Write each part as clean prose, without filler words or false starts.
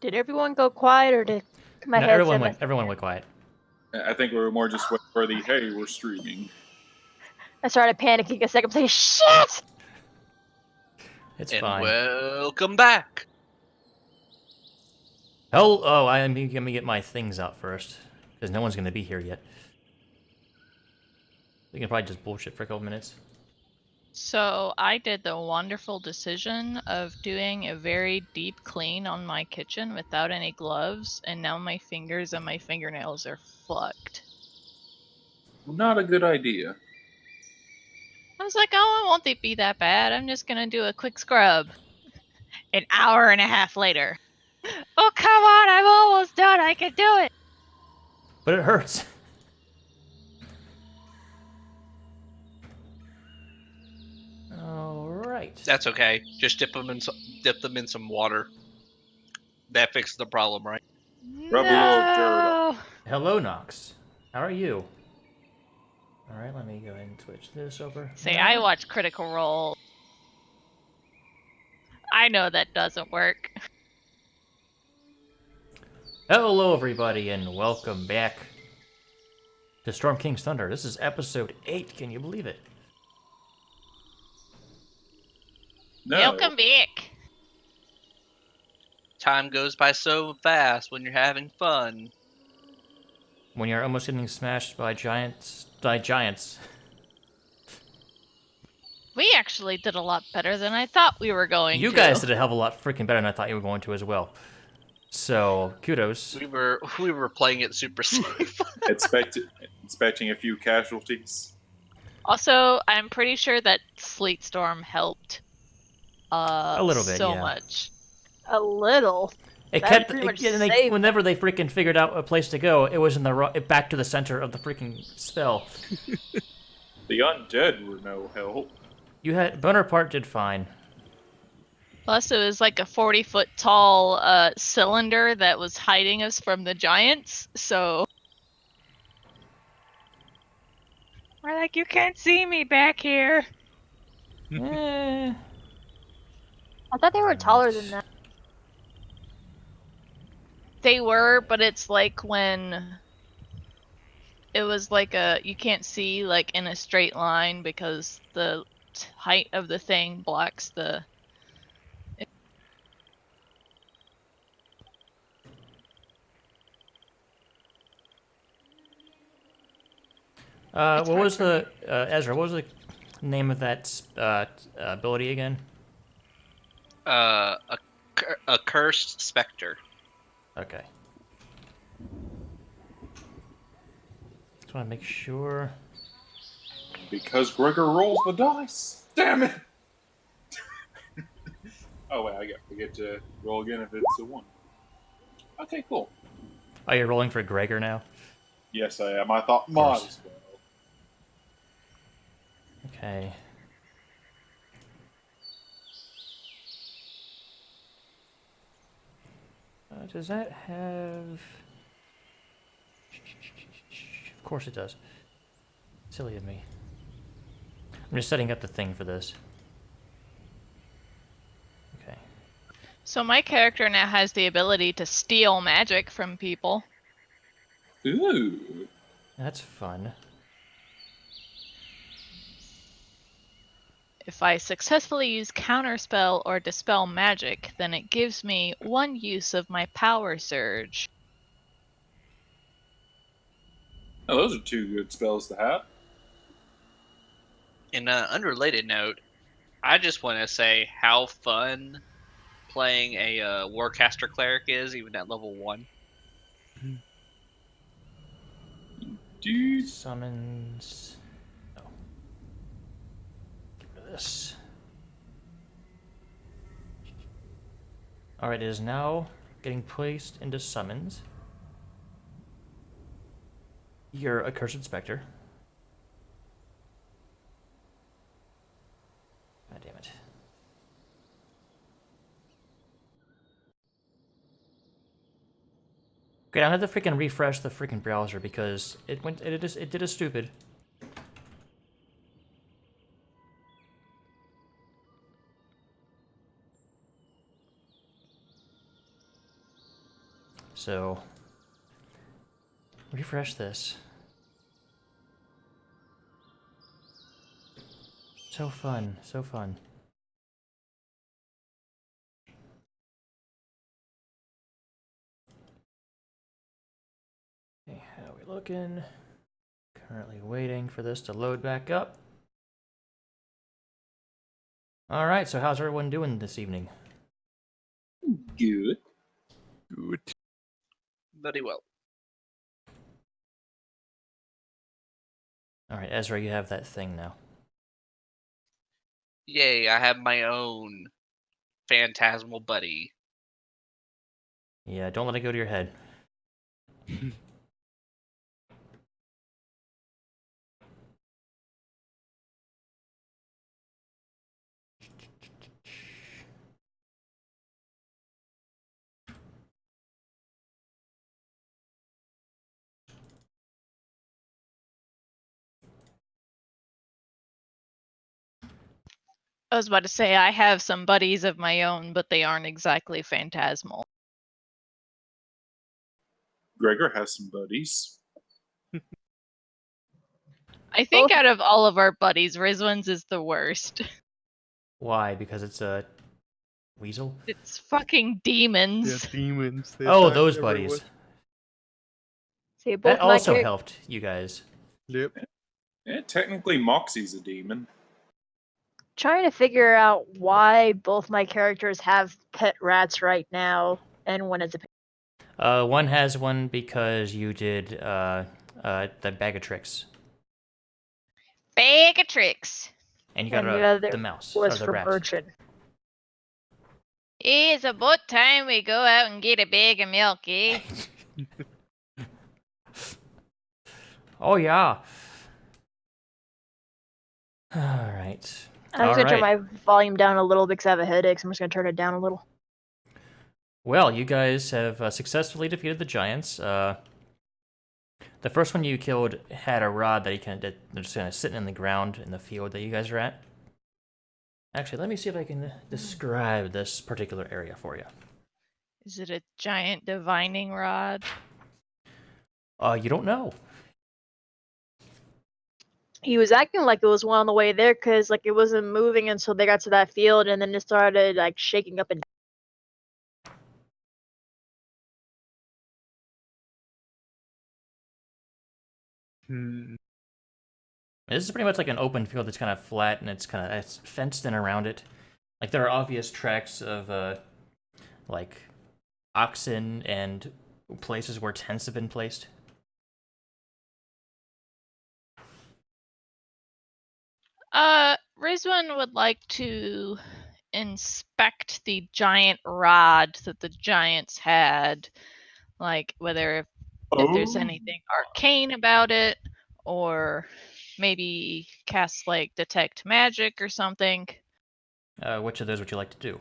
Did everyone go quiet, or did my No, headset? everyone went quiet. I think we were more just waiting for the, hey, we're streaming. I started panicking a second, saying, "Shit!" It's And fine. welcome back. Let me get my things out first, because no one's gonna be here yet. We can probably just bullshit for a couple minutes. So I did the wonderful decision of doing a very deep clean on my kitchen without any gloves, and now my fingers and my fingernails are fucked. Not a good idea. I was like, oh, it won't be that bad. I'm just gonna do a quick scrub. An hour and a half later. Oh, come on, I'm almost done. I can do it. But it hurts. All right. That's okay. Just dip them in some water. That fixes the problem, right? Rub a little dirt on. No. Hello, Nox. How are you? All right, let me go ahead and switch this over. Say, I watch Critical Role. I know that doesn't work. Hello, everybody, and welcome back to Storm King's Thunder. This is episode 8. Can you believe it? No. Welcome back. Time goes by so fast when you're having fun. When you're almost getting smashed by giants. We actually did a lot better than I thought we were going You to. guys did a hell of a lot freaking better than I thought you were going to as well. So, kudos. We were playing it super safe. Expecting a few casualties. Also, I'm pretty sure that Sleet Storm helped A little bit, so yeah. much. A little. It That kept pretty much whenever they freaking figured out a place to go, it was in the back to the center of the freaking spell. The undead were no help. You had Bonaparte did fine. Plus, it was like a 40-foot tall cylinder that was hiding us from the giants, so... We're like, you can't see me back here! Eh. I thought they were taller than that. They were, but it's like when... It was like you can't see like in a straight line because the height of the thing blocks the... What was the Ezra? What was the name of that ability again? A cursed specter. Okay. Just want to make sure. Because Gregor rolls the dice. Damn it! Oh wait, I get to roll again if it's a 1. Okay, cool. Oh, you're rolling for Gregor now? Yes, I am. I thought might as well. Okay. Does that have... Of course it does. Silly of me. I'm just setting up the thing for this. Okay. So my character now has the ability to steal magic from people. Ooh. That's fun. If I successfully use Counterspell or Dispel Magic, then it gives me 1 use of my Power Surge. Oh, those are 2 good spells to have. In an unrelated note, I just want to say how fun playing a Warcaster Cleric is, even at level 1. Dude. Summons... Oh. Get rid of this. Alright, it is now getting placed into summons. You're a Accursed Spectre. God damn it. Great, I had to freaking refresh the freaking browser because it did a stupid. So, refresh this. So fun, so fun. Okay, how are we looking? Currently waiting for this to load back up. Alright, so how's everyone doing this evening? Good. Good. Very well. Alright, Ezra, you have that thing now. Yay, I have my own phantasmal buddy. Yeah, don't let it go to your head. I was about to say I have some buddies of my own, but they aren't exactly phantasmal. Gregor has some buddies. I think Both- out of all of our buddies, Rizwan's is the worst. Why? Because it's a weasel? It's fucking demons. They're demons. They Oh, attack those everyone. buddies. See, both That my also char- helped you guys. Yep. Yeah, technically Moxie's a demon. trying to figure out why both my characters have pet rats right now, and one is a One has one because you did the bag of tricks, Bag of tricks. and you got and the other the mouse or was the from rat. Urchin. It's about time we go out and get a bag of milk, eh? Oh yeah. All right. I was All gonna turn right. my volume down a little because I have a headache, so I'm just gonna turn it down a little. Well, you guys have successfully defeated the giants. The first one you killed had a rod that they're just kind of sitting in the ground in the field that you guys are at. Actually, let me see if I can describe this particular area for you. Is it a giant divining rod? You don't know. He was acting like it was one on the way there because like it wasn't moving until they got to that field, and then it started like shaking up and Hmm. This is pretty much like an open field that's kind of flat and it's fenced in around it. Like there are obvious tracks of like oxen and places where tents have been placed. Rizwan would like to inspect the giant rod that the giants had, like whether if there's anything arcane about it, or maybe cast like detect magic or something. Which of those would you like to do?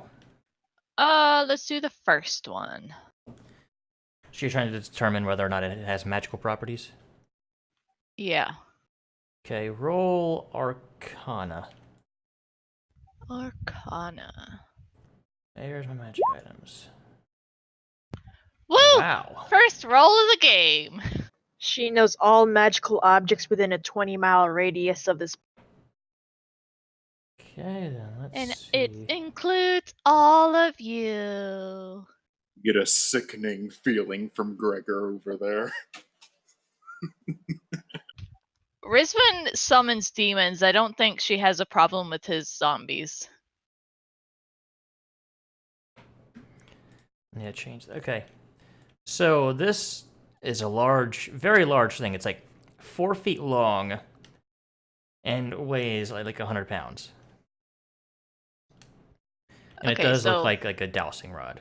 Let's do the first one. So you're trying to determine whether or not it has magical properties? Yeah. Okay, roll Arcana. Arcana. There's my magic items. Woo! Wow. First roll of the game. she knows all magical objects within a 20-mile radius of this. Okay, then let's And see. it includes all of you. Get a sickening feeling from Gregor over there. Rizwan summons demons. I don't think she has a problem with his zombies. Yeah, change that. Okay. So this is a large, very large thing. It's like 4 feet long and weighs like 100 pounds. And Okay, it does so look like a dowsing rod.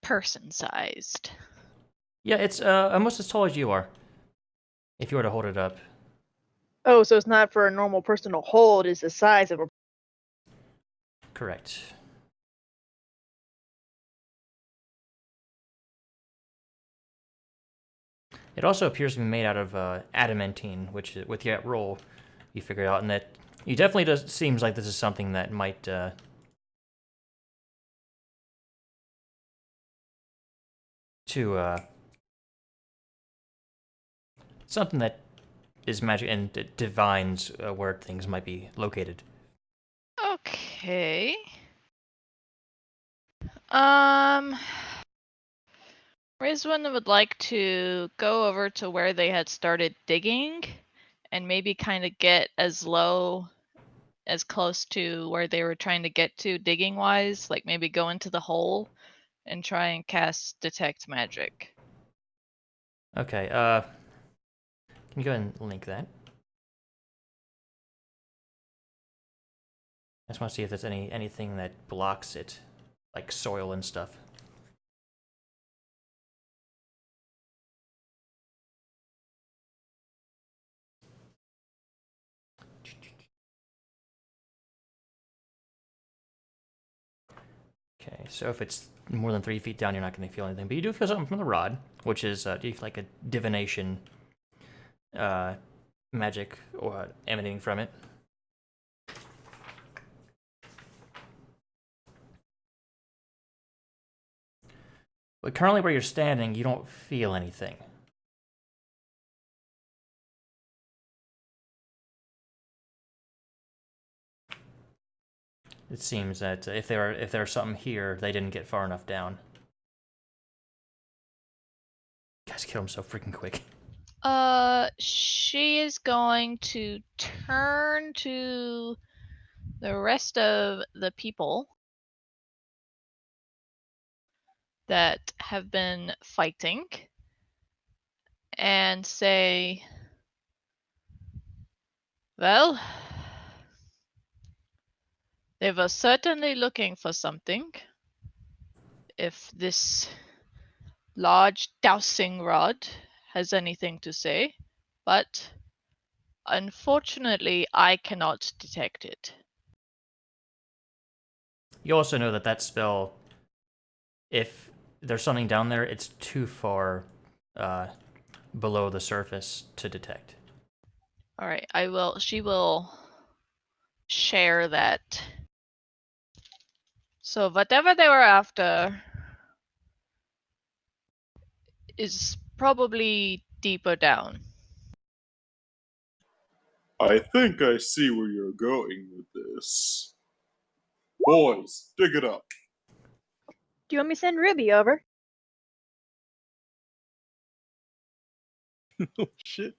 person-sized. Yeah, it's almost as tall as you are. If you were to hold it up. Oh, so it's not for a normal person to hold; it's the size of a. Correct. It also appears to be made out of adamantine, which with that roll you figured out, and that you definitely does seems like this is something that might to something that is magic and divines where things might be located. Okay. Rizwan would like to go over to where they had started digging and maybe kind of get as close to where they were trying to get to digging wise, like maybe go into the hole and try and cast detect magic. Okay, can you go ahead and link that? I just want to see if there's anything that blocks it, like soil and stuff. Okay, so if it's more than 3 feet down, you're not going to feel anything, but you do feel something from the rod, which is like a divination magic or emanating from it. But currently where you're standing, you don't feel anything. It seems that if there was something here, they didn't get far enough down. You guys kill him so freaking quick. She is going to turn to the rest of the people that have been fighting and say, well, they were certainly looking for something. If this large dowsing rod has anything to say, but unfortunately, I cannot detect it. You also know that that spell, if there's something down there, it's too far below the surface to detect. All right, she will share that. So whatever they were after is probably deeper down. I think I see where you're going with this. Boys, dig it up. Do you want me to send Ruby over? Oh shit.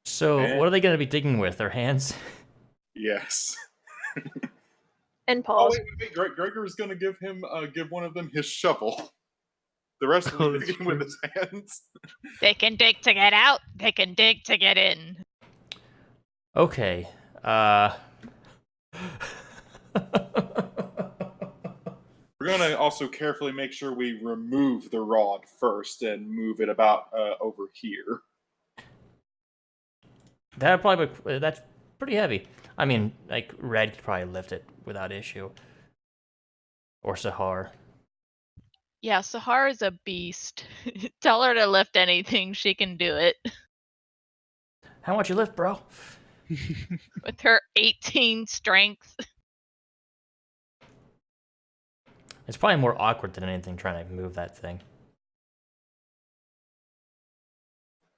So, And- what are they going to be digging with? Their hands? Yes. And Oh pause. wait. Gregor's gonna give one of them his shovel. The rest will Oh, be that's digging with true. his hands. They can dig to get out, they can dig to get in. Okay. We're gonna also carefully make sure we remove the rod first and move it about over here. That's pretty heavy. I mean, like Red could probably lift it without issue, or Sahar. Yeah, Sahar is a beast. Tell her to lift anything, she can do it. How much you lift, bro? With her 18 strength. It's probably more awkward than anything trying to move that thing.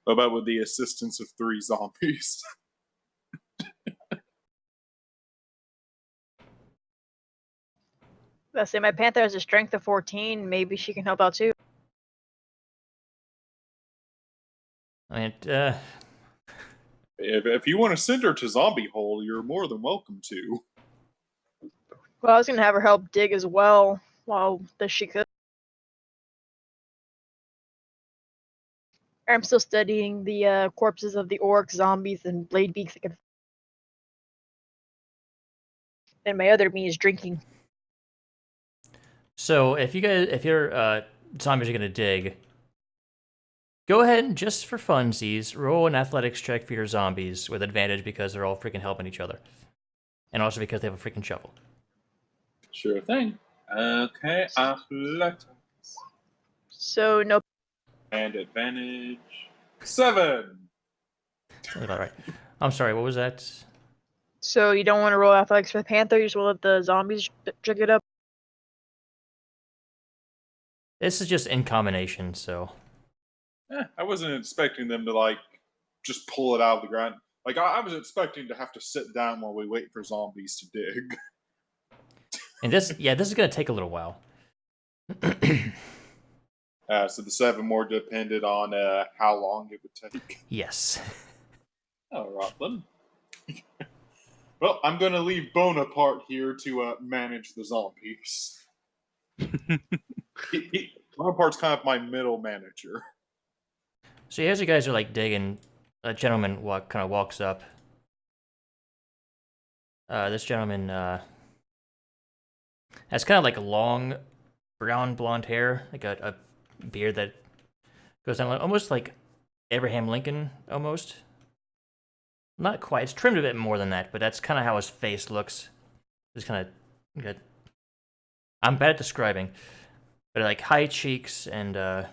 How about with the assistance of 3 zombies? I say my panther has a strength of 14. Maybe she can help out too. I mean, If you want to send her to Zombie Hole, you're more than welcome to. Well, I was gonna have her help dig as well while she could. I'm still studying the corpses of the orcs, zombies, and blade beaks. And my other me is drinking. so if your zombies are gonna dig, go ahead and just for funsies, roll an athletics check for your zombies with advantage because they're all freaking helping each other, and also because they have a freaking shovel. Sure thing. Okay, athletics. So no. And advantage. 7! Sounds about right. I'm sorry. What was that? So you don't want to roll athletics for the panther. You just will let the zombies jig it up. This is just in combination, so. I wasn't expecting them to like just pull it out of the ground. Like I was expecting to have to sit down while we wait for zombies to dig. And this is gonna take a little while. So the 7 more depended on how long it would take. Yes. All right then. Well, I'm going to leave Bonaparte here to manage the zombies. Bonaparte's kind of my middle manager. So as you guys are like digging, a gentleman kind of walks up. This gentleman has kind of like long brown blonde hair, like a beard that goes down almost like Abraham Lincoln, almost. Not quite. It's trimmed a bit more than that, but that's kind of how his face looks. It's kind of good. I'm bad at describing, but like high cheeks and yeah,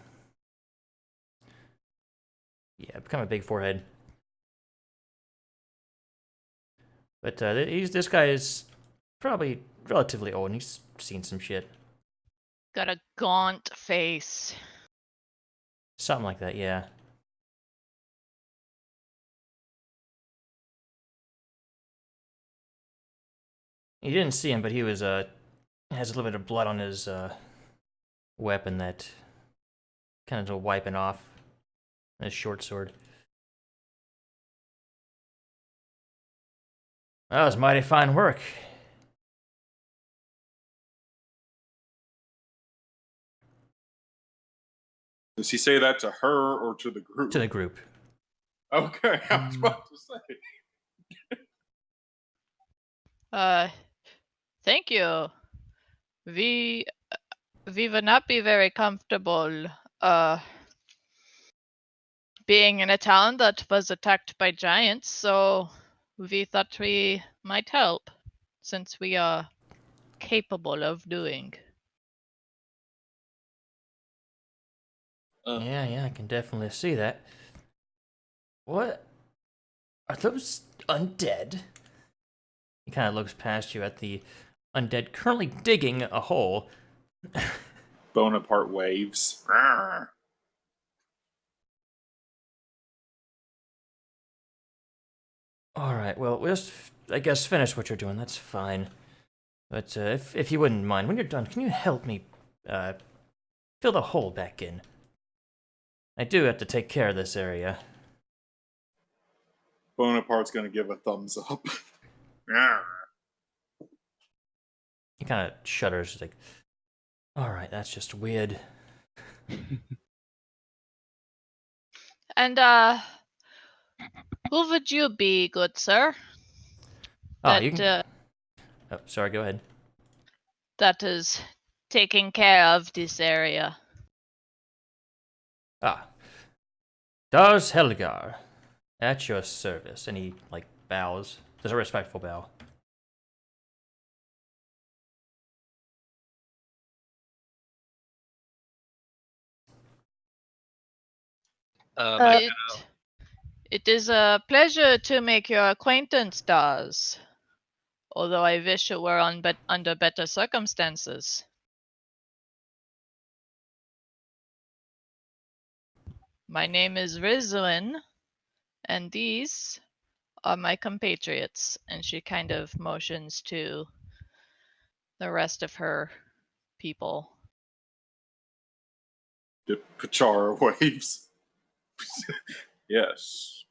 kind of a big forehead. But this guy is probably relatively old, and he's seen some shit. Got a gaunt face. Something like that, yeah. You didn't see him, but he was has a little bit of blood on his weapon that kind of wiping off his short sword. That was mighty fine work. Does he say that to her or to the group? To the group. Okay, I was about to say. Thank you. We would not be very comfortable being in a town that was attacked by giants, so we thought we might help, since we are capable of doing. Yeah, I can definitely see that. What? Are those undead? He kind of looks past you at the undead currently digging a hole. Bonaparte waves. Rawr. Alright, well, we'll just, I guess, finish what you're doing. That's fine. But if you wouldn't mind, when you're done, can you help me fill the hole back in? I do have to take care of this area. Bonaparte's going to give a thumbs up. Rawr. He kind of shudders. He's like, alright, that's just weird. And who would you be, good sir? Oh, you can... oh, sorry, go ahead. That is taking care of this area. Ah. Dars Helgar, at your service. And he, like, bows. Does a respectful bow. It is a pleasure to make your acquaintance, Dars. Although I wish it were under better circumstances. My name is Rizwin, and these are my compatriots. And she kind of motions to the rest of her people. The Pachara waves. Yes.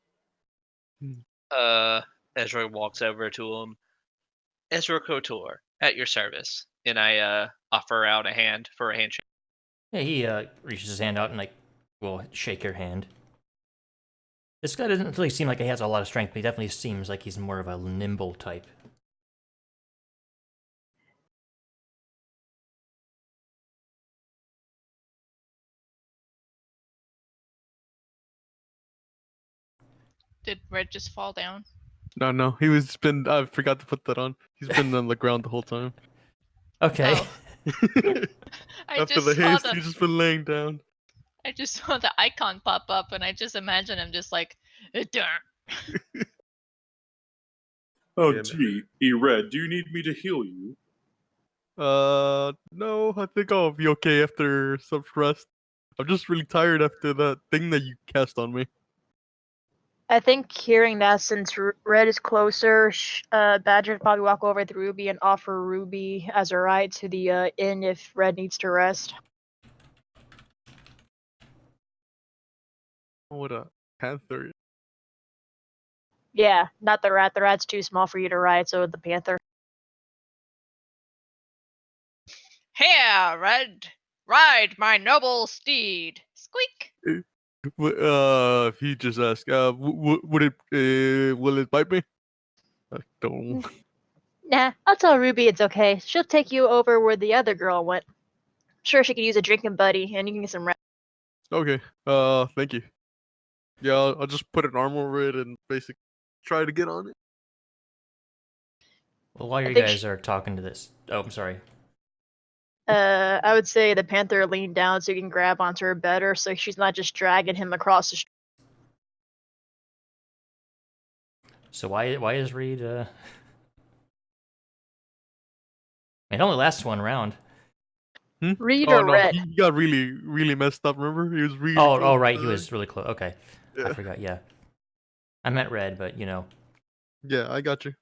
Ezra walks over to him. Ezra Kotor, at your service. And I offer out a hand for a handshake. Yeah, he reaches his hand out and, like, will shake your hand. This guy doesn't really seem like he has a lot of strength, but he definitely seems like he's more of a nimble type. Did Red just fall down? No, I forgot to put that on. He's been on the ground the whole time. Okay. Oh. After the haste, he's just been laying down. I just saw the icon pop up, and I just imagine him just like, darn. Oh, Yeah, gee. Red, do you need me to heal you? No, I think I'll be okay after some rest. I'm just really tired after that thing that you cast on me. I think hearing that, since Red is closer, Badger would probably walk over to Ruby and offer Ruby as a ride to the inn if Red needs to rest. What a panther. Yeah, not the rat. The rat's too small for you to ride, so the panther. Here, Red, ride my noble steed. Squeak. He just asked, would it, will it bite me? I don't. Nah, I'll tell Ruby it's okay. She'll take you over where the other girl went. Sure, she could use a drinking buddy, and you can get some rest. Okay. Thank you. Yeah, I'll just put an arm over it and basically try to get on it. Well, while I you think guys are talking to this, oh, I'm sorry. I would say the panther leaned down so you can grab onto her better, so she's not just dragging him across the street. So why is Reed? It only lasts one round. Reed Oh or no, Red? he got really messed up. Remember, he was really Oh, close right, to he the- was really close. Okay, I Yeah, forgot. Yeah, I meant Red, but you know. yeah, I got you.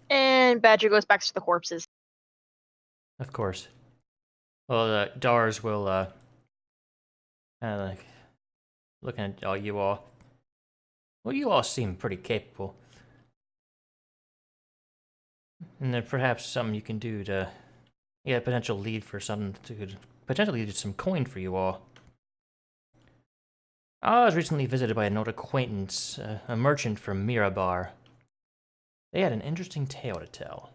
And Badger goes back to the corpses. Of course. Well, Dars will kind of like looking at all you all. Well, you all seem pretty capable, and there perhaps something you can do to get a potential lead for something to could potentially lead to some coin for you all. I was recently visited by an old acquaintance, a merchant from Mirabar. They had an interesting tale to tell.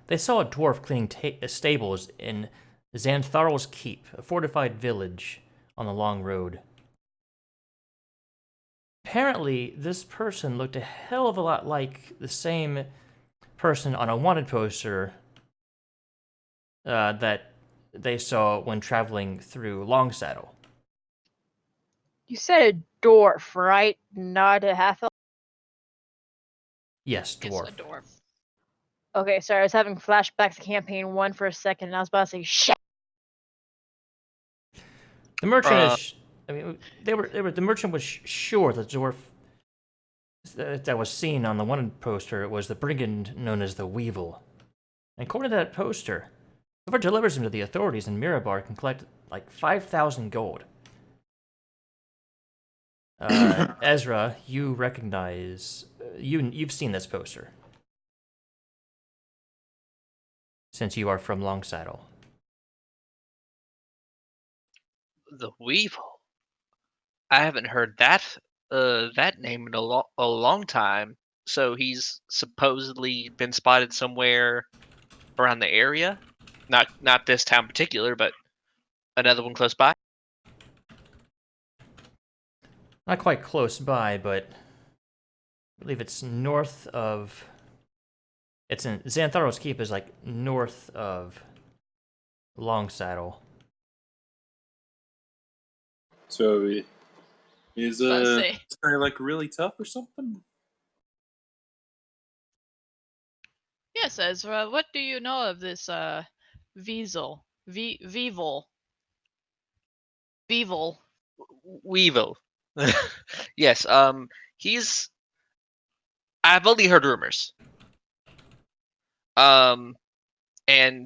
They saw a dwarf cleaning stables in Xantharl's Keep, a fortified village on the long road. Apparently, this person looked a hell of a lot like the same person on a wanted poster that they saw when traveling through Longsaddle. You said a dwarf, right? Not a half elf? Yes, Is dwarf. a dwarf. Okay, sorry, I was having flashbacks to campaign 1 for a second, and I was about to say, shit! The merchant is. I mean, the merchant was sure that the dwarf that was seen on the wanted poster was the brigand known as the Weevil. And according to that poster, whoever delivers him to the authorities in Mirabar can collect like 5,000 gold. Ezra, you recognize you've seen this poster since you are from Longsaddle. The Weevil. I haven't heard that name in a long time. So he's supposedly been spotted somewhere around the area. Not this town in particular, but another one close by. Not quite close by, but I believe it's north of. It's in Xantharl's Keep is like north of Longsaddle. So is I say. this guy like really tough or something? Yes, Ezra, what do you know of this Weasel? Weevil. Weevil. Weevil. Yes. He's. I've only heard rumors. And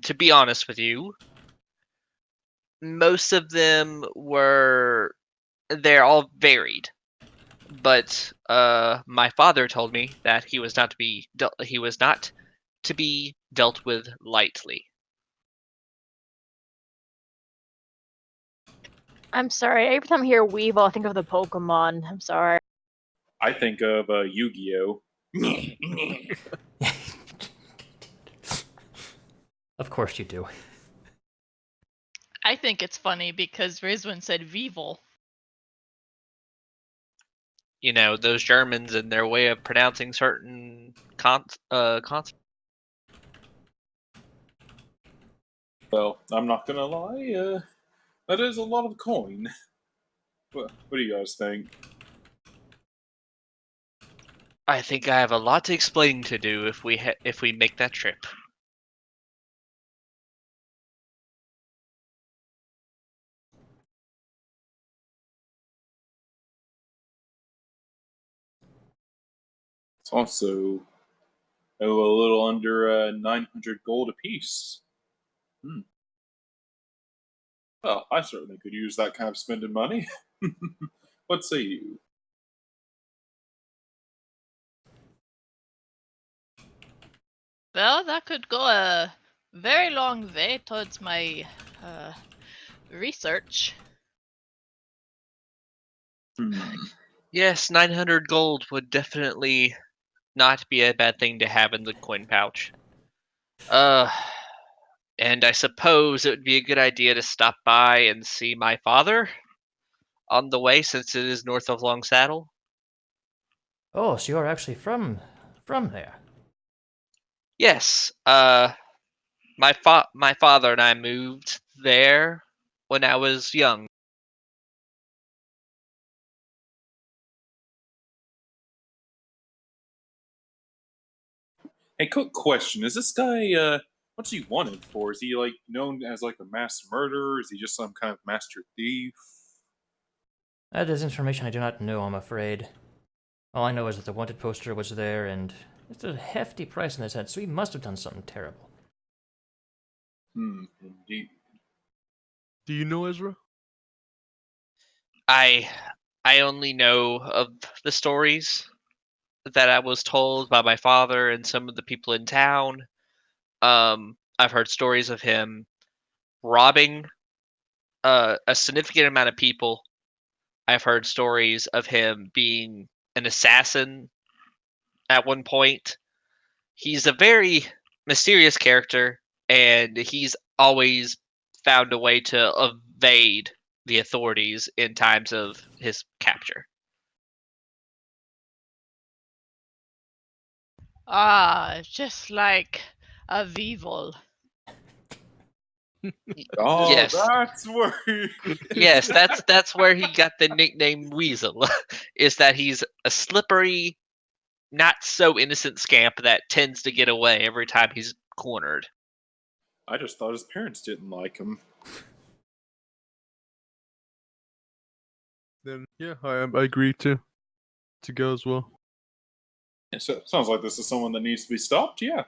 to be honest with you, most of them were. They're all varied. But my father told me that he was not to be dealt with lightly. I'm sorry, every time I hear Weevil, I think of the Pokemon. I'm sorry. I think of Yu-Gi-Oh. Of course you do. I think it's funny because Rizwan said Weevil. You know, those Germans and their way of pronouncing certain consonants. Well, I'm not gonna lie. That is a lot of coin. What do you guys think? I think I have a lot of explaining to do if we make that trip. It's also a little under 900 gold apiece. Well, I certainly could use that kind of spending money. What say you? Well, that could go a very long way towards my research. Yes, 900 gold would definitely not be a bad thing to have in the coin pouch. And I suppose it would be a good idea to stop by and see my father on the way, since it is north of Long Saddle. Oh, so you're actually from there. Yes, my father and I moved there when I was young. Hey, quick question: is this guy? What's he wanted for? Is he like known as like a mass murderer? Is he just some kind of master thief? That is information I do not know, I'm afraid. All I know is that the wanted poster was there, and it's a hefty price on his head, so he must have done something terrible. Indeed. Do you know Ezra? I only know of the stories that I was told by my father and some of the people in town. I've heard stories of him robbing a significant amount of people. I've heard stories of him being an assassin at one point. He's a very mysterious character, and he's always found a way to evade the authorities in times of his capture. Ah, just like a Weevil. Oh, Yes, that's where he. yes, that's where he got the nickname Weasel. Is that he's a slippery, not so innocent scamp that tends to get away every time he's cornered. I just thought his parents didn't like him. Then yeah, I agree to go as well. Yeah, so sounds like this is someone that needs to be stopped. Yeah.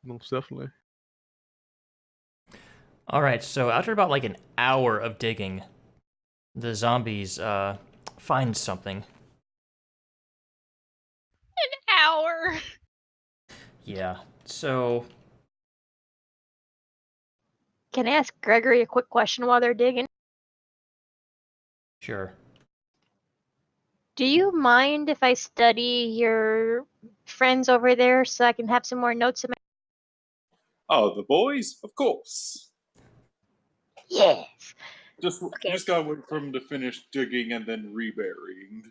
Most definitely. Alright, so after about like an hour of digging, the zombies find something. An hour. Yeah, so Can I ask Gregory a quick question while they're digging? sure. Do you mind if I study your friends over there so I can have some more notes in my... Oh, the boys? Of course. Yes. You Okay. just gotta wait for them to finish digging and then reburying.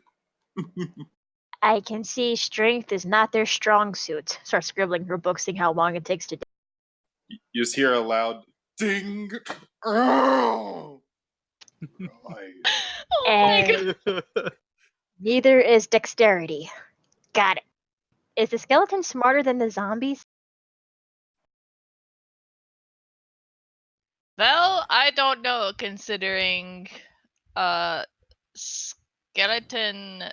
I can see strength is not their strong suit. Start scribbling her book, seeing how long it takes to dig. You just hear a loud ding. Oh! Right. Oh my god. And neither is dexterity. Got it. Is the skeleton smarter than the zombies? Well, I don't know, considering skeleton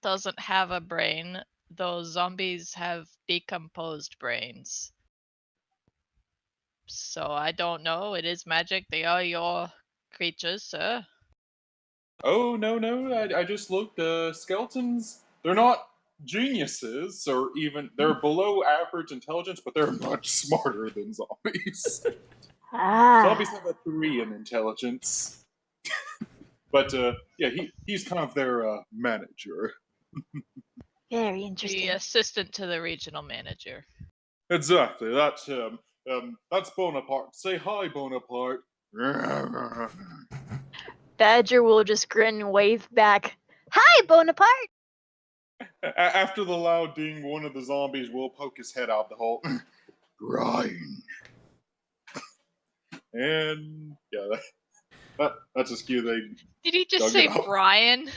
doesn't have a brain, though zombies have decomposed brains. So I don't know. It is magic. They are your creatures, sir. Oh, no. I just looked. Skeletons, they're not geniuses, or even. They're below average intelligence, but they're much smarter than zombies. Ah, Zombies have a 3 in intelligence. But, yeah, he's kind of their manager. very The interesting. assistant to the regional manager. Exactly, that's him. That's Bonaparte. Say hi, Bonaparte. Badger will just grin and wave back. Hi, Bonaparte! After the loud ding, one of the zombies will poke his head out the hole. Grind. And yeah, that's as cute. They Did he just dug say it up. Brian?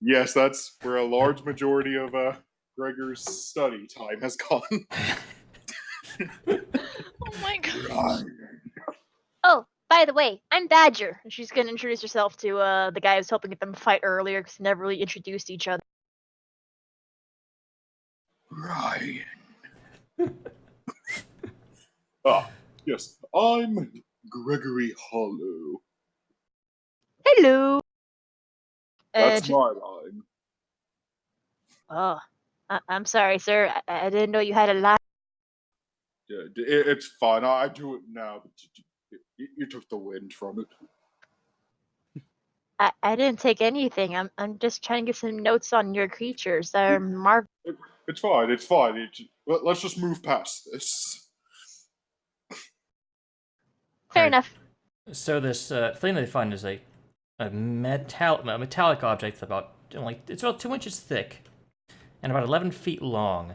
Yes, that's where a large majority of Gregor's study time has gone. Oh my god. Grind. Oh, by the way, I'm Badger. And she's gonna introduce herself to the guy who's helping them fight earlier because they never really introduced each other. Brian. Yes, I'm Gregory Hollow. Hello. That's J- my line. oh, I'm sorry, sir. I didn't know you had a line. Yeah, it's fine. I do it now, but you took the wind from it. I didn't take anything. I'm just trying to get some notes on your creatures. They're It's fine. It's fine. Let's just move past this. fair Alright. enough. So this thing they find is a metallic object about it's about 2 inches thick and about 11 feet long.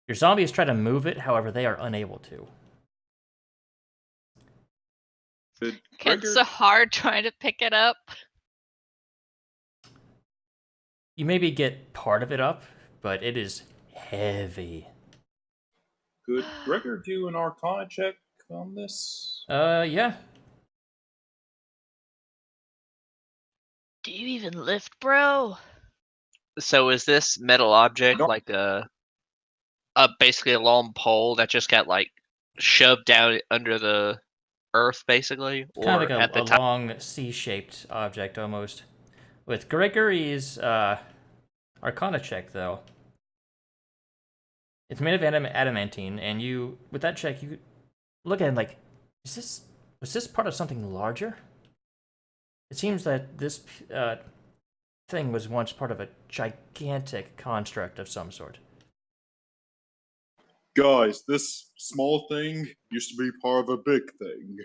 Your zombies try to move it, however, they are unable to. Did It's Gregor- so hard trying to pick it up. You maybe get part of it up, but it is heavy. Could Gregor do an Arcana check on this? Yeah. Do you even lift, bro? So is this metal object No. like a basically a long pole that just got like shoved down under the earth, basically, Kind of or like at the a top? long C-shaped object almost. With Gregory's Arcana check, though, it's made of adamantine, and with that check, you look at it like, was this part of something larger? It seems that this thing was once part of a gigantic construct of some sort. Guys, this small thing used to be part of a big thing.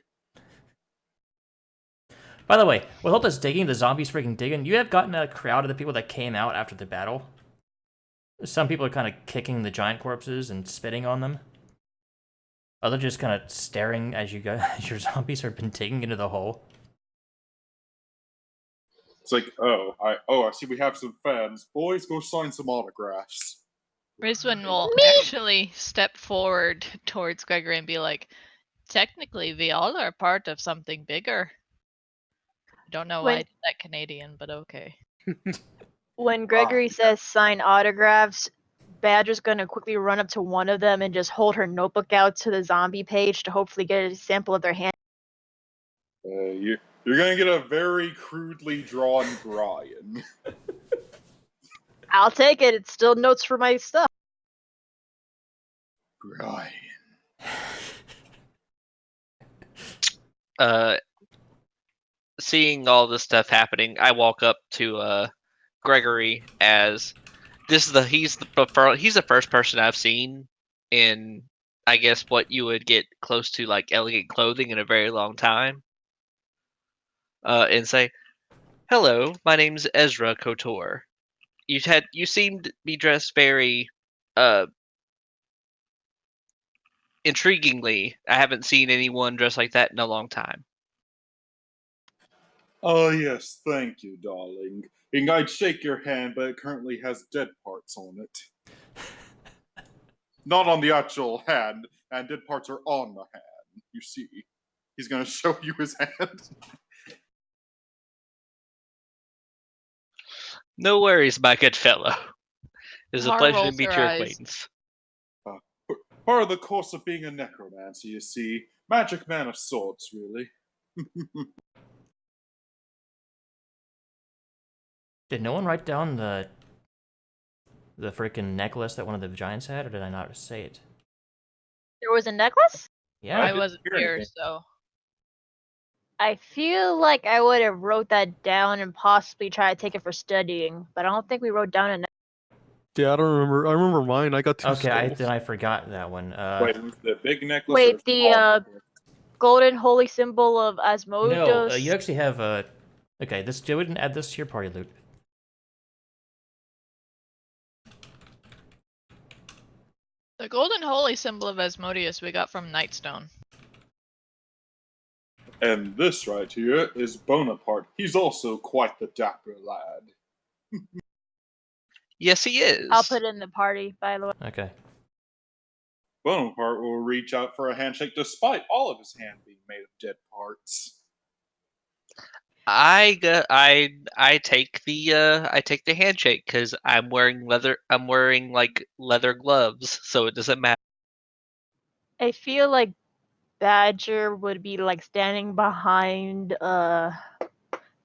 By the way, with all this digging, the zombies freaking digging, you have gotten a crowd of the people that came out after the battle. Some people are kind of kicking the giant corpses and spitting on them. Others just kind of staring as as your zombies have been digging into the hole. It's like, I see we have some fans. Boys, go sign some autographs. Rizwin will actually step forward towards Gregory and be like, technically, we all are part of something bigger. I don't know why I When did that Canadian, but okay. when Gregory says sign autographs, Badger's gonna quickly run up to one of them and just hold her notebook out to the zombie page to hopefully get a sample of their hand. You're gonna get a very crudely drawn Brian. I'll take it. It's still notes for my stuff. Brian. Seeing all this stuff happening, I walk up to Gregory as he's the first person I've seen in, I guess, what you would get close to like elegant clothing in a very long time, and say, "Hello, my name's Ezra Kotor. You seemed to be dressed very intriguingly. I haven't seen anyone dressed like that in a long time." Oh, yes, thank you, darling. And I'd shake your hand, but it currently has dead parts on it. Not on the actual hand, and dead parts are on the hand. You see. He's gonna show you his hand. No worries, my good fellow. It's a Har pleasure to rolls meet her your eyes. acquaintance. Part of the course of being a necromancer, you see. Magic man of sorts, really. Did no one write down the freaking necklace that one of the giants had, or did I not say it? There was a necklace? Yeah. I didn't wasn't hear here, anything. so. I feel like I would have wrote that down and possibly try to take it for studying, but I don't think we wrote down a necklace. Yeah, I don't remember. I remember mine. I got two Okay, skulls. then I forgot that one. Wait, it was the big necklace or Wait, the small necklace? golden holy symbol of no, Asmodeus. you actually have a. Okay, go ahead and add this to your party loot. The golden holy symbol of Asmodeus we got from Nightstone. And this right here is Bonaparte. He's also quite the dapper lad. Yes, he is. I'll put it in the party, by the way. Okay. Bonaparte will reach out for a handshake despite all of his hand being made of dead parts. I take the handshake because I'm wearing like leather gloves, so it doesn't matter. I feel like Badger would be like standing behind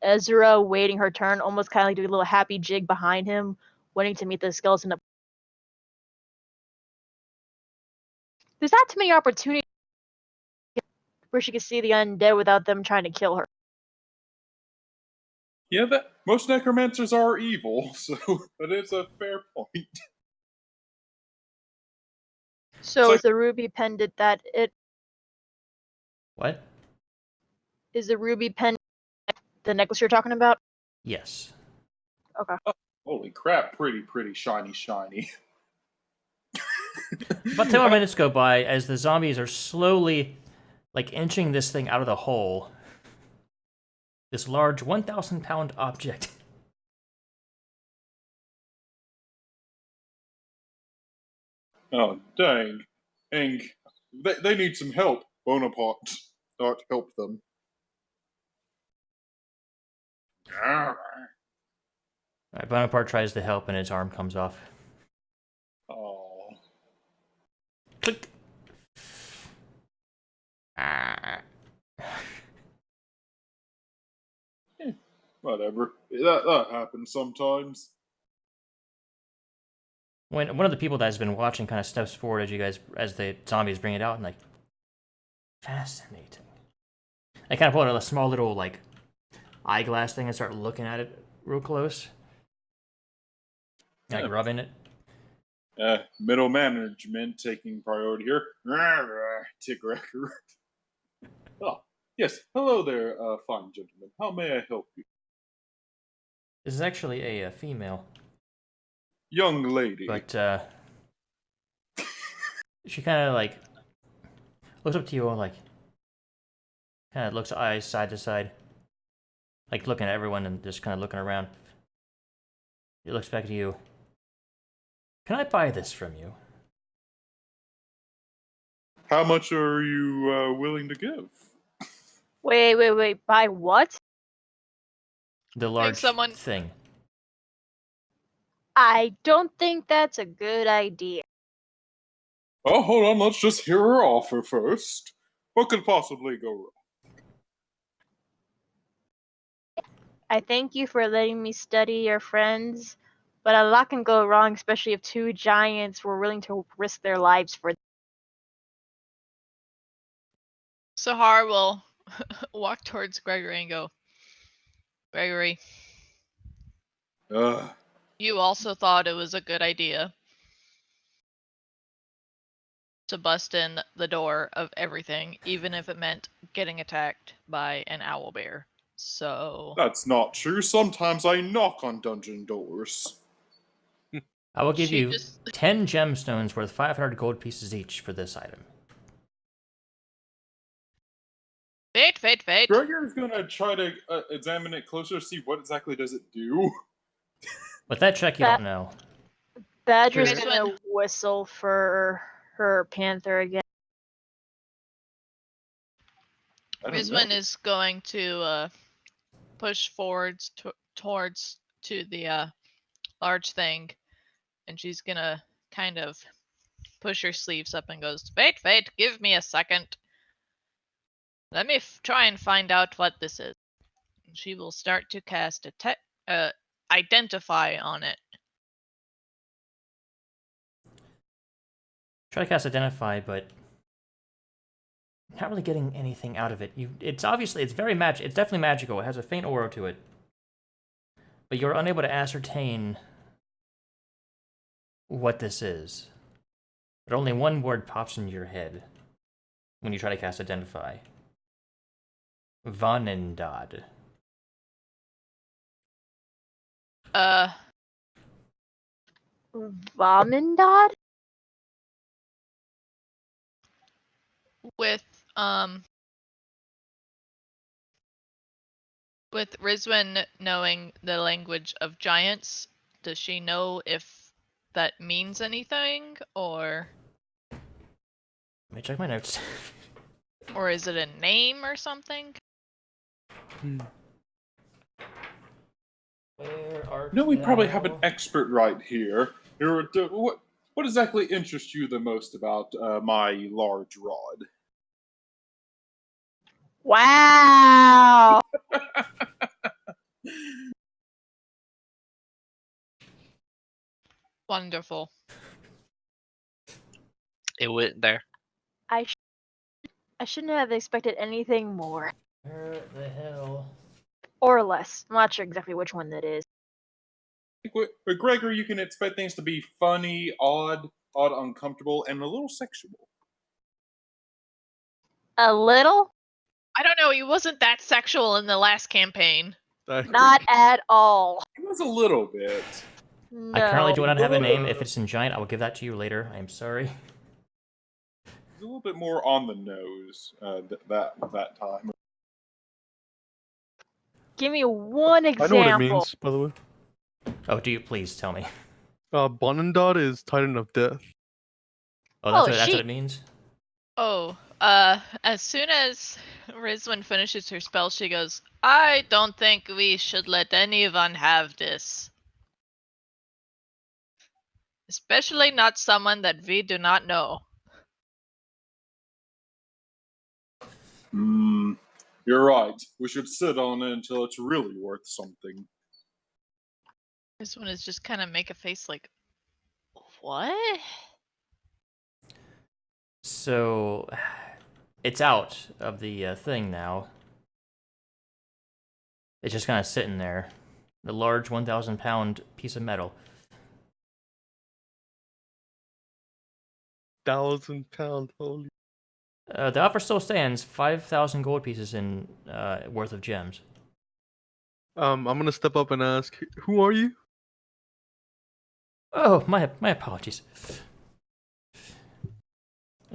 Ezra, waiting her turn, almost kind of like doing a little happy jig behind him, waiting to meet the skeleton. There's not too many opportunities where she could see the undead without them trying to kill her. Yeah, that most necromancers are evil, so that is a fair point. So So- is the ruby pendant that it What? is the ruby pendant the necklace you're talking about? Yes. Okay. Holy crap, pretty shiny. About 10 more minutes go by as the zombies are slowly, like, inching this thing out of the hole. This large 1,000-pound object. Oh, dang. They need some help. Bonaparte. Not help them. Alright, Bonaparte tries to help and his arm comes off. Oh. Click. Ah. Whatever. That happens sometimes. When one of the people that has been watching kind of steps forward as the zombies bring it out and like, fascinating. They kind of pull out a small little like eyeglass thing and start looking at it real close, like Yeah. rubbing it. Middle management taking priority here. Tick record. Oh, yes. Hello there, fine gentlemen. How may I help you? This is actually a female, Young lady. but she kind of like looks up to you, like kind of looks eyes side to side, like looking at everyone and just kind of looking around. She looks back at you. Can I buy this from you? How much are you willing to give? Wait. Buy what? The large someone- thing. I don't think that's a good idea. Oh, hold on. Let's just hear her offer first. What could possibly go wrong? I thank you for letting me study your friends, but a lot can go wrong, especially if two giants were willing to risk their lives for. Sahar will walk towards Gregory and go, Gregory, Uh, you also thought it was a good idea to bust in the door of everything, even if it meant getting attacked by an owlbear. So that's not true. Sometimes I knock on dungeon doors. I will give She you just- 10 gemstones worth 500 gold pieces each for this item. Fate. Gregor's gonna try to examine it closer to see what exactly does it do. With that check, you That- don't know. Badger's Rizwan. gonna whistle for her panther again. I don't Rizwan know. is going to push forwards towards to the large thing, and she's gonna kind of push her sleeves up and goes, Fate, give me a second. Let me try and find out what this is. She will start to cast a identify on it. Try to cast Identify, but not really getting anything out of it. It's definitely magical. It has a faint aura to it. But you're unable to ascertain what this is. But only one word pops into your head when you try to cast Identify. Vanendad. Vamindad? With with Rizwan knowing the language of giants, does she know if that means anything, or Let me check my notes. is it a name or something? Where art No, we probably thou? have an expert right here. What exactly interests you the most about my large rod? Wow. Wonderful. It went there. I shouldn't have expected anything more Where the hell? or less. I'm not sure exactly which one that is. With Gregor, you can expect things to be funny, odd, uncomfortable, and a little sexual. A little? I don't know. He wasn't that sexual in the last campaign. Not at all. It was a little bit. I currently No. do not have a name. If it's in giant, I will give that to you later. I am sorry. A little bit more on the nose that time. Give me one I know what it example. means, by the way. Oh, do you please tell me? Bonendad is Titan of Death. Oh, Oh, that's what shit. it means. Oh, as soon as Rizwan finishes her spell, she goes, I don't think we should let anyone have this. Especially not someone that we do not know. You're right. We should sit on it until it's really worth something. This one is just kind of make a face like, what? So, it's out of the thing now. It's just kind of sitting there. The large 1,000-pound piece of metal. 1,000 pound, holy. The offer still stands. 5,000 gold pieces in worth of gems. I'm gonna step up and ask, who are you? Oh, my apologies.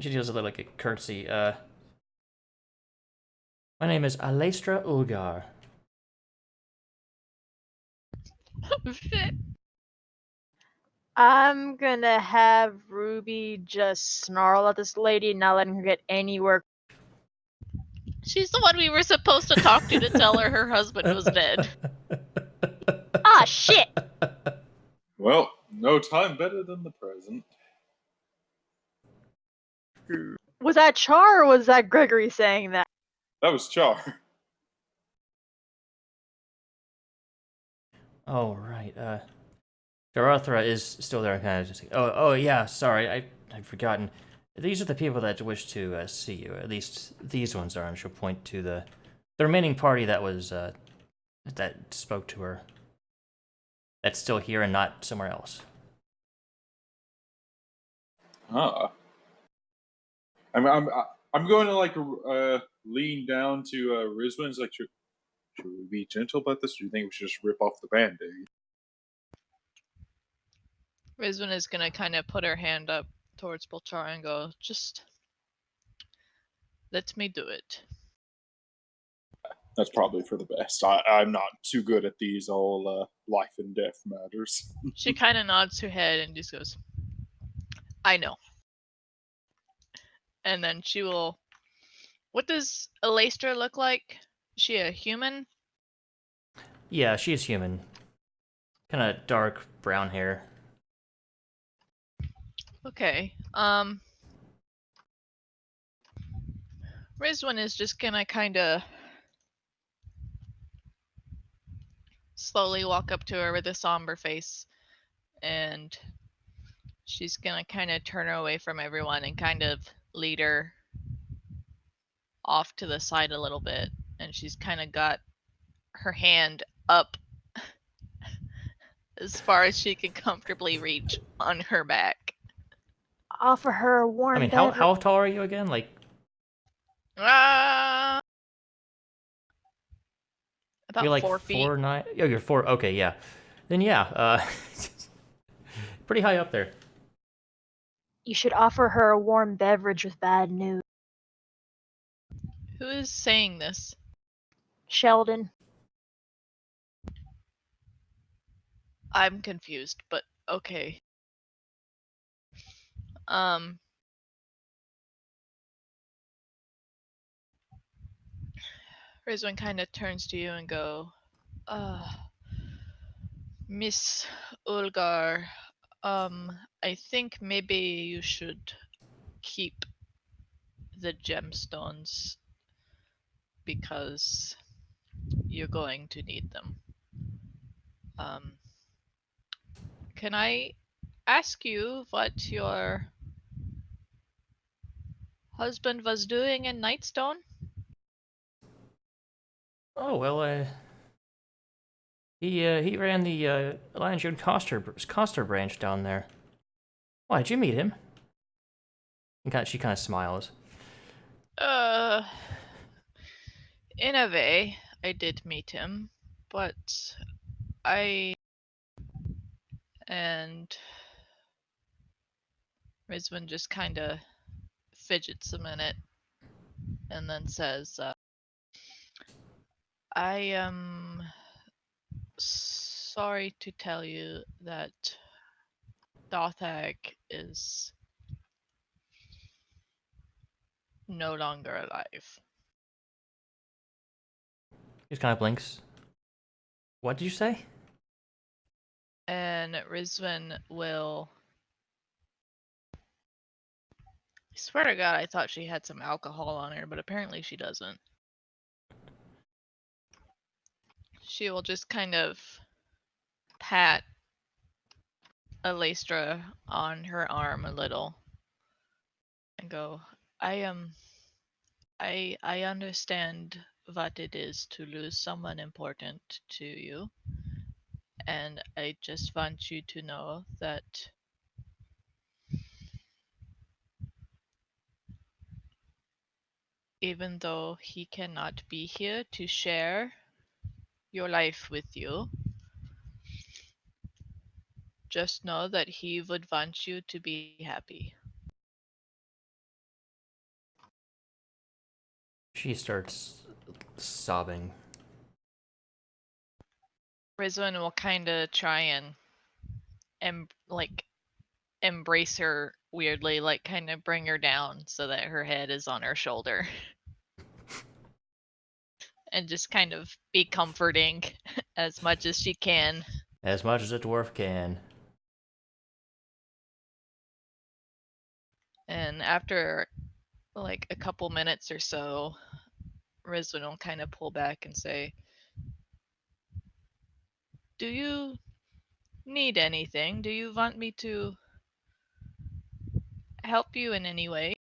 She does a little like a curtsy. My name is Alestra Ulgar. I'm gonna have Ruby just snarl at this lady, not letting her get anywhere. She's the one we were supposed to talk to tell her husband was dead. Ah, shit! Well, no time better than the present. Was that Char or was that Gregory saying that? That was Char. Oh, right. Darathra is still there, kind of just like, oh yeah, sorry, I'd forgotten. These are the people that wish to see you. At least these ones are, and she'll point to the remaining party that was that spoke to her. That's still here and not somewhere else. Ah. I'm going to like lean down to Rizwan's like, should we be gentle about this? Or do you think we should just rip off the band-aid? Rizwan is gonna kind of put her hand up towards Bolchar and go, just let me do it. That's probably for the best. I'm not too good at these all life and death matters. She kind of nods her head and just goes, I know. And then she will. What does Elastra look like? Is she a human? Yeah, she is human. Kind of dark brown hair. Okay. Rizwan is just gonna kind of slowly walk up to her with a somber face, and she's gonna kind of turn her away from everyone and kind of lead her off to the side a little bit. And she's kind of got her hand up as far as she can comfortably reach on her back. Offer her a warm I mean, beverage. how tall are you again? Like, Ah, you're about like 4 feet. 4'9". Oh, you're 4. Okay, yeah. Then yeah, pretty high up there. You should offer her a warm beverage with bad news. Who is saying this? Sheldon. I'm confused, but okay. Rizwan kind of turns to you and go, Miss Ulgar, I think maybe you should keep the gemstones because you're going to need them. Um, can I ask you what your husband was doing in Nightstone? Oh well, he ran the Lion June Coster branch down there. Why did you meet him? She kind of smiles. Uh, in a way, I did meet him, but I and Rizwan just kind of fidgets a minute and then says, I am sorry to tell you that Dothag is no longer alive. He just kind of blinks. What did you say? And Rizwan will. I swear to God, I thought she had some alcohol on her, but apparently she doesn't. She will just kind of pat Alestra on her arm a little and go, I understand what it is to lose someone important to you, and I just want you to know that even though he cannot be here to share your life with you, just know that he would want you to be happy. She starts sobbing. Rizwan will kind of try and like embrace her weirdly, like kind of bring her down so that her head is on her shoulder. And just kind of be comforting as much as she can. As much as a dwarf can. And after like a couple minutes or so, Rizwan will kind of pull back and say, do you need anything? Do you want me to help you in any way?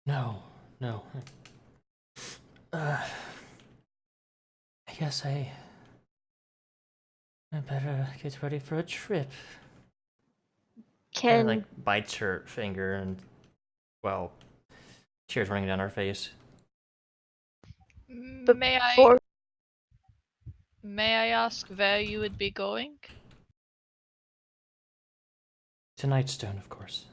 No, no. I guess I better get ready for a trip. Kind of Can like bites her finger and, well, tears running down her face. May I before may I ask where you would be going? To Nightstone, of course.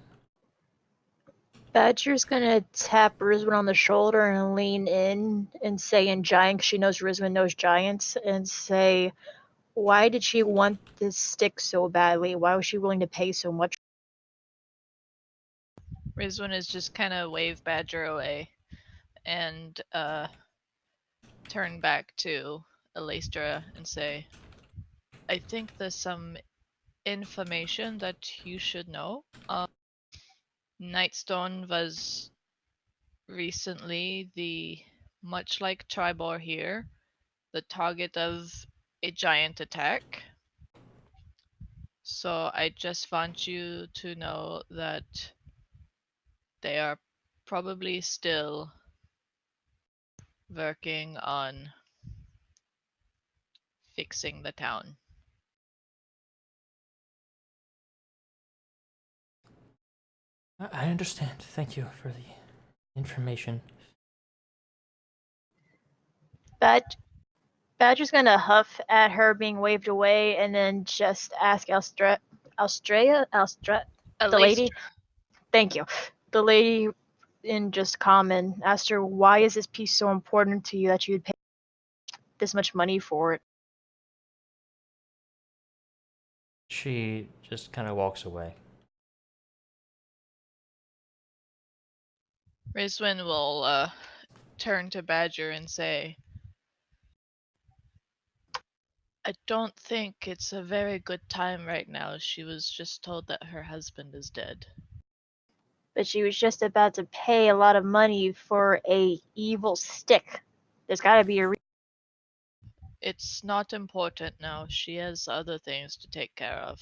Badger's gonna tap Rizwan on the shoulder and lean in and say in giant, 'cause she knows Rizwan knows giants, and say, why did she want this stick so badly? Why was she willing to pay so much? Rizwan is just kind of wave Badger away and turn back to Alestra and say, I think there's some information that you should know. Nightstone was recently much like Tribor here, the target of a giant attack. So I just want you to know that they are probably still working on fixing the town. I understand. Thank you for the information. Badger's gonna huff at her being waved away and then just ask Alstra, the lady. Thank you. The lady in just common asked her, why is this piece so important to you that you'd pay this much money for it? She just kind of walks away. Rizwan will turn to Badger and say, I don't think it's a very good time right now. She was just told that her husband is dead. But she was just about to pay a lot of money for a evil stick. There's gotta be a It's not important now. She has other things to take care of.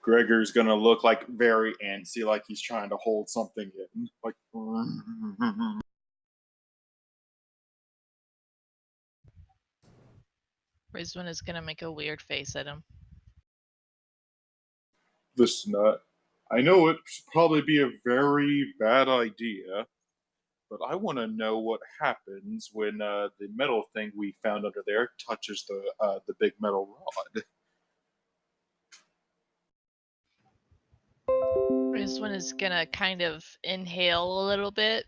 Gregor's gonna look like very antsy, like he's trying to hold something in. Like, Rizwan is gonna make a weird face at him. this nut. I know it should probably be a very bad idea, but I want to know what happens when the metal thing we found under there touches the big metal rod. Rizwan is gonna kind of inhale a little bit,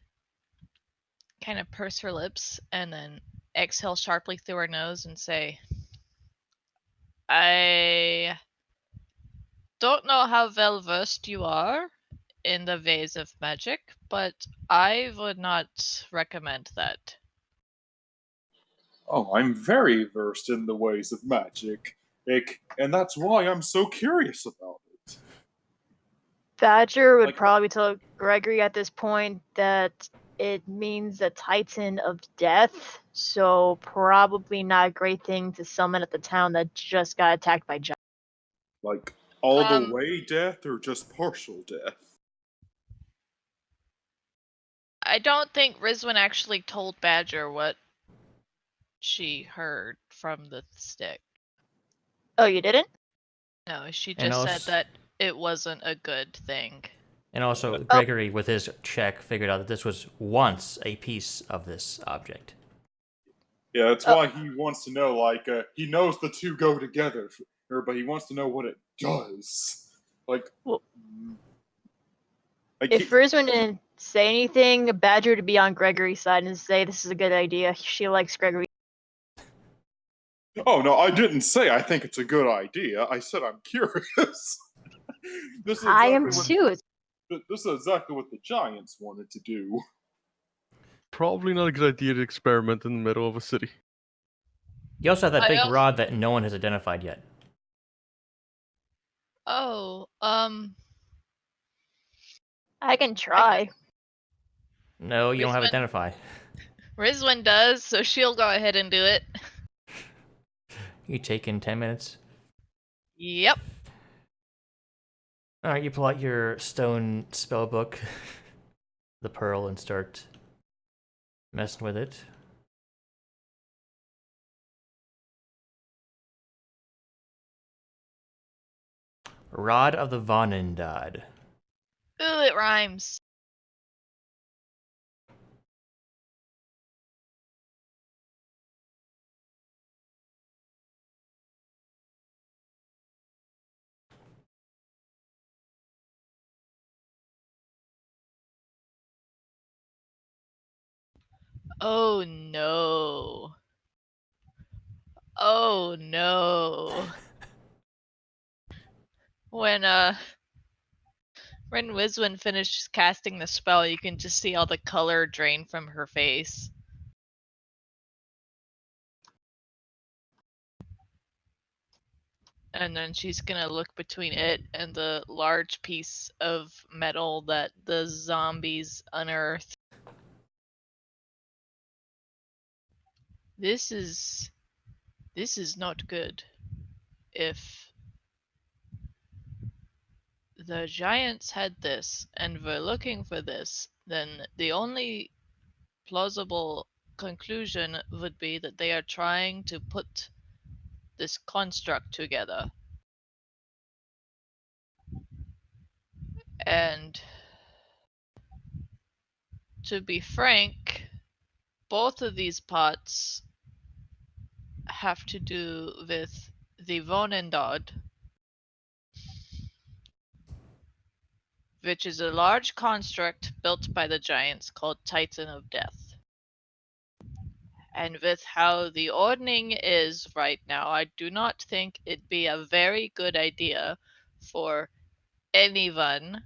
kind of purse her lips, and then exhale sharply through her nose and say, I don't know how well versed you are in the ways of magic, but I would not recommend that. Oh, I'm very versed in the ways of magic, and that's why I'm so curious about it. Badger would Like, probably tell Gregory at this point that it means a Titan of Death, so probably not a great thing to summon at the town that just got attacked by giants. like all the Um, way death or just partial death? I don't think Rizwan actually told Badger what she heard from the stick. Oh, you didn't? No, she And just said also, that it wasn't a good thing. Gregory, with his check, figured out that this was once a piece of this object. Yeah, that's Oh, why he wants to know. Like, he knows the two go together, but he wants to know what it does. Like, well, like if Rizwan didn't say anything, Badger to be on Gregory's side and say this is a good idea. She likes Gregory. oh no, I didn't say I think it's a good idea. I said I'm curious. this is I am exactly too. this is exactly what the Giants wanted to do. Probably not a good idea to experiment in the middle of a city. You also have that I big also- rod that no one has identified yet. Oh, I can try. No, you don't have Rizwan- identify. Rizwan does, so she'll go ahead and do it. You take in 10 minutes. Yep. Alright, you pull out your stone spell book, the pearl, and start messing with it. Rod of the Vonendad. Ooh, it rhymes. Oh no. Oh no. When when Wiswin finishes casting the spell, you can just see all the color drain from her face. And then she's gonna look between it and the large piece of metal that the zombies unearthed. This is not good. If the giants had this and were looking for this, then the only plausible conclusion would be that they are trying to put this construct together. And to be frank, both of these pots have to do with the Vonendod, which is a large construct built by the giants called Titan of Death. And with how the ordning is right now, I do not think it'd be a very good idea for anyone,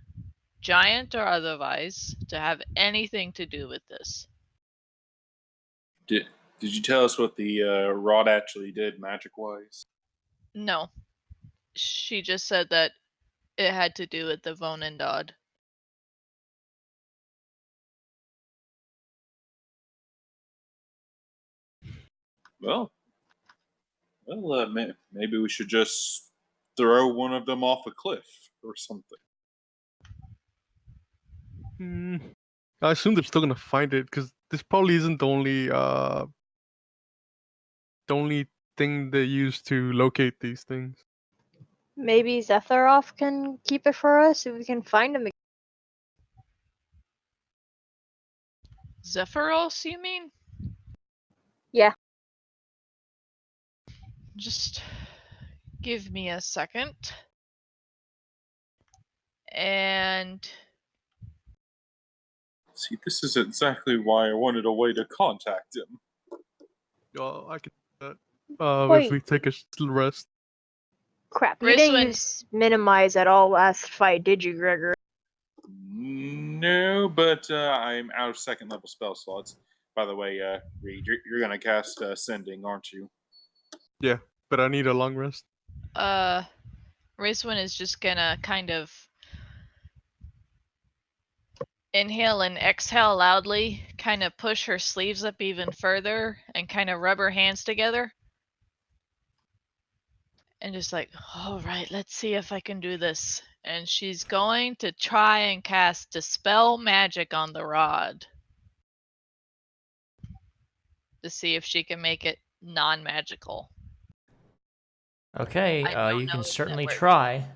giant or otherwise, to have anything to do with this. Did you tell us what the rod actually did magic-wise? No. She just said that it had to do with the Vonendod. Well, maybe we should just throw one of them off a cliff or something. Hmm. I assume they're still gonna find it because this probably isn't the only thing they use to locate these things. Maybe Zephyroth can keep it for us if we can find him. Zephyros, you mean? Yeah. Just give me a second. And See, this is exactly why I wanted a way to contact him. I could do that. If Wait. we take a rest. Crap, you didn't Rizwin, use minimize at all last fight, did you, Gregor? No, but I'm out of second level spell slots. By the way, Reed, you're gonna cast Sending, aren't you? Yeah, but I need a long rest. Rizwin is just gonna kind of inhale and exhale loudly, kind of push her sleeves up even further, and kind of rub her hands together. And just like, all right, let's see if I can do this. And she's going to try and cast Dispel Magic on the rod to see if she can make it non-magical. Okay, I don't you know can if that certainly works. try.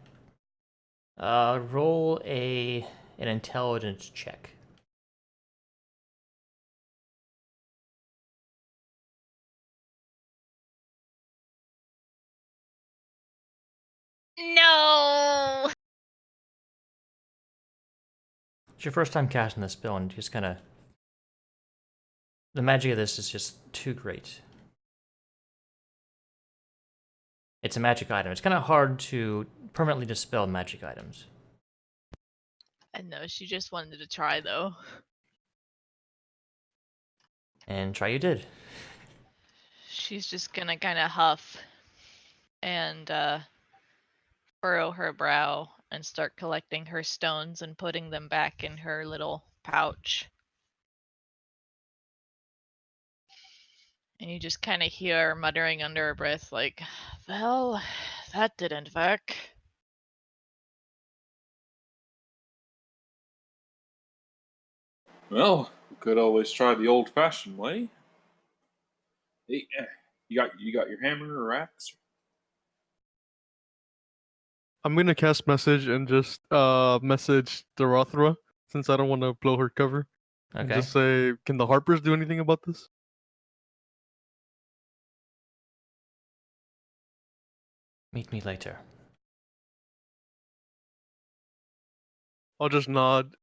Roll an intelligence check. No. It's your first time casting this spell, and just kind of the magic of this is just too great. It's a magic item. It's kind of hard to permanently dispel magic items. I know she just wanted to try though. And try you did. She's just gonna kind of huff and furrow her brow and start collecting her stones and putting them back in her little pouch. And you just kind of hear her muttering under her breath, like, well, that didn't work. Well, we could always try the old-fashioned way. Hey, you got your hammer or axe? I'm gonna cast message and just message Dorothra since I don't want to blow her cover. And Okay. just say, can the Harpers do anything about this? Meet me later. I'll just nod.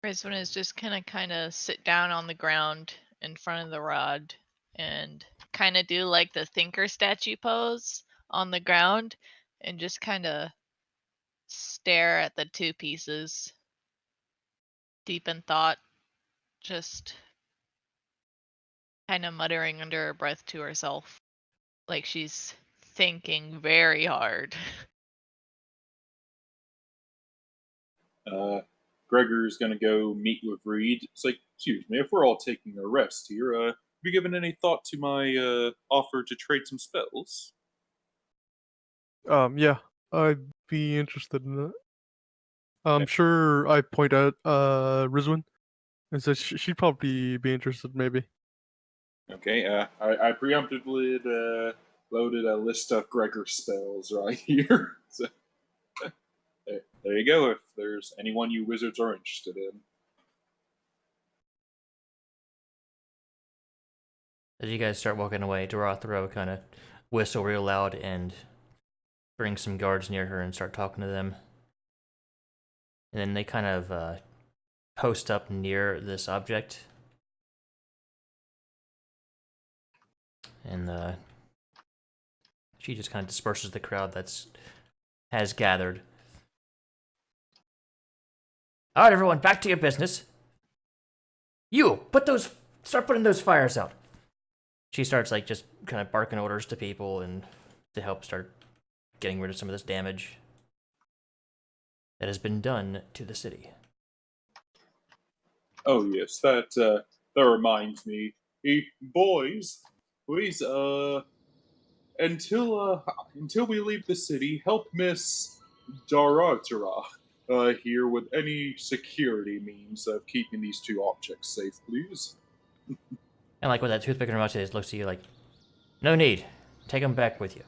Rizwan is just gonna kind of sit down on the ground in front of the rod and kind of do like the thinker statue pose on the ground and just kind of stare at the two pieces, deep in thought, just kind of muttering under her breath to herself, like she's thinking very hard. Gregor's gonna go meet with Reed. It's like, excuse me, if we're all taking a rest here, have you given any thought to my offer to trade some spells? Yeah, I'd be interested in that. I'm sure I point out Rizwin and said she'd probably be interested, maybe. Okay, I preemptively loaded a list of Gregor spells right here. So, there you go, if there's anyone you wizards are interested in. As you guys start walking away, Dorothea kind of whistle real loud and bring some guards near her and start talking to them. And then they kind of post up near this object. And she just kind of disperses the crowd has gathered. All right, everyone, back to your business. You start putting those fires out. She starts like just kind of barking orders to people and to help start getting rid of some of this damage that has been done to the city. Oh yes, that reminds me. Hey, boys, please, until we leave the city, help Miss Daratara here with any security means of keeping these two objects safe, please. And like with that toothpick in her mouth, she just looks at you like, no need. Take them back with you.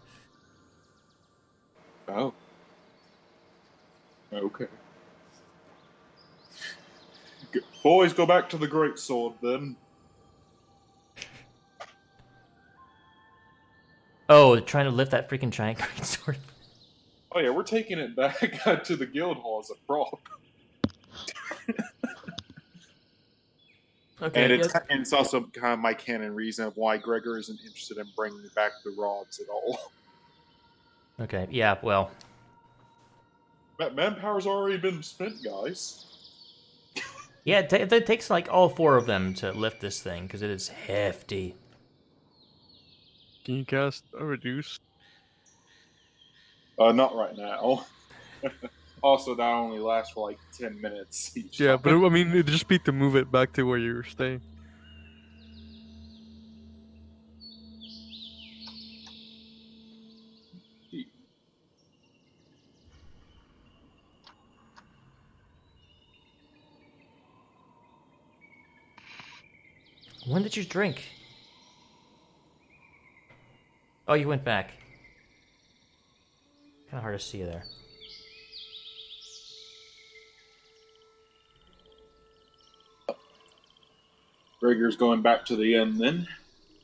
Oh, okay. Boys, go back to the great sword then. Oh, trying to lift that freaking giant greatsword. Oh yeah, we're taking it back to the guild hall as a prop. Okay, And yes. it's also kind of my canon reason of why Gregor isn't interested in bringing back the rods at all. Okay, yeah, well, Manpower's already been spent, guys. yeah, it takes like all 4 of them to lift this thing because it is hefty. Can you cast a reduce? Not right now. Also, that only lasts for like 10 minutes each Yeah, time. but I mean, it'd just be to move it back to where you were staying. When did you drink? Oh, you went back. Kind of hard to see there. Gregor's going back to the inn then.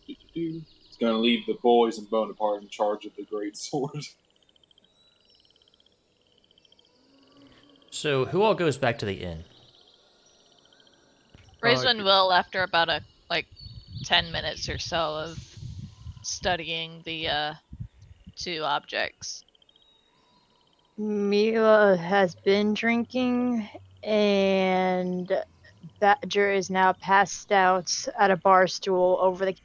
He's going to leave the boys and Bonaparte in charge of the great sword. So, who all goes back to the inn? Rizwan will after about 10 minutes or so of studying the 2 objects. Mila has been drinking, and Badger is now passed out at a bar stool over the.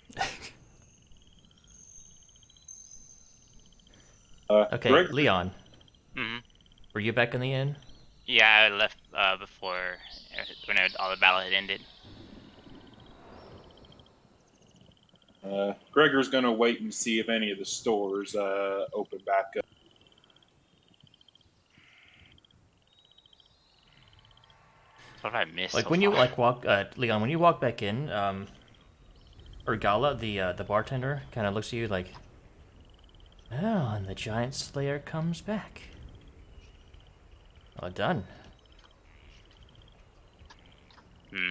Okay, Greg, Leon, Hmm. were you back in the inn? Yeah, I left before when all the battle had ended. Gregor's going to wait and see if any of the stores open back up. What have I missed Like so when you far? Leon, when you walk back in, Urgala, the bartender, kind of looks at you like, oh, and the giant slayer comes back. Well done. Hmm.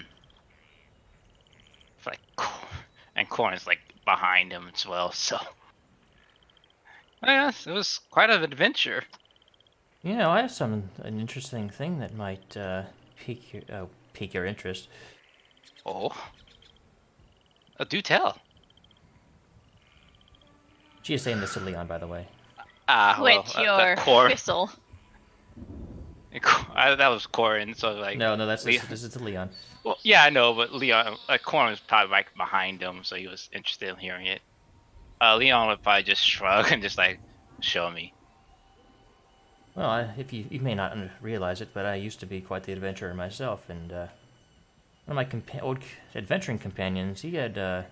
It's like, and Corn is like behind him as well. So, yeah, it was quite an adventure. You know, I have an interesting thing that might pique your interest. Oh, do tell. She is saying this to Leon, by the way. Ah, well, With your Corn. whistle. That was Corin, so like. No, Leon. this is to Leon. Well, yeah, I know, but Leon, Corn was probably like behind him, so he was interested in hearing it. Leon would probably just shrug and just like show me. Well, if you may not realize it, but I used to be quite the adventurer myself, and one of my old adventuring companions, he had a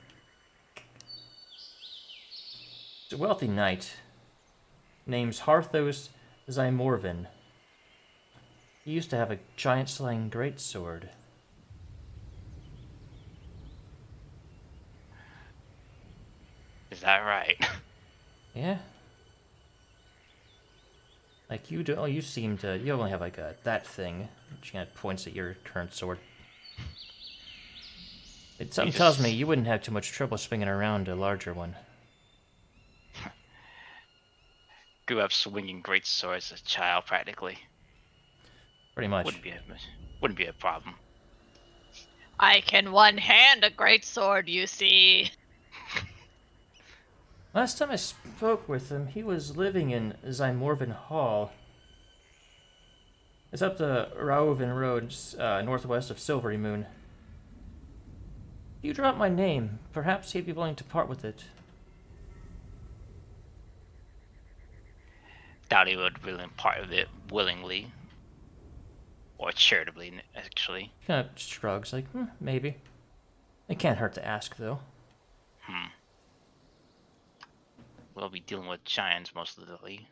wealthy knight named Harthos Zymorvin. He used to have a giant-slaying greatsword. Is that right? Yeah. Like you do, you seem to. You only have like that thing, which kind of points at your current sword. Something tells me you wouldn't have too much trouble swinging around a larger one. Grew up swinging great swords as a child, practically. Pretty much. Wouldn't be a problem. I can one-hand a greatsword, you see. Last time I spoke with him, he was living in Zymorvin Hall. It's up the Raoven Road, northwest of Silvery Moon. You dropped my name. Perhaps he'd be willing to part with it. Doubt he would really part of it willingly. Or charitably, actually. He kind of shrugs, like, maybe. It can't hurt to ask, though. We'll be dealing with giants most of the day.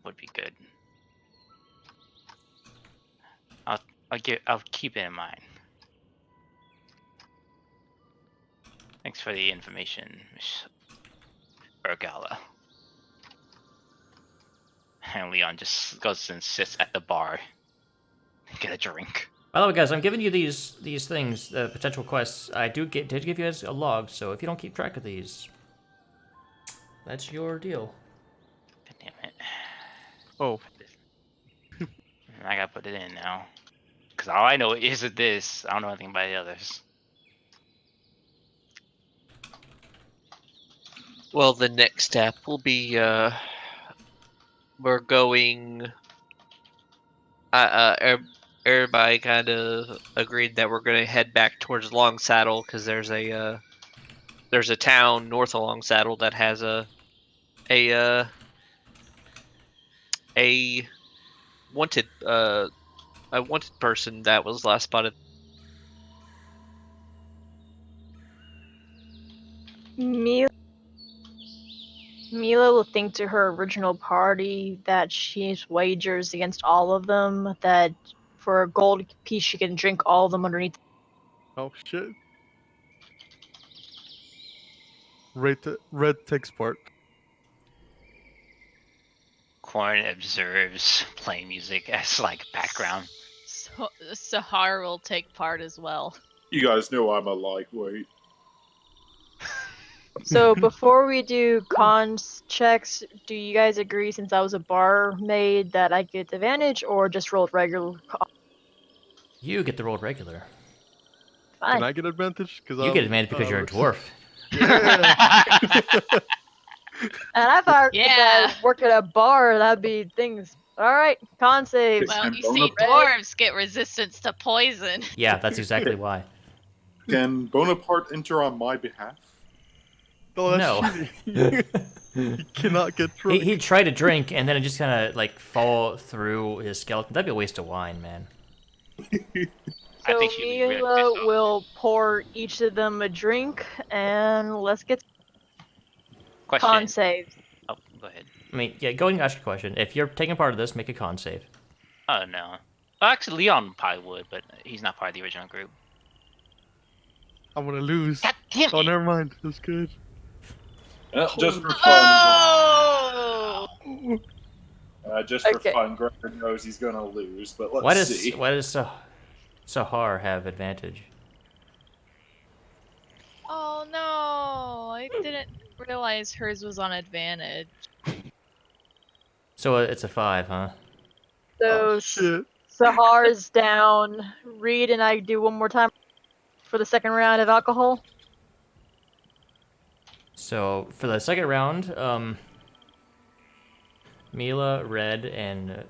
Would be good. I'll keep it in mind. Thanks for the information, Miss Urgala. And Leon just goes and sits at the bar. Get a drink. By the way, guys, I'm giving you these things, potential quests. I did give you guys a log, so if you don't keep track of these, that's your deal. God damn it. Oh, I gotta put it in now. Because all I know is this. I don't know anything about the others. Well, the next step will be we're going. Everybody kind of agreed that we're gonna head back towards Long Saddle because there's a town north of Long Saddle that has a wanted a wanted person that was last spotted. Mila will think to her original party that she's wagers against all of them, that for a gold piece she can drink all of them underneath. oh shit. Red takes part. Corn observes playing music as like background. So Sahar will take part as well. You guys know I'm a lightweight. So before we do cons checks, do you guys agree, since I was a barmaid, that I get advantage, or just roll regular? You get the rolled regular. Fine. Can I get advantage? Because You get advantage because you're a dwarf. Yeah. And I thought Yeah. that work at a bar, that'd be things. All right, con saves. Well, And you see, Bonaparte- dwarves get resistance to poison. Yeah, that's exactly why. Can Bonaparte enter on my behalf? Oh, that's No. cheating. You cannot get drunk. He tried to drink and then it just kind of like fall through his skeleton. That'd be a waste of wine, man. I So think she'd be really Mila pissed off. will pour each of them a drink, and let's get Question. con saves. Oh, go ahead. I mean, yeah, go ahead and ask your question. If you're taking part of this, make a con save. Oh no. Well, actually, Leon probably would, but he's not part of the original group. I'm gonna lose. God damn Oh, it! never mind. That's good. Just for fun. Oh! Just for Okay. fun, Gregor knows he's gonna lose, but let's Why see. does Sahar have advantage? Oh no! I didn't realize hers was on advantage. So it's a 5, huh? So Oh, shit. Sahar's down. Reed and I do one more time for the second round of alcohol. So for the second round, Mila, Red, and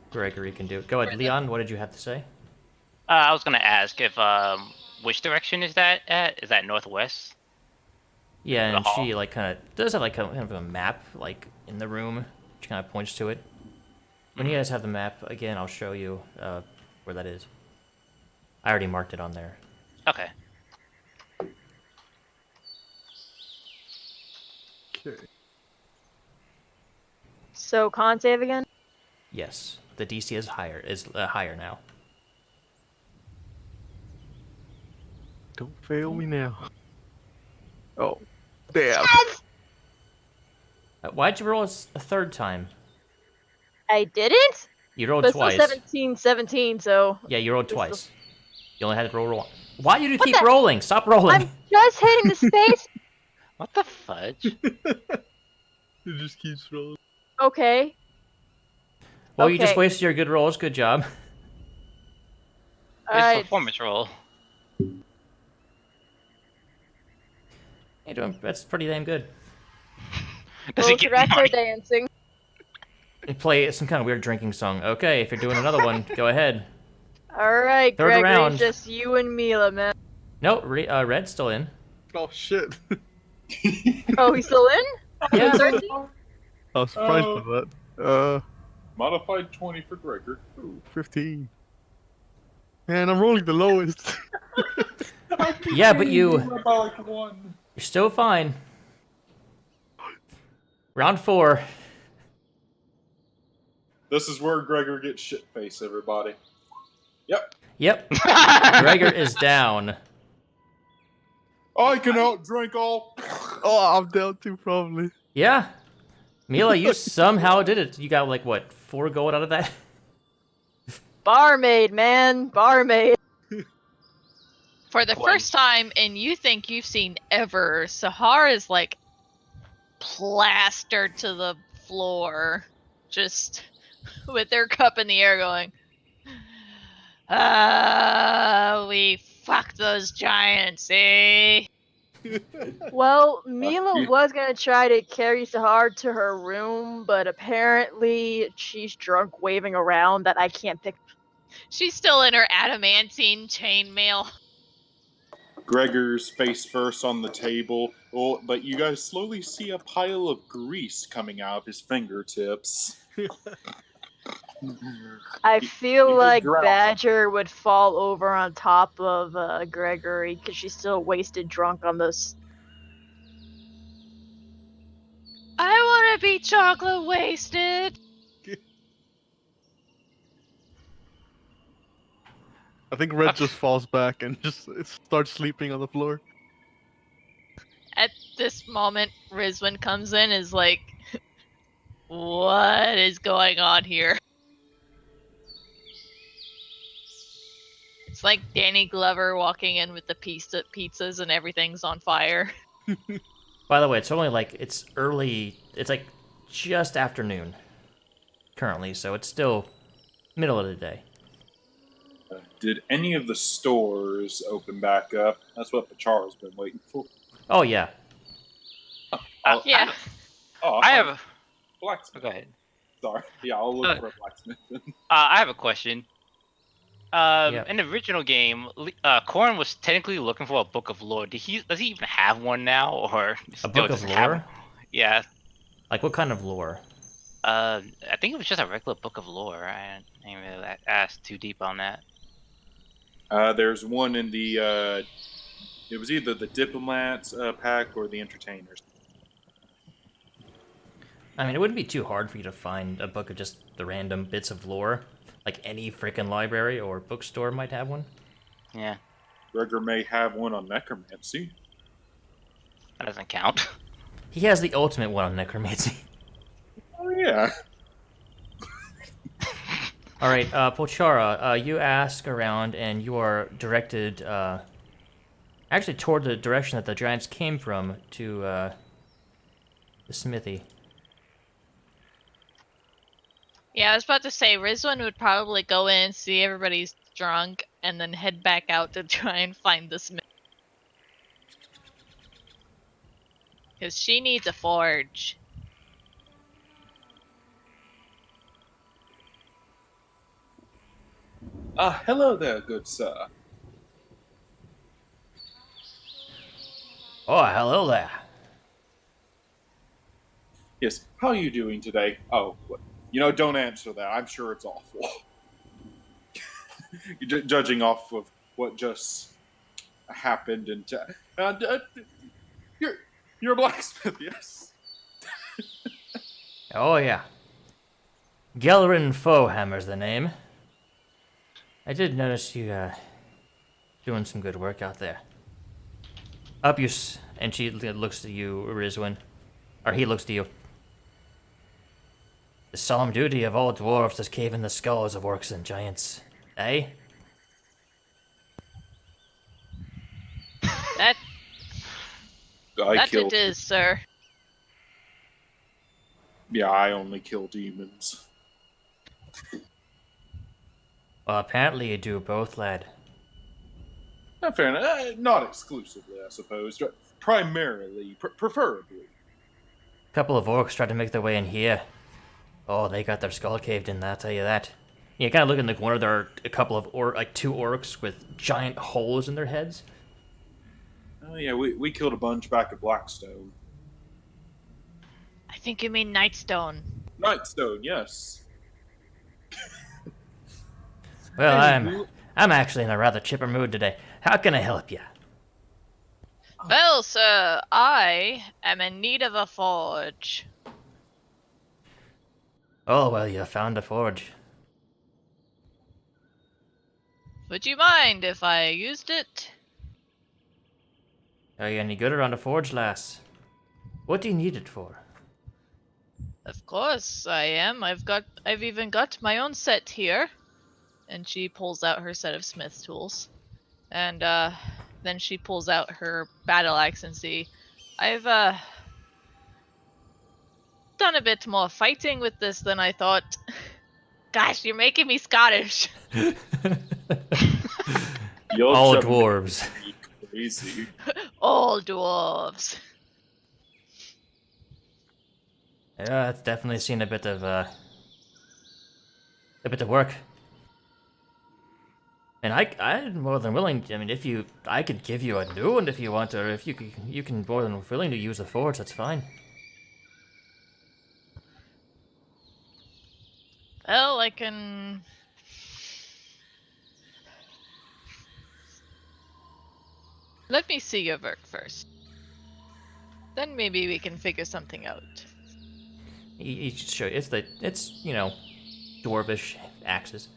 Gregory can do it. Go ahead, Leon. What did you have to say? I was gonna ask if which direction is that at? Is that northwest? Yeah, The and hall. she like kind of does have like kind of a map like in the room. She kind of points to it. When you guys have the map again, I'll show you where that is. I already marked it on there. Okay. Okay. So con save again. Yes, the DC is higher now. Don't fail me now. Oh, damn. Why'd you roll a third time? I didn't. You rolled But it's still twice. 17, so Yeah, you rolled It's twice. You only had to roll one. Why did you What keep the- rolling? Stop rolling. I'm just hitting the space. What the fudge? It just keeps rolling. Okay. Well, you just okay. wasted your good rolls. Good job. It's Alright. performance roll. You're doing, that's pretty damn good. Does he Well, get congrats are money? dancing. And play some kind of weird drinking song. Okay, if you're doing another one, go ahead. Alright, Third Gregory, round. it's just you and Mila, man. No, Red's still in. Oh shit! Oh, he's still in? Yeah. 13? I was surprised by that. Modified 20 for Gregor. 15. Man, I'm rolling the lowest. Yeah, but you're By like 1. still fine. Round 4. This is where Gregor gets shit face, everybody. Yep. Yep. Gregor is down. I can outdrink all. Oh, I'm down too, probably. Yeah. Mila, you somehow did it. You got like what, 4 gold out of that? Barmaid, man. Barmaid. For the first time, and you think you've seen ever, Sahar is like plastered to the floor, just with their cup in the air going, we fucked those giants, eh? Well, Mila was gonna try to carry Sahar to her room, but apparently she's drunk waving around that I can't pick. She's still in her adamantine chainmail. Gregor's face first on the table, but you guys slowly see a pile of grease coming out of his fingertips. I feel he like drowned. Badger would fall over on top of Gregory because she's still wasted drunk on this. I want to be chocolate wasted. I think Red just falls back and just starts sleeping on the floor. At this moment, Rizwan comes in, is like, what is going on here? It's like Danny Glover walking in with the pizzas and everything's on fire. By the way, it's only like, it's early, it's like just afternoon currently, so it's still middle of the day. Did any of the stores open back up? That's what Pachara's been waiting for. Oh, yeah. Yeah. I have a. blacksmith. Go ahead. Sorry. Yeah, I'll look for a blacksmith. I have a question. Yeah. In the original game, Corn was technically looking for a book of lore. Does he even have one now, or A still book of doesn't have lore? one? Yeah. Like, what kind of lore? I think it was just a regular book of lore. I didn't really ask too deep on that. There's one in the. It was either the diplomats pack or the entertainers. I mean, it wouldn't be too hard for you to find a book of just the random bits of lore. Like, any freaking library or bookstore might have one. Yeah, Gregor may have one on necromancy. that doesn't count. He has the ultimate one on necromancy. Oh yeah. All right, Pochara, you ask around and you are directed, actually toward the direction that the giants came from to the smithy. Yeah, I was about to say, Rizwan would probably go in, see everybody's drunk, and then head back out to try and find the smith. Because she needs a forge. Hello there, good sir. Oh, hello there. Yes, how are you doing today? Oh, don't answer that. I'm sure it's awful. Judging off of what just happened, you're a blacksmith, yes. Oh, yeah. Gelrin Fohammer's the name. I did notice you, doing some good work out there. Up you and she looks to you, Rizwan. Or he looks to you. The solemn duty of all dwarves is caving the skulls of orcs and giants. Eh? That I it is, sir. Yeah, I only kill demons. Well, apparently you do both, lad. Not fair enough. Not exclusively, I suppose. Primarily, preferably. A couple of orcs tried to make their way in here. Oh, they got their skull caved in, I'll tell you that. You kind of look in the corner, there are a couple of, two orcs with giant holes in their heads. Oh yeah, we killed a bunch back at Blackstone. I think you mean Nightstone. Nightstone, yes. Well, Anywho, I'm actually in a rather chipper mood today. How can I help you? Well, sir, I am in need of a forge. Oh, well, you found a forge. Would you mind if I used it? Are you any good around a forge, lass? What do you need it for? Of course I am. I've even got my own set here. And she pulls out her set of smith tools. And then she pulls out her battle axe and I've done a bit more fighting with this than I thought. Gosh, you're making me Scottish. All Yorkshire dwarves. makes me crazy. All dwarves. Yeah, it's definitely seen a bit of work. And I'm more than willing. I mean, I could give you a new one if you want, or if you can more than willing to use a forge. That's fine. Well, I can. Let me see your work first. Then maybe we can figure something out. He show you. It's dwarvish axes.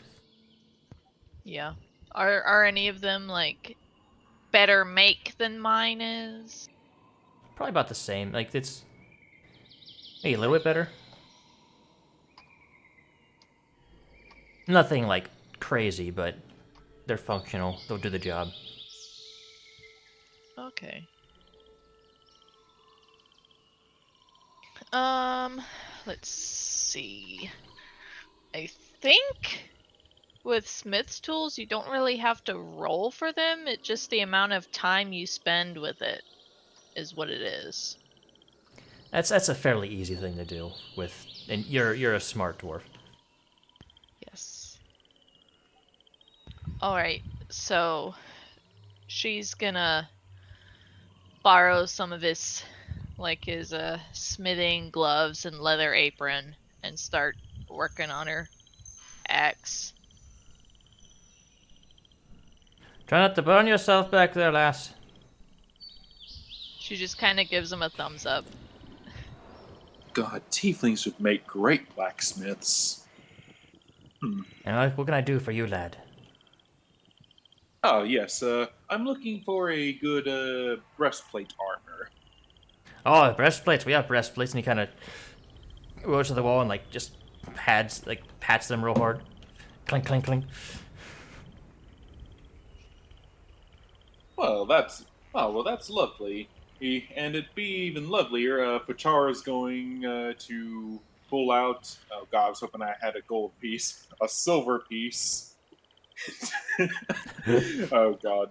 Yeah. Are any of them like better make than mine is? Probably about the same. Like it's maybe a little bit better. Nothing like crazy, but they're functional. They'll do the job. Okay. Um, let's see. I think with Smith's tools, you don't really have to roll for them. It's just the amount of time you spend with it is what it is. That's a fairly easy thing to do with, and you're a smart dwarf. Yes. All right. So she's gonna borrow some of his smithing gloves and leather apron and start working on her axe. Try not to burn yourself back there, lass. She just kind of gives him a thumbs up. God, tieflings would make great blacksmiths. And what can I do for you, lad? Oh yes, I'm looking for a good breastplate armor. Oh, breastplates. We have breastplates, and he kind of goes to the wall and just pats them real hard. Clink, clink, clink. Well, that's lovely. And it'd be even lovelier. Pachara's going to pull out. Oh God, I was hoping I had a gold piece, a silver piece. Oh God.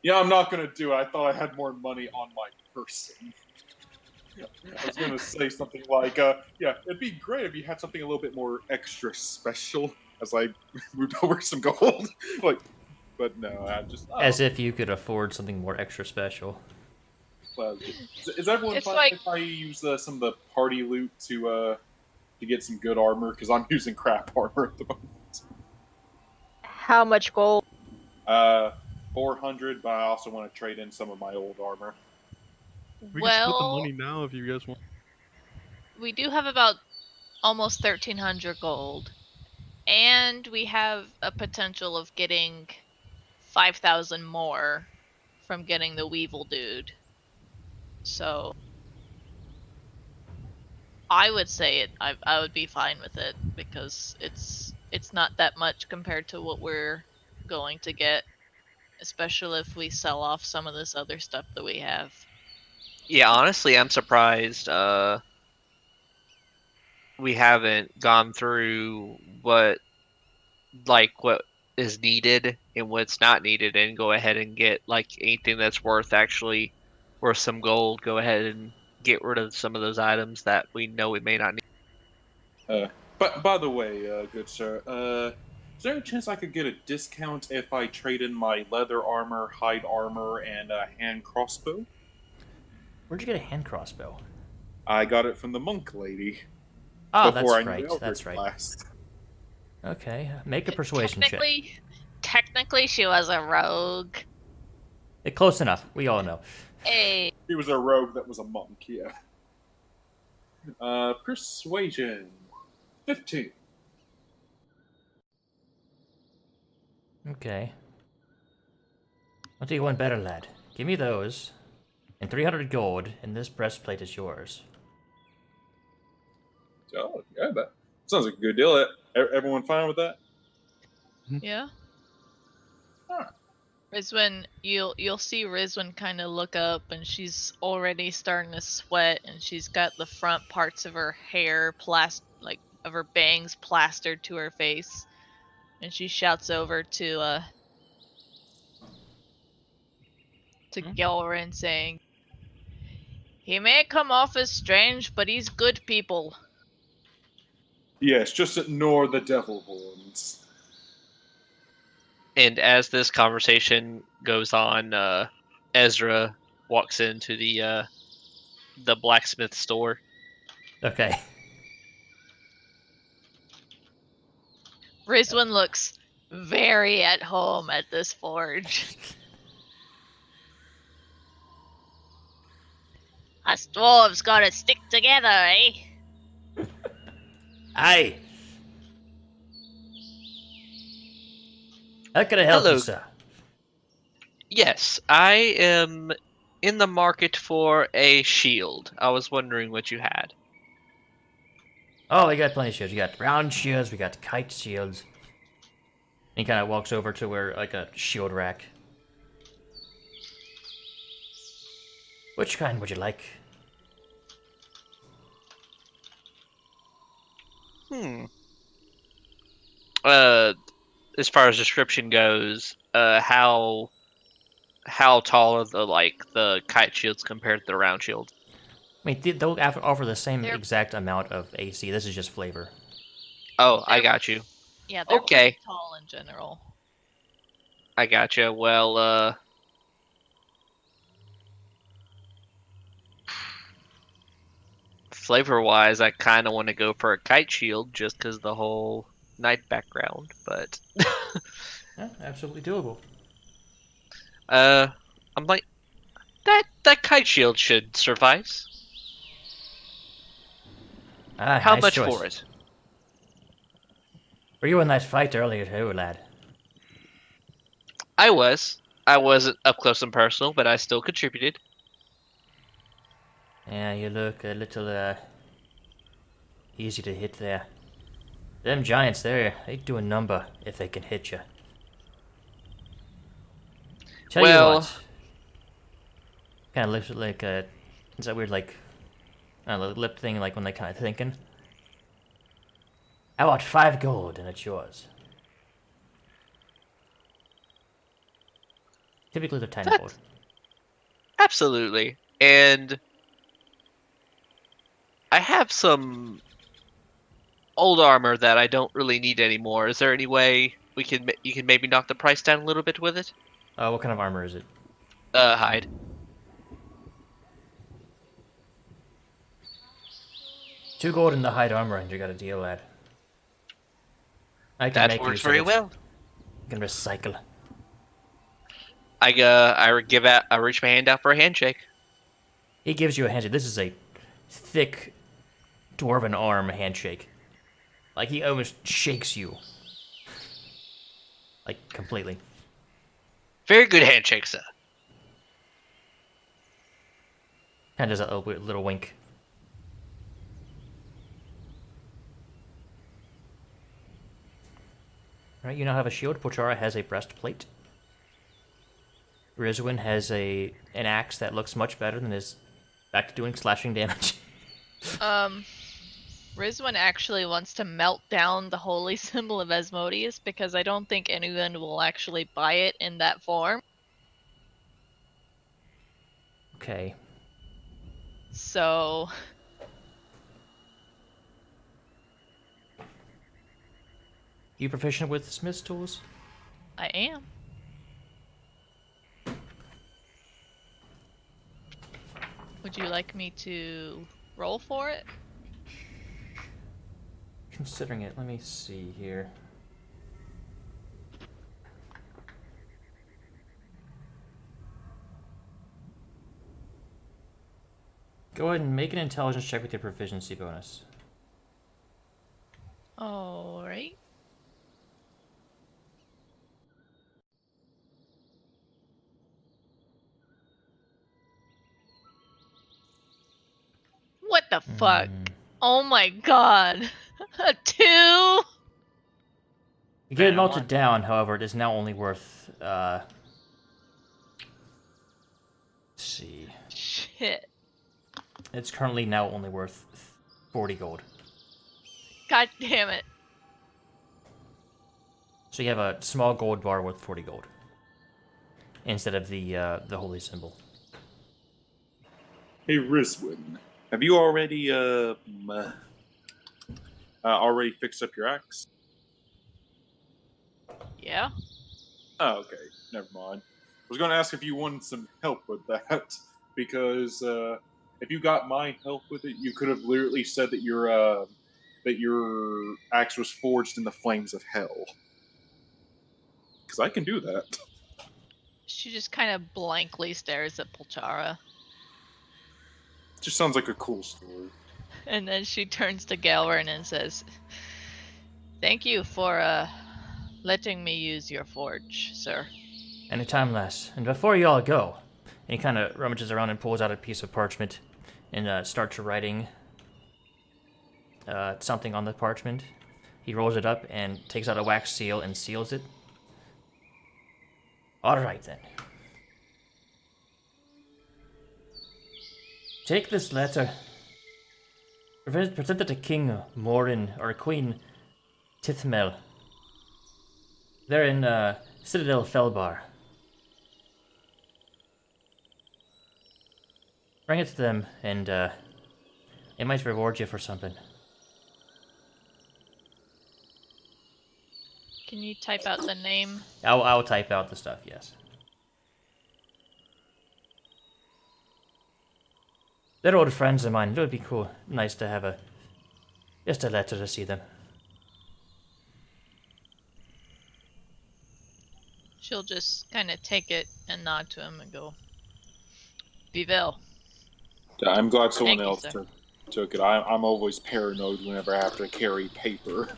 Yeah, I'm not gonna do it. I thought I had more money on my person. I was gonna say something like, yeah, it'd be great if you had something a little bit more extra special as I moved over some gold. But no, I just As if you could afford something more extra special. well, is everyone It's fine like if I use some of the party loot to get some good armor? Because I'm using crap armor at the moment. How much gold? 400, but I also want to trade in some of my old armor. We can split the well, money now if you guys want. we do have about almost 1,300 gold, and we have a potential of getting 5,000 more from getting the Weevil dude. So I would say it. I would be fine with it because it's not that much compared to what we're going to get, especially if we sell off some of this other stuff that we have. Yeah, honestly, I'm surprised we haven't gone through what is needed and what's not needed and go ahead and get anything that's worth some gold. Go ahead and get rid of some of those items that we know we may not need. But by the way, good sir, is there a chance I could get a discount if I trade in my leather armor, hide armor, and hand crossbow? Where'd you get a hand crossbow? I got it from the monk lady Ah, before that's I knew right. Eldritch That's right. Blast. Okay, make a persuasion check. Technically, she was a rogue. Close enough. We all know. Hey, He was a rogue that was a monk, yeah. Persuasion. 15. Okay. I'll do you one better, lad. Give me those, and 300 gold, and this breastplate is yours. Oh, yeah, that sounds like a good deal. Everyone fine with that? yeah. Huh. Rizwin, you'll see Rizwin kind of look up, and she's already starting to sweat, and she's got the front parts of her hair like of her bangs plastered to her face, and she shouts over to Gilrin saying, "He may come off as strange, but he's good people." Yes, just ignore the devil horns. And as this conversation goes on, Ezra walks into the blacksmith store. Okay. Rizwin looks very at home at this forge. Us dwarves gotta stick together, eh? Aye. How can I help you, Hello. sir? Yes, I am in the market for a shield. I was wondering what you had. Oh, we got plenty of shields. We got round shields. We got kite shields. And he kind of walks over to where like a shield rack. Which kind would you like? Hmm. Uh, as far as description goes, how tall are the kite shields compared to the round shield? I mean, they'll offer the same They're exact amount of AC. This is just flavor. Oh, I they're got you. yeah, they're Okay, pretty tall in general. I got you. Well, flavor wise, I kind of want to go for a kite shield just because the whole night background. But Yeah, absolutely doable. uh, I'm like that kite shield should suffice. Ah, How nice much for choice. it? Were you in that fight earlier too, lad? I was. I wasn't up close and personal, but I still contributed. Yeah, you look a little, easy to hit there. Them giants there, they do a number if they can hit you. Tell you Well, what. Kind of looks like a... Is that weird, like... lip thing, like when they kind of thinking? How about 5 gold and it's yours? Typically they're 10 gold. that's absolutely. And I have some old armor that I don't really need anymore. Is there any way you can maybe knock the price down a little bit with it? What kind of armor is it? Hide. 2 gold in the hide armor and you got a deal, lad. I can That make works use of very it. well. I can recycle. I reach my hand out for a handshake. He gives you a handshake. This is a thick dwarven arm handshake. Like he almost shakes you. Like completely. Very good handshake, sir. Kind of does a little wink. Alright, you now have a shield. Pochara has a breastplate. Rizwin has an axe that looks much better than his back to doing slashing damage. Rizwin actually wants to melt down the holy symbol of Asmodeus because I don't think anyone will actually buy it in that form. Okay. So You proficient with smith's tools? I am. Would you like me to roll for it? Considering it, let me see here. Go ahead and make an intelligence check with your proficiency bonus. Alright. What the fuck? Oh my god. A 2? You get it Better melted one. down, however, it is now only worth, let's see. Shit. It's currently now only worth 40 gold. God damn it. So you have a small gold bar worth 40 gold. Instead of the holy symbol. Hey, Rizwin, have you already fixed up your axe? Yeah? Oh, okay. Never mind. I was going to ask if you wanted some help with that, because if you got my help with it, you could have literally said that your axe was forged in the flames of hell. Because I can do that. She just kind of blankly stares at Polchara. Just sounds like a cool story. And then she turns to Galrin and says, "Thank you for, letting me use your forge, sir." Anytime less. And before you all go, and he kind of rummages around and pulls out a piece of parchment and starts writing something on the parchment. He rolls it up and takes out a wax seal and seals it. Alright then. Take this letter. Present it to King Morin or Queen Tithmel. They're in Citadel Felbar. Bring it to them, and it might reward you for something. Can you type out the name? I'll type out the stuff, yes. They're old friends of mine. It would be cool, nice to have just a letter to see them. She'll just kind of take it and nod to him and go, "Vivel." I'm glad someone Thank you, else sir. took it. I'm always paranoid whenever I have to carry paper.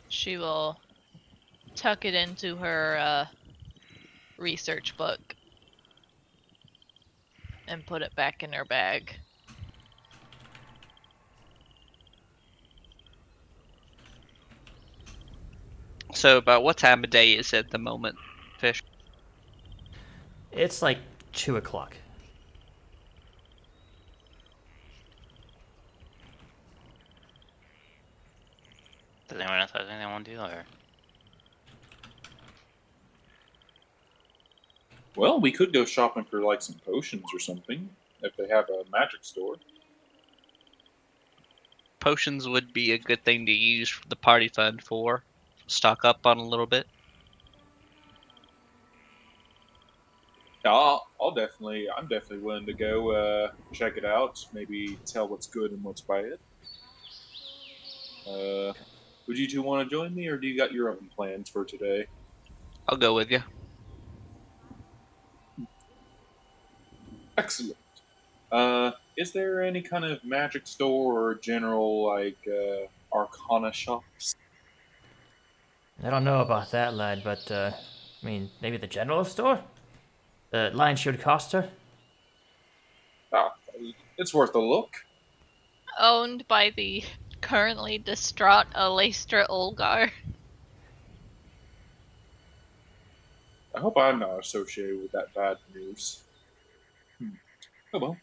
She will tuck it into her research book and put it back in her bag. So, about what time of day is it at the moment, Fish? It's like 2 o'clock. Does anyone else have anything they want to do? Or Well, we could go shopping for like some potions or something if they have a magic store. Potions would be a good thing to use the party fund for. Stock up on a little bit. Yeah, I'm definitely willing to go check it out. Maybe tell what's good and what's bad. Would you two want to join me, or do you got your own plans for today? I'll go with you. Excellent. Is there any kind of magic store or general arcana shops? I don't know about that, lad, but I mean, maybe the general store? The Lion Shield Coster? Ah, it's worth a look. Owned by the currently distraught Alastra Olgar. I hope I'm not associated with that bad news. Oh well,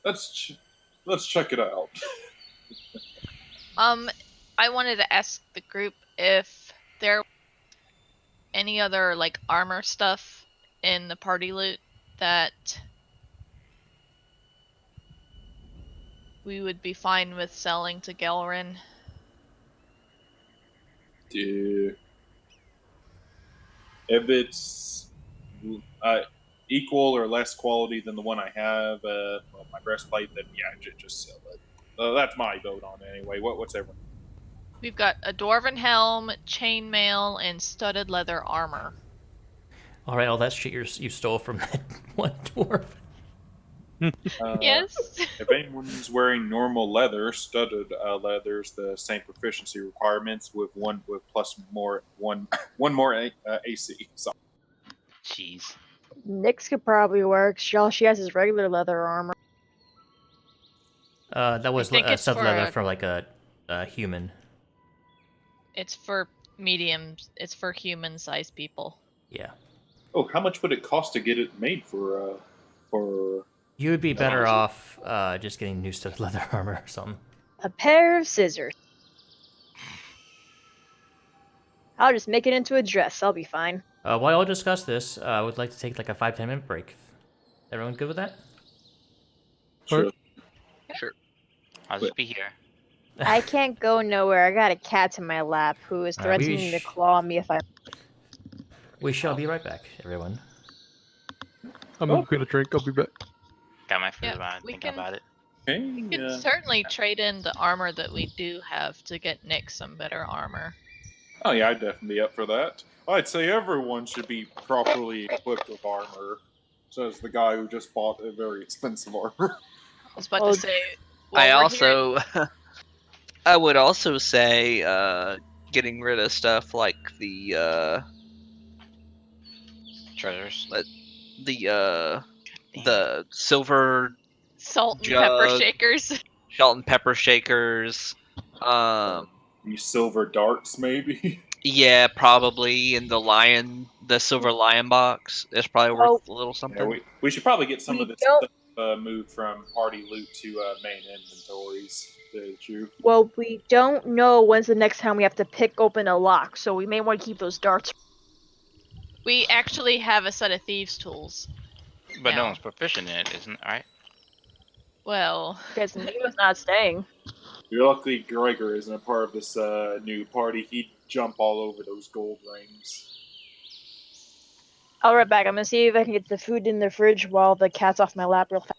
let's check it out. I wanted to ask the group if there any other like armor stuff in the party loot that we would be fine with selling to Gelrin. If it's equal or less quality than the one I have, well, my breastplate, then yeah, just sell it. That's my vote on it anyway. What's everyone? We've got a dwarven helm, chainmail, and studded leather armor. All right, all that shit you stole from that one dwarf. Yes. If anyone's wearing normal leather, studded leather's the same proficiency requirements with plus more one more AC. So Jeez. Nyx could probably work. All she has is regular leather armor. That was think it's sub for leather a- from like a human. It's for mediums. It's for human-sized people. Yeah. oh, how much would it cost to get it made for? You would be better Jeez. off just getting new studded leather armor or something. A pair of scissors. I'll just make it into a dress. I'll be fine. While y'all discuss this, I would like to take like a 5-10 minute break. Everyone good with that? Sure. Sure. I'll just be here. I can't go nowhere. I got a cat in my lap who is Alright, threatening to claw me if I. We shall be right back, everyone. I'm gonna get a drink. I'll be back. Got my food Yeah, while I'm we thinking can- about it. Okay. We could certainly trade in the armor that we do have to get Nick some better armor. Oh yeah, I'd definitely be up for that. I'd say everyone should be properly equipped with armor. Says the guy who just bought a very expensive armor. I was about Well, to say. Well, I would also say getting rid of stuff like the Treasures. the silver salt and pepper jug, shakers. salt and pepper shakers. These silver darts, maybe. Yeah, probably in the silver lion box is probably Well, worth a little Yeah, something. we should probably get some We of this don't- stuff moved from party loot to main inventories. Did you? Well, we don't know when's the next time we have to pick open a lock, so we may want to keep those darts. We actually have a set of thieves' tools. But no now. one's proficient in it, isn't it? Right? Well, Because Neva's not staying. Luckily, Gregor isn't a part of this new party. He'd jump all over those gold rings. I'll be right back. I'm gonna see if I can get the food in the fridge while the cat's off my lap real fast.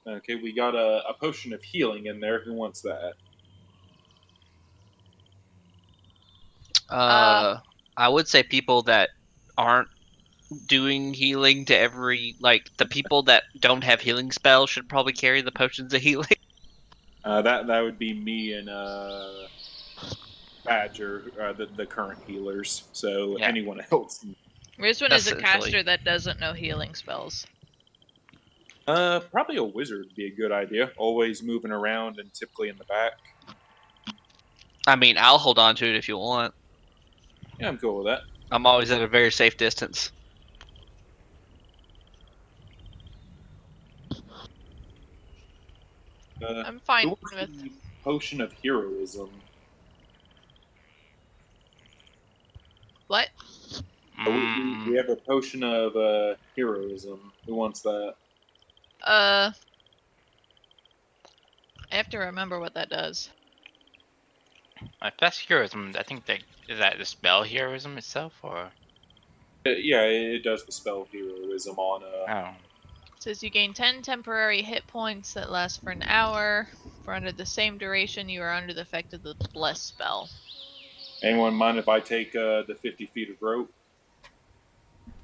Okay, we got a potion of healing in there. Who wants that? I would say people that aren't doing healing to the people that don't have healing spells should probably carry the potions of healing. That would be me and Badger, the current healers. So Yeah. anyone else? Rizwin is a Essentially. caster that doesn't know healing spells. Probably a wizard would be a good idea. Always moving around and typically in the back. I mean, I'll hold on to it if you want. Yeah, I'm cool with that. I'm always at a very safe distance. I'm fine who wants with. the potion of heroism. What? We have a potion of heroism. Who wants that? I have to remember what that does. If that's heroism, I think is that the spell heroism itself, or Yeah, it does the spell heroism on. oh, It says you gain 10 temporary hit points that last for an hour. For under the same duration, you are under the effect of the bless spell. Anyone mind if I take the 50 feet of rope?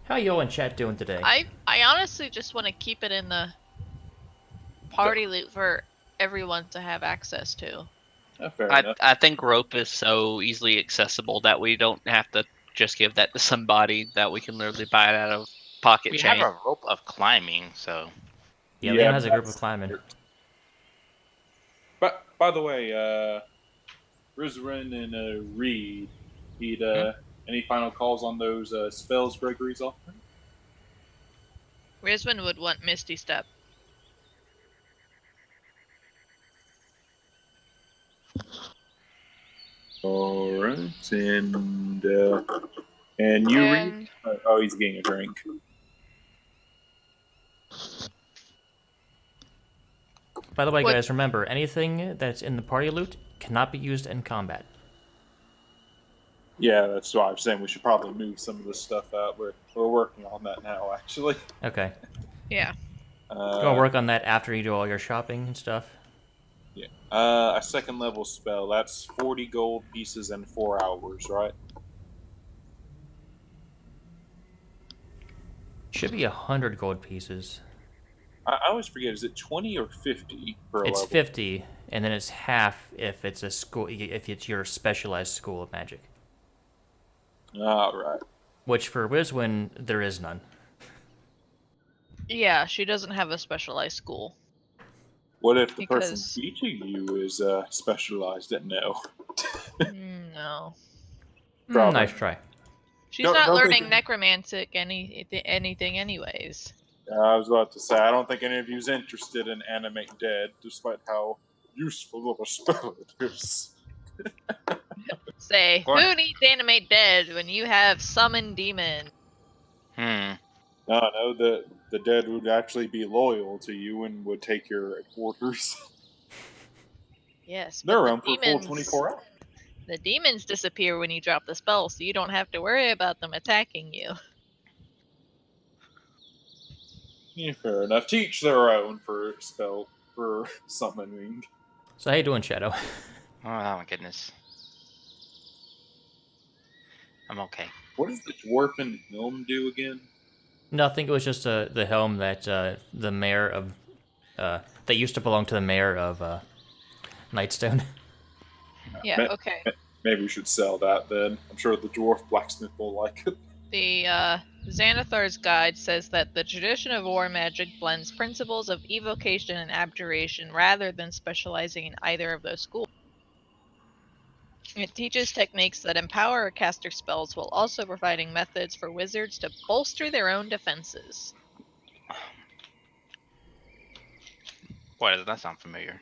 How y'all in chat doing today? I honestly just want to keep it in the party loot for everyone to have access to. Fair enough. I think rope is so easily accessible that we don't have to just give that to somebody, that we can literally buy it out of pocket we chain. have a rope of climbing, so Yeah, Leon has a group that's- of climbing. But by the way, Rizrin and Reed, need any final calls on those spells Gregory's offering? Rizwin would want Misty Step. All right, and you Reed? And Oh, he's getting a drink. By the way, What- guys, remember anything that's in the party loot cannot be used in combat. Yeah, that's why I'm saying we should probably move some of this stuff out. We're working on that now, actually. Okay. Yeah. You want to work on that after you do all your shopping and stuff? Yeah. A second level spell. That's 40 gold pieces and 4 hours, right? Should be 100 gold pieces. I always forget. Is it 20 or 50 per It's level? 50, and then it's half if it's a school, if it's your specialized school of magic. All right. Which for Wiswin, there is none. Yeah, she doesn't have a specialized school. What if the person Because teaching you is specialized at no? no. Nice Probably. try. She's not Don't learning think. necromantic anything anyways. I was about to say. I don't think any of you's interested in animate dead, despite how useful of a spell it is. Say, Corn. who needs animate dead when you have summon demon? Hmm. No, the dead would actually be loyal to you and would take your orders. Yes, They're but around for a full 24 hours. the demons disappear when you drop the spell, so you don't have to worry about them attacking you. Yeah, fair enough. To each their own for summoning. So how you doing, Shadow? Oh my goodness. I'm okay. What does the dwarfen helm do again? Nothing. It was just the helm that the mayor of that used to belong to the mayor of Nightstone. Yeah, Ma- okay. Maybe we should sell that then. I'm sure the dwarf blacksmith will like it. The Xanathar's Guide says that the tradition of war magic blends principles of evocation and abjuration rather than specializing in either of those schools. It teaches techniques that empower a caster's spells while also providing methods for wizards to bolster their own defenses. Why does that sound familiar?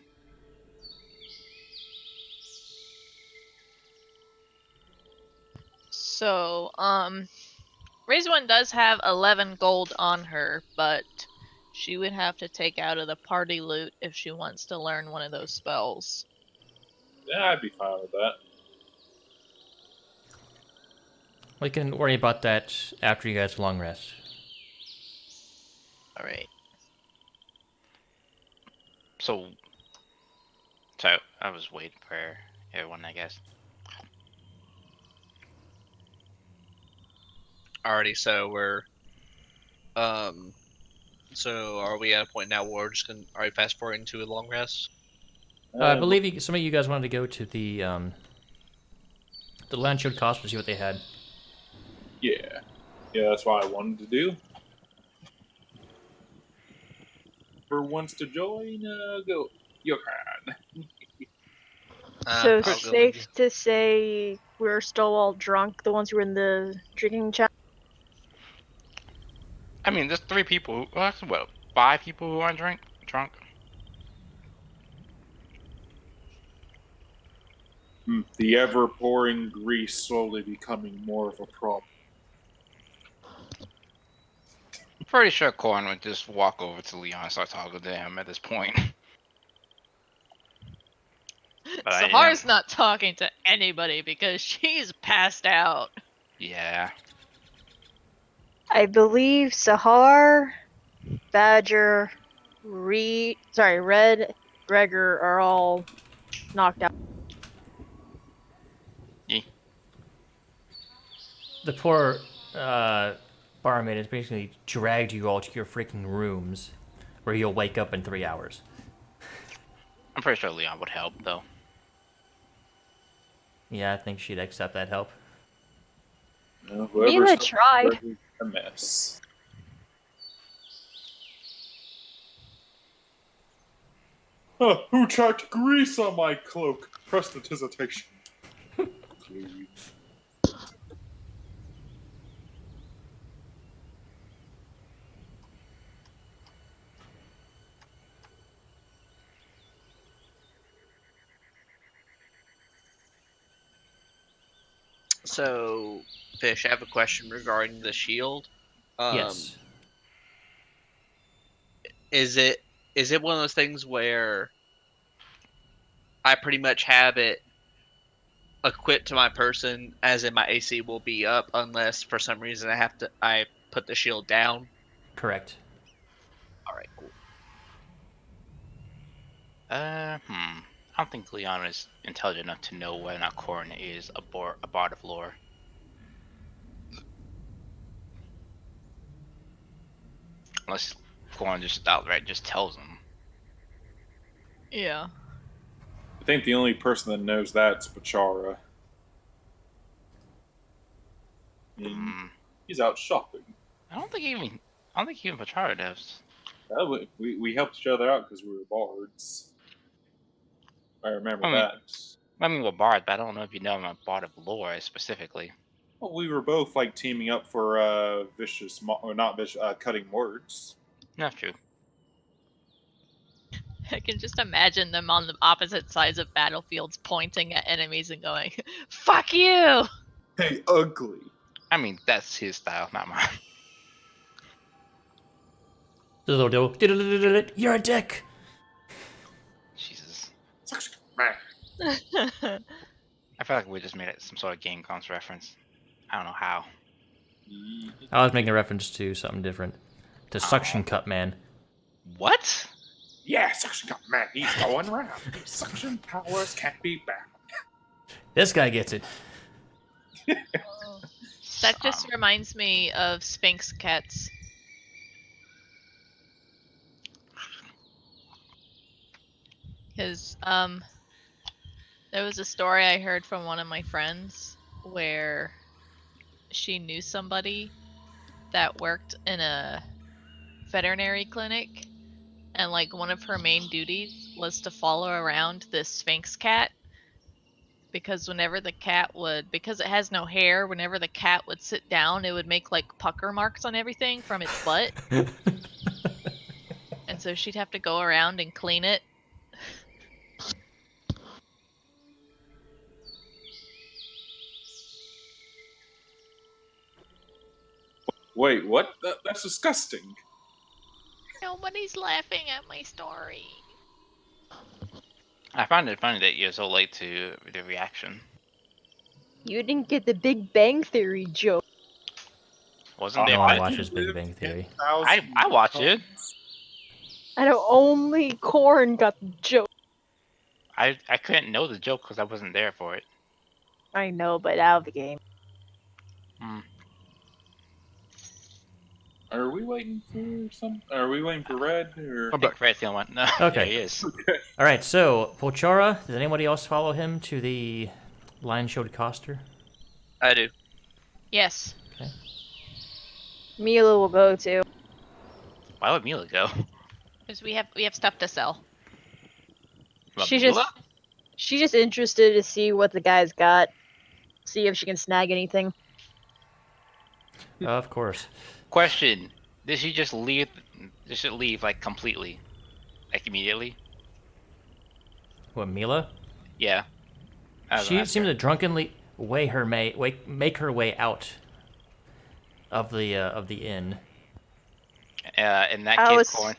So, Rizwan does have 11 gold on her, but she would have to take out of the party loot if she wants to learn one of those spells. Yeah, I'd be fine with that. We can worry about that after you guys long rest. Alright. So I was waiting for everyone, I guess. Alrighty, so we're so are we at a point now where we're just gonna fast forwarding to a long rest? I believe some of you guys wanted to go to the Landshode Cost to see what they had. Yeah. Yeah, that's what I wanted to do. For wants to join, go. You can. So I'll go with you. safe to say we're still all drunk, the ones who were in the drinking chat. I mean, there's 3 people. Well, actually, what? 5 people who aren't drunk. The ever pouring grease slowly becoming more of a problem. Pretty sure Corn would just walk over to Leon and start talking to him at this point. But Sahar's not talking to anybody because she's passed out. Yeah. I believe Sahar, Badger, Red, Gregor are all knocked out. The poor barmaid has basically dragged you all to your freaking rooms, where you'll wake up in 3 hours. I'm pretty sure Leon would help, though. Yeah, I think she'd accept that help. Whoever's Mila tried. a mess. Who tried to grease on my cloak? Prestidigitation. So, Fish, I have a question regarding the shield. Yes. Is it one of those things where I pretty much have it equipped to my person, as in my AC will be up unless for some reason I put the shield down. Correct. All right, cool. I don't think Leon is intelligent enough to know whether or not Corin is a bard of lore. Unless Corin just outright just tells him. Yeah. I think the only person that knows that's Pachara. Hmm. He's out shopping. I don't think even Pachara does. We helped each other out because we were bards. I remember I mean, that. I mean, we're bards, but I don't know if you know I'm a bard of lore specifically. Well, we were both like teaming up for or not vicious, cutting words. That's true. I can just imagine them on the opposite sides of battlefields pointing at enemies and going, "Fuck you!" Hey, ugly. I mean, that's his style, not mine. You're a dick. Jesus. Man. I feel like we just made it some sort of Game Grumps reference. I don't know how. I was making a reference to something different. To Suction Cup Man. What? Yeah, suction cup man. He's going around. His suction powers can't be bound. This guy gets it. That just reminds me of Sphinx cats. Because there was a story I heard from one of my friends where she knew somebody that worked in a veterinary clinic, and like one of her main duties was to follow around this Sphinx cat, because because it has no hair, whenever the cat would sit down, it would make like pucker marks on everything from its butt. And so she'd have to go around and clean it. Wait, what? That's disgusting. Nobody's laughing at my story. I find it funny that you're so late to the reaction. You didn't get the Big Bang Theory joke. Wasn't No there? one I watches Big lived Bang Theory. 10,000 I watch it. I know only Corn got the joke. I couldn't know the joke because I wasn't there for it. I know, but out of the game. Hmm. Are we waiting for some? Are we waiting for Red? Or I'm I think back. Red's the only one. No, Okay. there he is. All right, so Polchara, does anybody else follow him to the Lion-Showed Coster? I do. Yes. Mila will go too. Why would Mila go? Because we have stuff to sell. About She's Mila? she's just interested to see what the guy's got. See if she can snag anything. Of course. Question: did she just leave? Did she leave like completely, like immediately? What, Mila? Yeah. I was She gonna ask seemed her. to drunkenly make her way out of the inn. In that I case, was- Corin.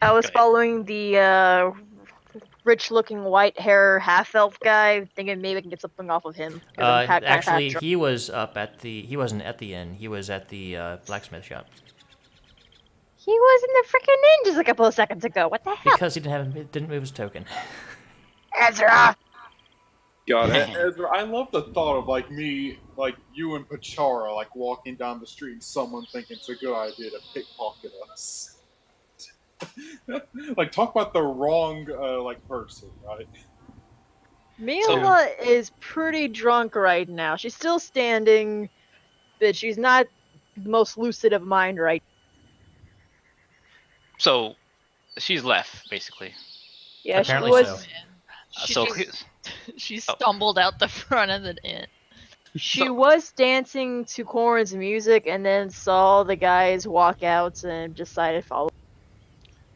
I was Go ahead. following the rich-looking white-hair half-elf guy, thinking maybe I can get something off of him. 'Cause I'm kind of Actually, half-drunk. he was up at the. He wasn't at the inn. He was at the blacksmith shop He was in the freaking inn just a couple of seconds ago. What the hell? because he didn't move his token. Ezra! God, Ezra, I love the thought of like me, like you and Pachara, like walking down the street and someone thinking it's a good idea to pickpocket us. Like, talk about the wrong like person, right? Mila is pretty drunk right now. She's still standing, but she's not the most lucid of mind right. So she's left basically. Yeah, Apparently she was. so. She So just she Oh. stumbled out the front of the inn. She was dancing to Corn's music and then saw the guys walk out and decided to follow.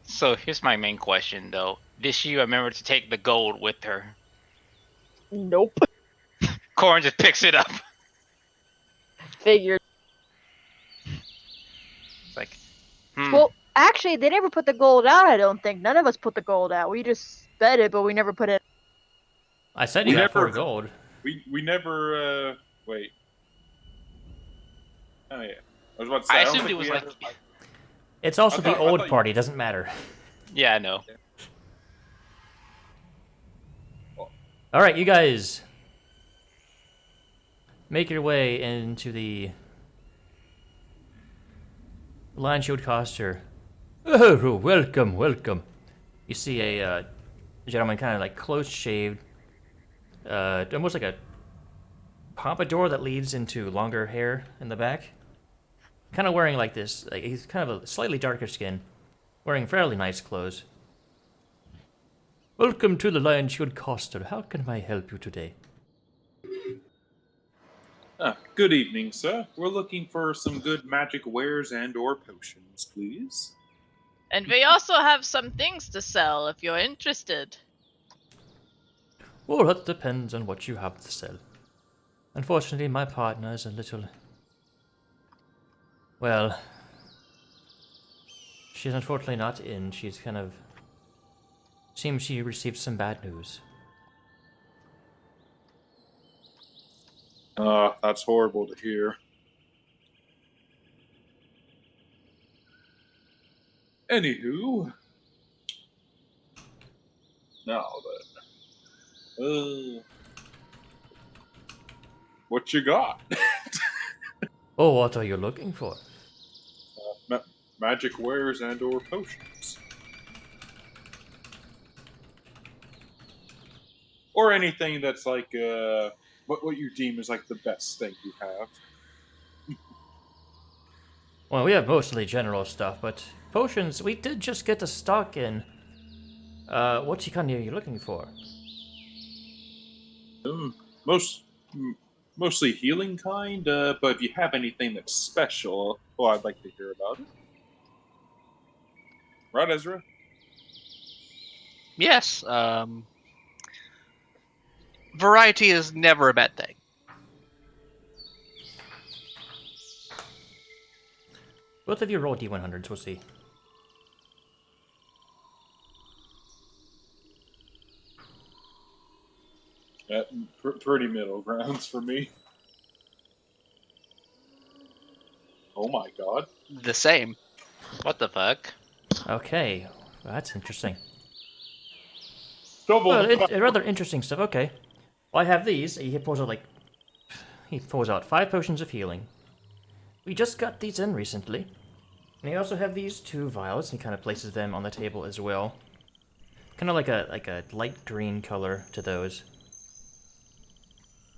So here's my main question though: did she remember to take the gold with her? Nope. Corin just picks it up. Figured. It's like, Well, actually, they never put the gold out, I don't think. None of us put the gold out. We just bet it, but we never put it. I said We you got never- 4 gold. we never wait. Oh yeah, I was about to say. I I don't assumed think it was we like. ever. It's also the I old thought you- party, doesn't matter. Yeah, I know. Alright, you guys. Make your way into the Lion Shield Coster. Oh, welcome, welcome. You see a gentleman kind of like close shaved, almost like a pompadour that leads into longer hair in the back. Kind of wearing like this, like he's kind of a slightly darker skin, wearing fairly nice clothes. Welcome to the Lion Shield Coster. How can I help you today? Good evening, sir. We're looking for some good magic wares and/or potions, please. And we also have some things to sell if you're interested. Well, that depends on what you have to sell. Unfortunately, my partner is a little... Well... She's unfortunately not in. She's kind of... Seems she received some bad news. That's horrible to hear. Anywho, now then, what you got? Oh, what are you looking for? Magic wares and/or potions, or anything that's like what you deem is like the best thing you have. Well, we have mostly general stuff, but potions, we did just get a stock in. What kind are you looking for? Um, most mostly healing kind, but if you have anything that's special, well, I'd like to hear about it. Right, Ezra? Yes. Variety is never a bad thing. Both of you roll D100s, we'll see. Pretty middle grounds for me. Oh my god. The same. What the fuck? Okay, well, that's interesting. Double Well, the rather interesting stuff, okay. Well, I have these. He pulls out, like... He pulls out 5 potions of healing. We just got these in recently. And you also have these 2 vials, and he kind of places them on the table as well. Kind of like a light green color to those.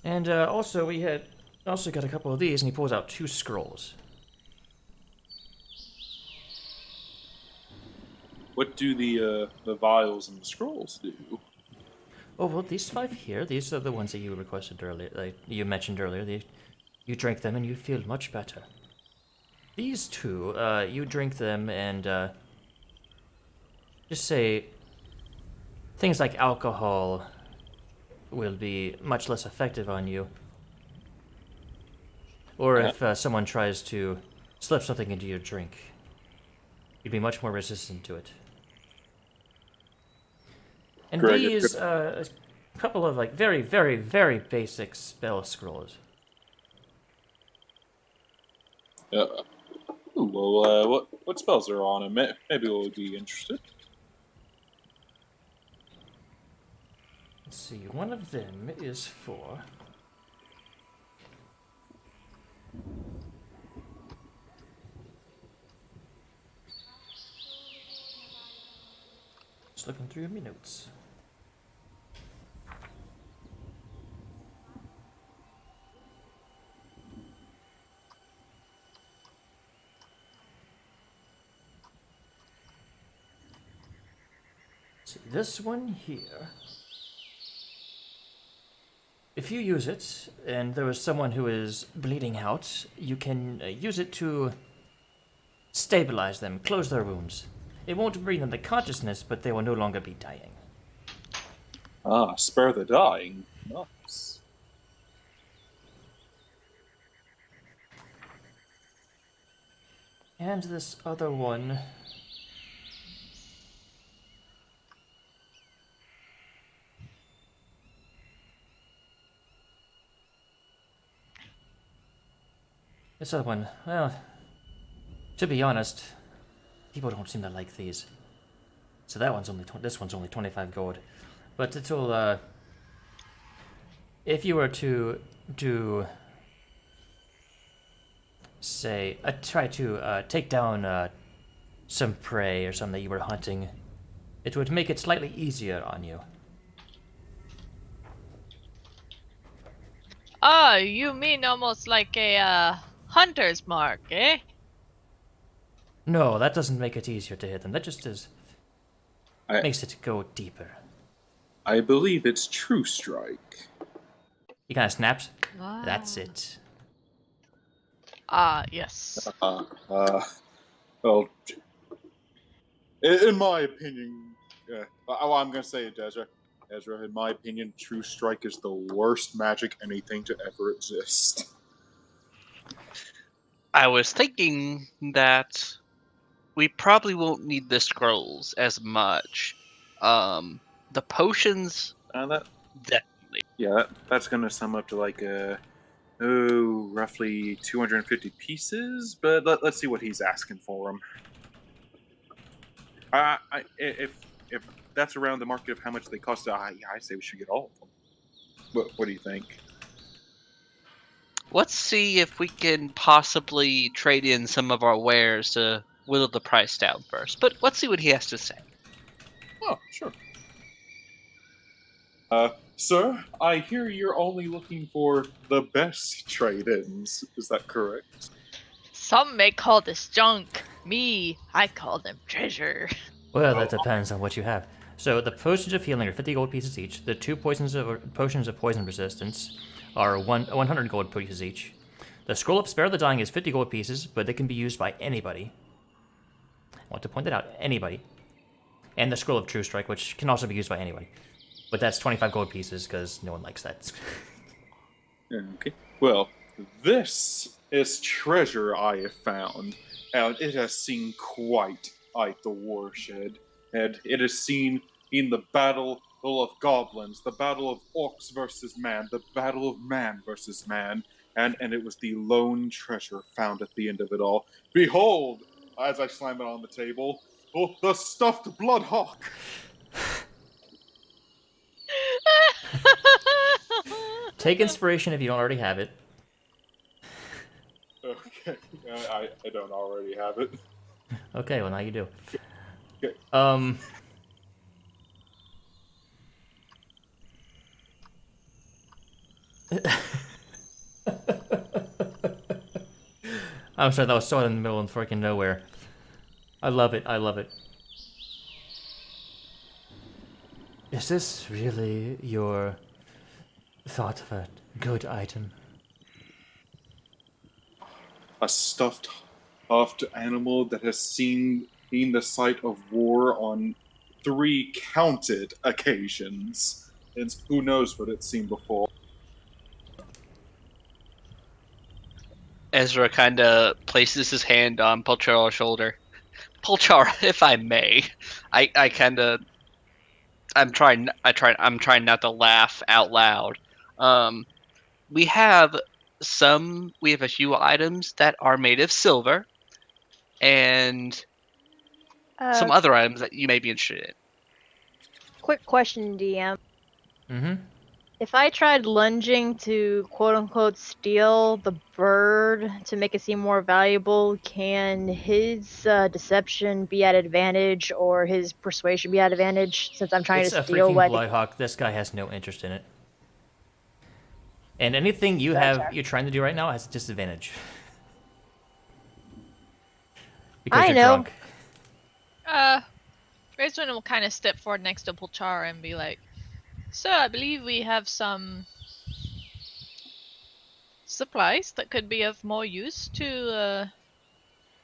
And also we had also got a couple of these, and he pulls out 2 scrolls. What do the vials and the scrolls do? Oh well, these 5 here, these are the ones that you requested earlier. Like you mentioned earlier. You drink them and you feel much better. These 2, you drink them and just say things like alcohol will be much less effective on you. Or if someone tries to slip something into your drink, you'd be much more resistant to it. And Greg, these, a couple of like very, very, very basic spell scrolls. Ooh, well, what spells are on him? Maybe we'll be interested. Let's see, one of them is for... Just looking through my notes. See, this one here. If you use it, and there is someone who is bleeding out, you can use it to stabilize them, close their wounds. It won't bring them to consciousness, but they will no longer be dying. Spare the dying. Nice. And this other one... This other one, well, to be honest, people don't seem to like these. So that one's only this one's only 25 gold. But it'll if you were to do say try to take down some prey or something that you were hunting, it would make it slightly easier on you. Oh, you mean almost like a hunter's mark, eh? No, that doesn't make it easier to hit them. That just I makes it go deeper. I believe it's True Strike. He kind of snaps. Ah. That's it. Ah, yes. Well, in my opinion, I'm gonna say it, Ezra. Ezra, in my opinion, True Strike is the worst magic anything to ever exist. I was thinking that we probably won't need the scrolls as much. The potions, That definitely. Yeah, that's gonna sum up to like roughly 250 pieces. But let's see what he's asking for them. If that's around the market of how much they cost, I say we should get all of them. What do you think? Let's see if we can possibly trade in some of our wares to whittle the price down first. But let's see what he has to say. Oh, sure. Sir, I hear you're only looking for the best trade-ins. Is that correct? Some may call this junk. Me, I call them treasure. Well, that depends on what you have. So the potions of healing are 50 gold pieces each. The two potions of poison resistance are 100 gold pieces each. The scroll of spare the dying is 50 gold pieces, but they can be used by anybody. I want to point that out, anybody. And the scroll of true strike, which can also be used by anybody. But that's 25 gold pieces because no one likes that. Okay. Well, this is treasure I have found, and it has seen quite the watershed. And it is seen in the battle of goblins, the battle of orcs versus man, the battle of man versus man, and it was the lone treasure found at the end of it all. Behold, as I slam it on the table, the stuffed bloodhawk. Take inspiration if you don't already have it. Okay, I don't already have it. Okay, well now you do. Okay. I'm sorry, that was so in the middle of freaking nowhere. I love it, I love it. Is this really your thought of a good item? A stuffed animal that has seen the sight of war on 3 counted occasions. And who knows what it's seen before. Ezra kind of places his hand on Polcharo's shoulder. Polchar, if I may, I kind of, I'm trying not to laugh out loud. We have a few items that are made of silver, and some other items that you may be interested in. Quick question, DM. Mm-hmm. If I tried lunging to quote unquote steal the bird to make it seem more valuable, can his deception be at advantage or his persuasion be at advantage since I'm trying It's to a steal freaking what? Bloodhawk. This guy has no interest in it. And anything you you're trying to do right now has a disadvantage. Because I you're know. drunk. Rizwin will kind of step forward next to Polchar and be like, "So I believe we have some supplies that could be of more use to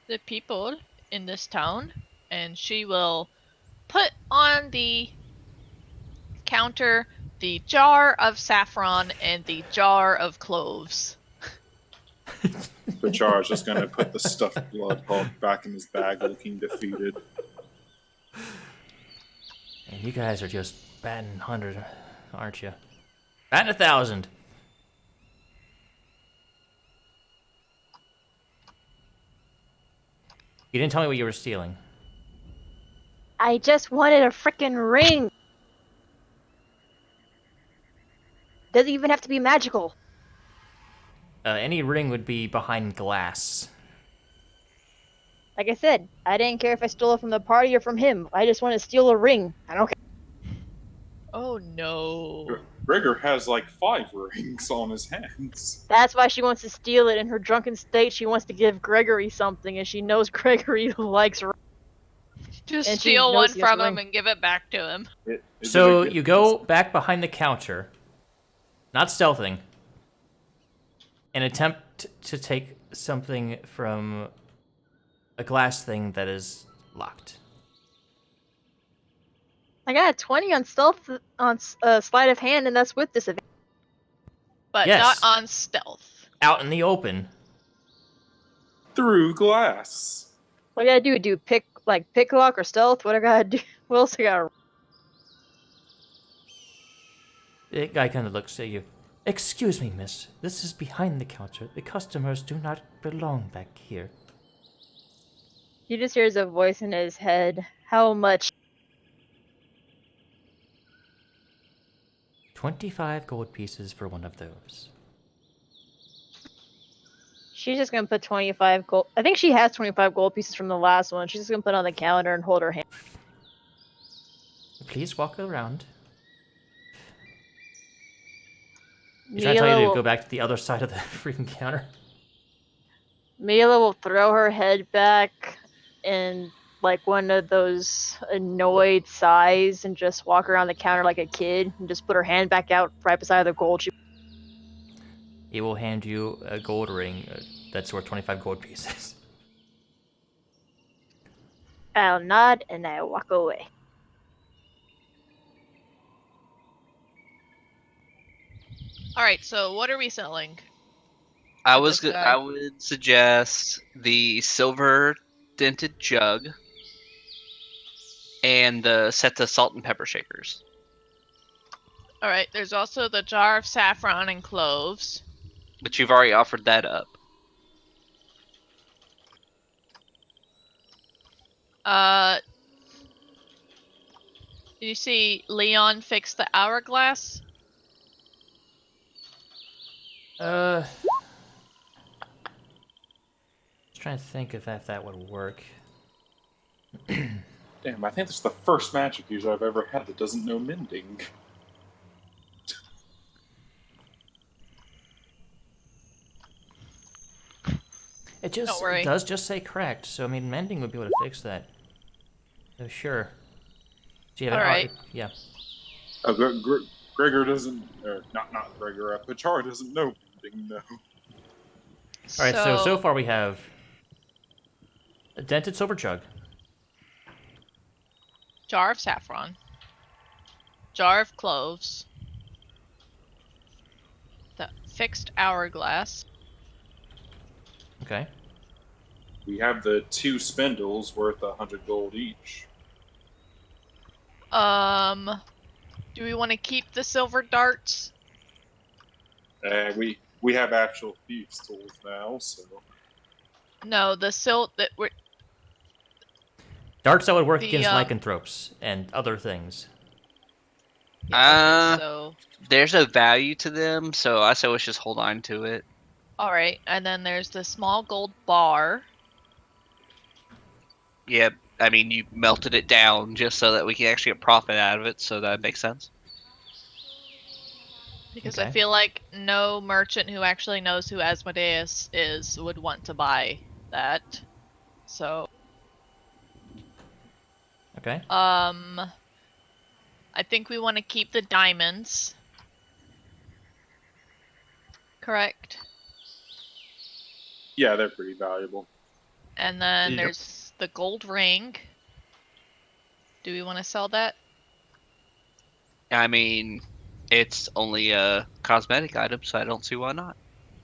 the people in this town." And she will put on the counter the jar of saffron and the jar of cloves. But Char's just gonna put the stuffed bloodhawk back in his bag looking defeated. And you guys are just batting 100, aren't you? Batting 1,000. You didn't tell me what you were stealing. I just wanted a freaking ring. Doesn't even have to be magical. Any ring would be behind glass. Like I said, I didn't care if I stole it from the party or from him. I just want to steal a ring. I don't care. Oh no. Gregor has like 5 rings on his hands. That's why she wants to steal it in her drunken state. She wants to give Gregory something, and she knows Gregory likes rings. Just And she steal knows one he has from a him ring. and give it back to him. So you go back behind the counter, not stealthing, and attempt to take something from a glass thing that is locked. I got a 20 on stealth on sleight of hand, and that's with disadvantage. But Yes. not on stealth. Out in the open. through glass. What I gotta do? Do pick lock or stealth? What I gotta do? What else I gotta? The guy kind of looks at you. Excuse me, miss. This is behind the counter. The customers do not belong back here. He just hears a voice in his head. How much? 25 gold pieces for one of those. She's just gonna put 25 gold. I think she has 25 gold pieces from the last one. She's just gonna put it on the calendar and hold her hand. Please walk around. He's trying to tell you to go back to the other side of the freaking counter. Mila will throw her head back in like one of those annoyed sighs and just walk around the counter like a kid and just put her hand back out right beside the gold. He will hand you a gold ring that's worth 25 gold pieces. I'll nod and I walk away. Alright, so what are we selling? I With this guy. would suggest the silver dented jug and the set of salt and pepper shakers. Alright, there's also the jar of saffron and cloves. But you've already offered that up. You see Leon fix the hourglass? Just trying to think if that would work. Damn, I think this is the first magic user I've ever had that doesn't know mending. It worry. does just say cracked, so I mean, mending would be able to fix that. So sure. Do you have Alright. Yeah. Oh, Gregor doesn't, or not Gregor, Pachar doesn't know mending, no. Alright, so far we have a dented silver jug. Jar of saffron. Jar of cloves. The fixed hourglass. Okay. We have the 2 spindles worth 100 gold each. Do we want to keep the silver darts? We have actual thieves' tools now, so... No, the that we're Darts that would work The, against lycanthropes and other things. so There's a value to them, so I say let's just hold on to it. alright, and then there's the small gold bar. Yeah, I mean, you melted it down just so that we can actually get profit out of it, so that makes sense. Because Okay. I feel like no merchant who actually knows who Asmodeus is would want to buy that. So, Okay. I think we want to keep the diamonds. Correct? Yeah, they're pretty valuable. And then Yep. there's the gold ring. Do we want to sell that? I mean, it's only a cosmetic item, so I don't see why not.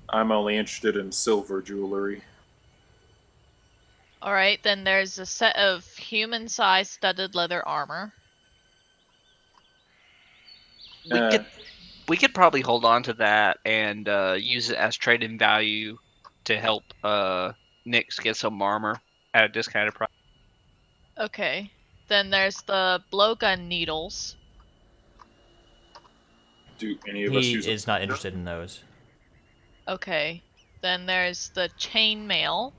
I'm only interested in silver jewelry. Alright, then there's a set of human-sized studded leather armor. We could probably hold on to that and use it as trade-in value to help Nyx get some armor. at a discounted price. Okay. Then there's the blowgun needles. Do any of us He use is not interested in those. Okay. Then there's the chainmail,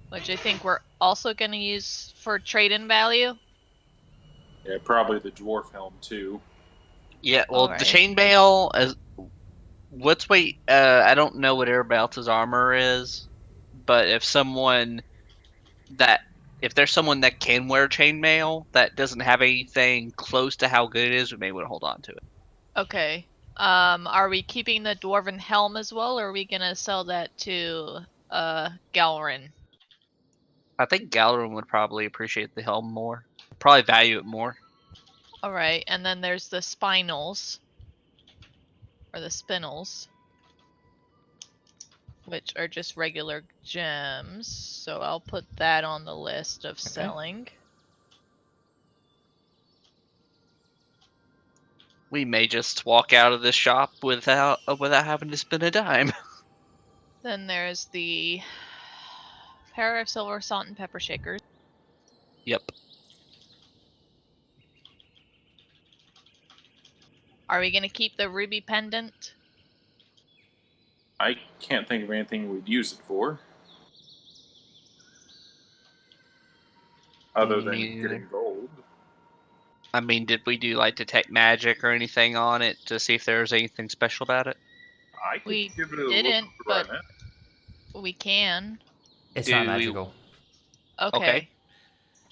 which I think we're also going to use for trade-in value. Yeah, probably the dwarf helm too. Yeah, well, the Alright. chainmail is. Let's wait. I don't know what everybody else's armor is, but if there's someone that can wear chainmail that doesn't have anything close to how good it is, we may want to hold on to it. Okay. Are we keeping the dwarven helm as well, or are we gonna sell that to Galrin? I think Galarin would probably appreciate the helm more. Probably value it more. Alright, and then there's the spinels. Or the spinels. Which are just regular gems. So I'll put that on the list of selling. We may just walk out of this shop without having to spend a dime. Then there's the pair of silver salt and pepper shakers. Yep. Are we gonna keep the ruby pendant? I can't think of anything we'd use it for. Other than Me getting gold. I mean, did we do like detect magic or anything on it to see if there was anything special about it? I could We give it a didn't, look but right now. we can. It's Do not we- magical. Okay.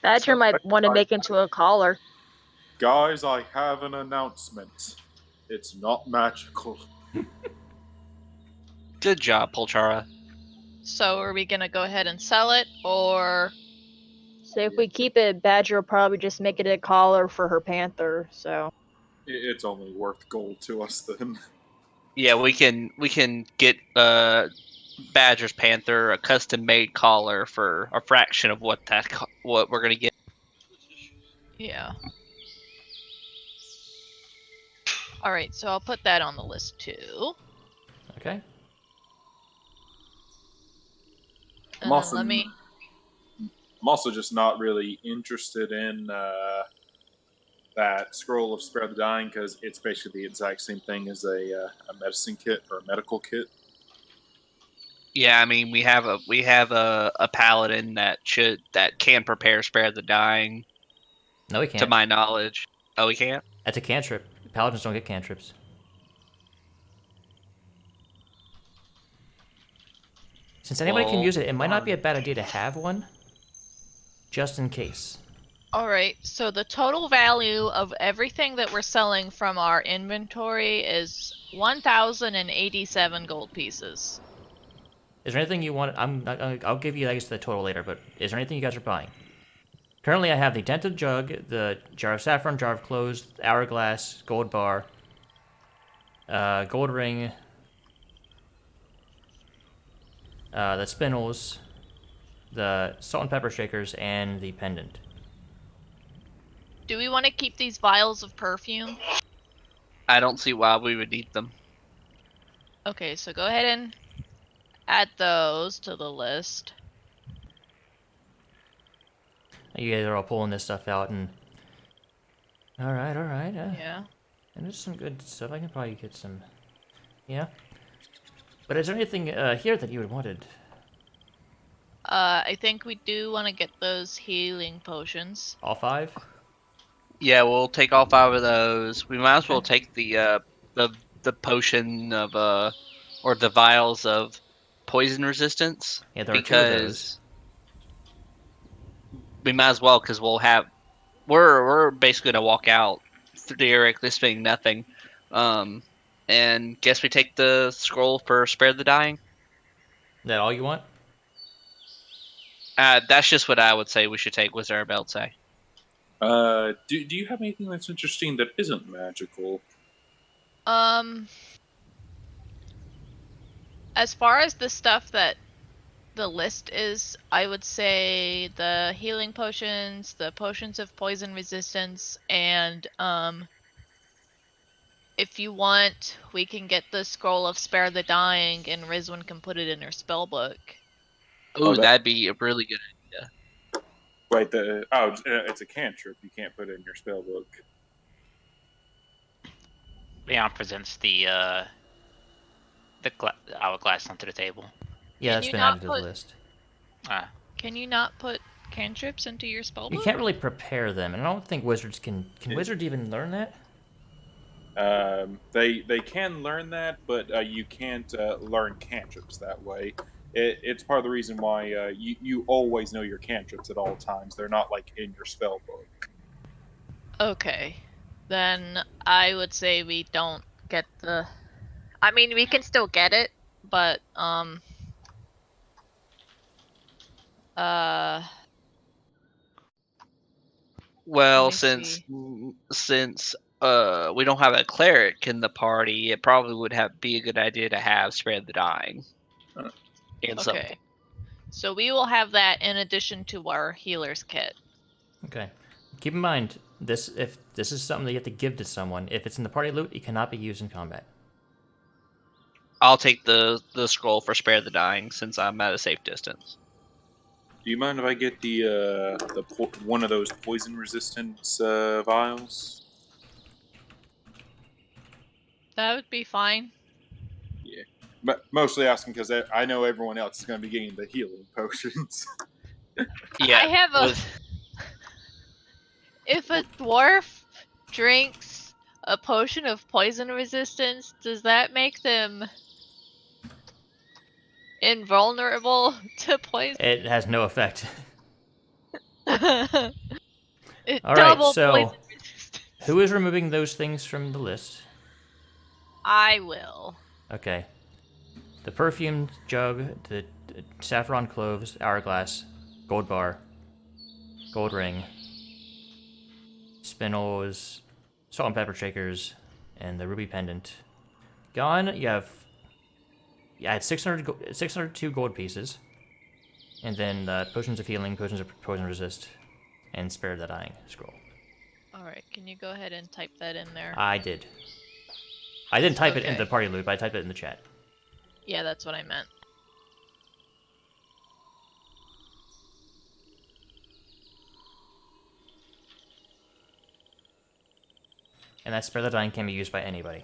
Badger So- might want to make into a collar. Guys, I have an announcement. It's not magical. Good job, Polchara. So are we gonna go ahead and sell it, or So if we keep it, Badger will probably just make it a collar for her panther. So It's only worth gold to us then. Yeah, we can get Badger's Panther a custom made collar for a fraction of what what we're gonna get. yeah. Alright, so I'll put that on the list too. Okay. And then let me I'm also just not really interested in that scroll of spare the dying because it's basically the exact same thing as a medicine kit or a medical kit. Yeah, I mean we have a paladin that can prepare spare the dying. No, we To can't. my knowledge. Oh, we can't. That's a cantrip. Paladins don't get cantrips. Since anybody can use it, it might not be a bad idea to have one, just in case. Alright, so the total value of everything that we're selling from our inventory is 1,087 gold pieces. Is there anything you want? I'll give you, I guess, the total later. But is there anything you guys are buying? Currently, I have the dented jug, the jar of saffron, jar of cloves, hourglass, gold bar, gold ring, the spindles, the salt and pepper shakers, and the pendant. Do we want to keep these vials of perfume? I don't see why we would need them. Okay, so go ahead and add those to the list. You guys are all pulling this stuff out, and all right. Yeah. And there's some good stuff. I can probably get some. Yeah. But is there anything here that you had wanted? I think we do want to get those healing potions. All 5? Yeah, we'll take all 5 of those. We might as well Okay. take the potion of or the vials of poison resistance. Yeah, there are 2 of those. Because we might as well because we're basically gonna walk out theoretically spending nothing. And guess we take the scroll for spare the dying. Is that all you want? That's just what I would say we should take. What's Arabelle say? Do you have anything that's interesting that isn't magical? As far as the stuff that the list is, I would say the healing potions, the potions of poison resistance, and if you want, we can get the scroll of spare the dying, and Rizwan can put it in her spell book. Ooh, that- that'd be a really good idea. Wait, it's a cantrip. You can't put it in your spell book. Leon presents the hourglass onto the table. Yeah, Can that's you been not added to the put- list. Can you not put cantrips into your spellbook? You can't really prepare them, and I don't think wizards can. Can wizards even learn that? They can learn that, but you can't learn cantrips that way. It's part of the reason why you always know your cantrips at all times. They're not like in your spell book. Okay. Then I would say we don't get the. I mean, we can still get it, but uh Well, me since see. since we don't have a cleric in the party, it probably would be a good idea to have Spare the Dying in some. Okay. So we will have that in addition to our healer's kit. Okay. Keep in mind, if this is something that you have to give to someone, if it's in the party loot, it cannot be used in combat. I'll take the scroll for Spare the Dying since I'm at a safe distance. Do you mind if I get one of those poison resistance vials? That would be fine. Yeah, but mostly asking because I know everyone else is going to be getting the healing potions. Yeah, I have a. If a dwarf drinks a potion of poison resistance, does that make them invulnerable to poison? It has no effect. It All right, double so poison resistance. who is removing those things from the list? I will. Okay. The perfumed jug, the saffron cloves, hourglass, gold bar, gold ring, spinels, salt and pepper shakers, and the ruby pendant. Gone, you have. Yeah, I had 602 gold pieces. And then potions of healing, potions of poison resist, and spare the dying scroll. Alright, can you go ahead and type that in there? I did. I didn't type it in Okay. the party loop, but I typed it in the chat. Yeah, that's what I meant. And that spare the dying can be used by anybody.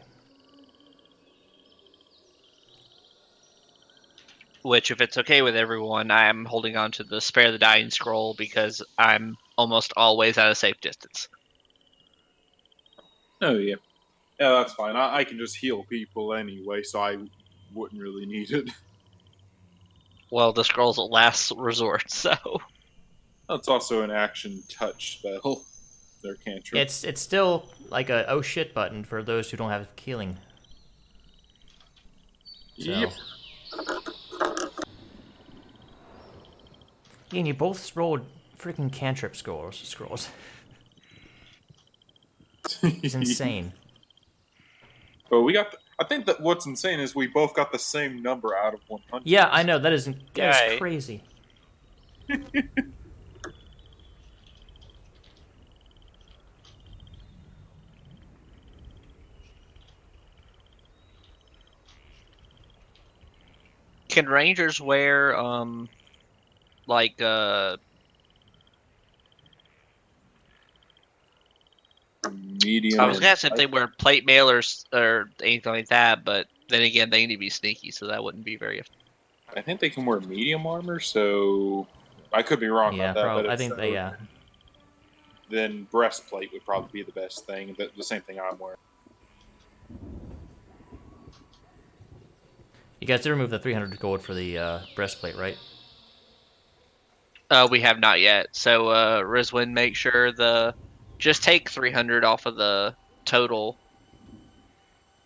Which, if it's okay with everyone, I'm holding on to the Spare the Dying scroll because I'm almost always at a safe distance. Oh yeah, yeah, that's fine. I can just heal people anyway, so I wouldn't really need it. Well, the scroll's a last resort, so. That's also an action touch spell. Their cantrip. It's still like a oh shit button for those who don't have healing. So. Yep. And you both rolled freaking cantrip scrolls. It's insane. But we got. I think that what's insane is we both got the same number out of 100. Yeah, I know that is Right. crazy. Can rangers wear, like, Medium. I was gonna ask if they wear plate mail or anything like that, but then again, they need to be sneaky, so that wouldn't be very. I think they can wear medium armor, so I could be wrong Yeah, about that. probably. But I if think so, they. Yeah. then breastplate would probably be the best thing. The same thing I'm wearing. You guys did remove the 300 gold for the breastplate, right? We have not yet. So, Rizwin, make sure just take 300 off of the total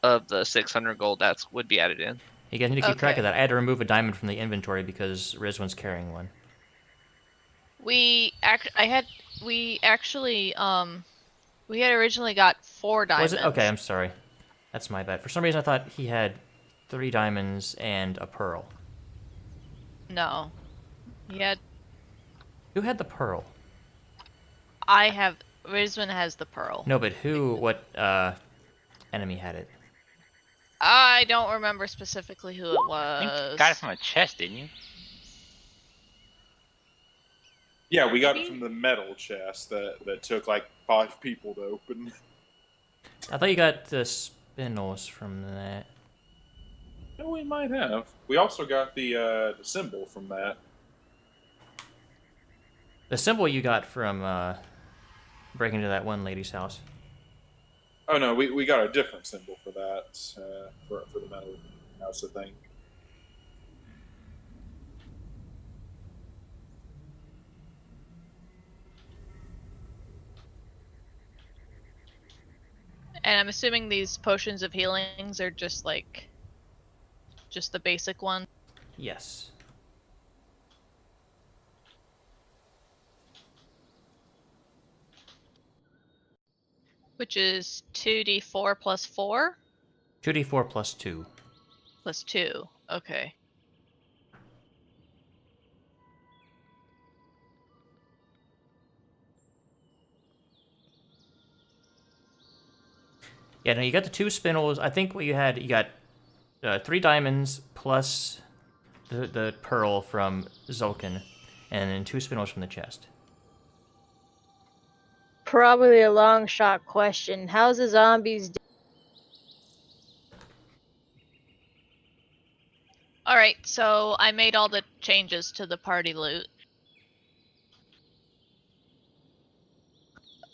of the 600 gold that would be added in. You guys need to keep track of Okay. that. I had to remove a diamond from the inventory because Rizwan's carrying one. We actually we had originally got 4 diamonds. Was it? Okay, I'm sorry. That's my bad. For some reason, I thought he had 3 diamonds and a pearl. No. He had. Who had the pearl? I have. Rizwan has the pearl. No, but what enemy had it? I don't remember specifically who it I think you was. got it from a chest, didn't you? Yeah, we got it Maybe? from the metal chest that took like 5 people to open. I thought you got the spindles from that. No, we might have. We also got the symbol from that. The symbol you got from breaking into that one lady's house. Oh no, we got a different symbol for that for the metal house, I think. And I'm assuming these potions of healings are just the basic one. Yes. Which is 2d4 plus 4 2d4 plus 2. plus 2. Okay. Yeah, no, you got the 2 spindles. I think what you got 3 diamonds plus the pearl from Zulkin, and then 2 spindles from the chest. Probably a long shot question. How's the zombies Alright, so I made all the changes to the party loot.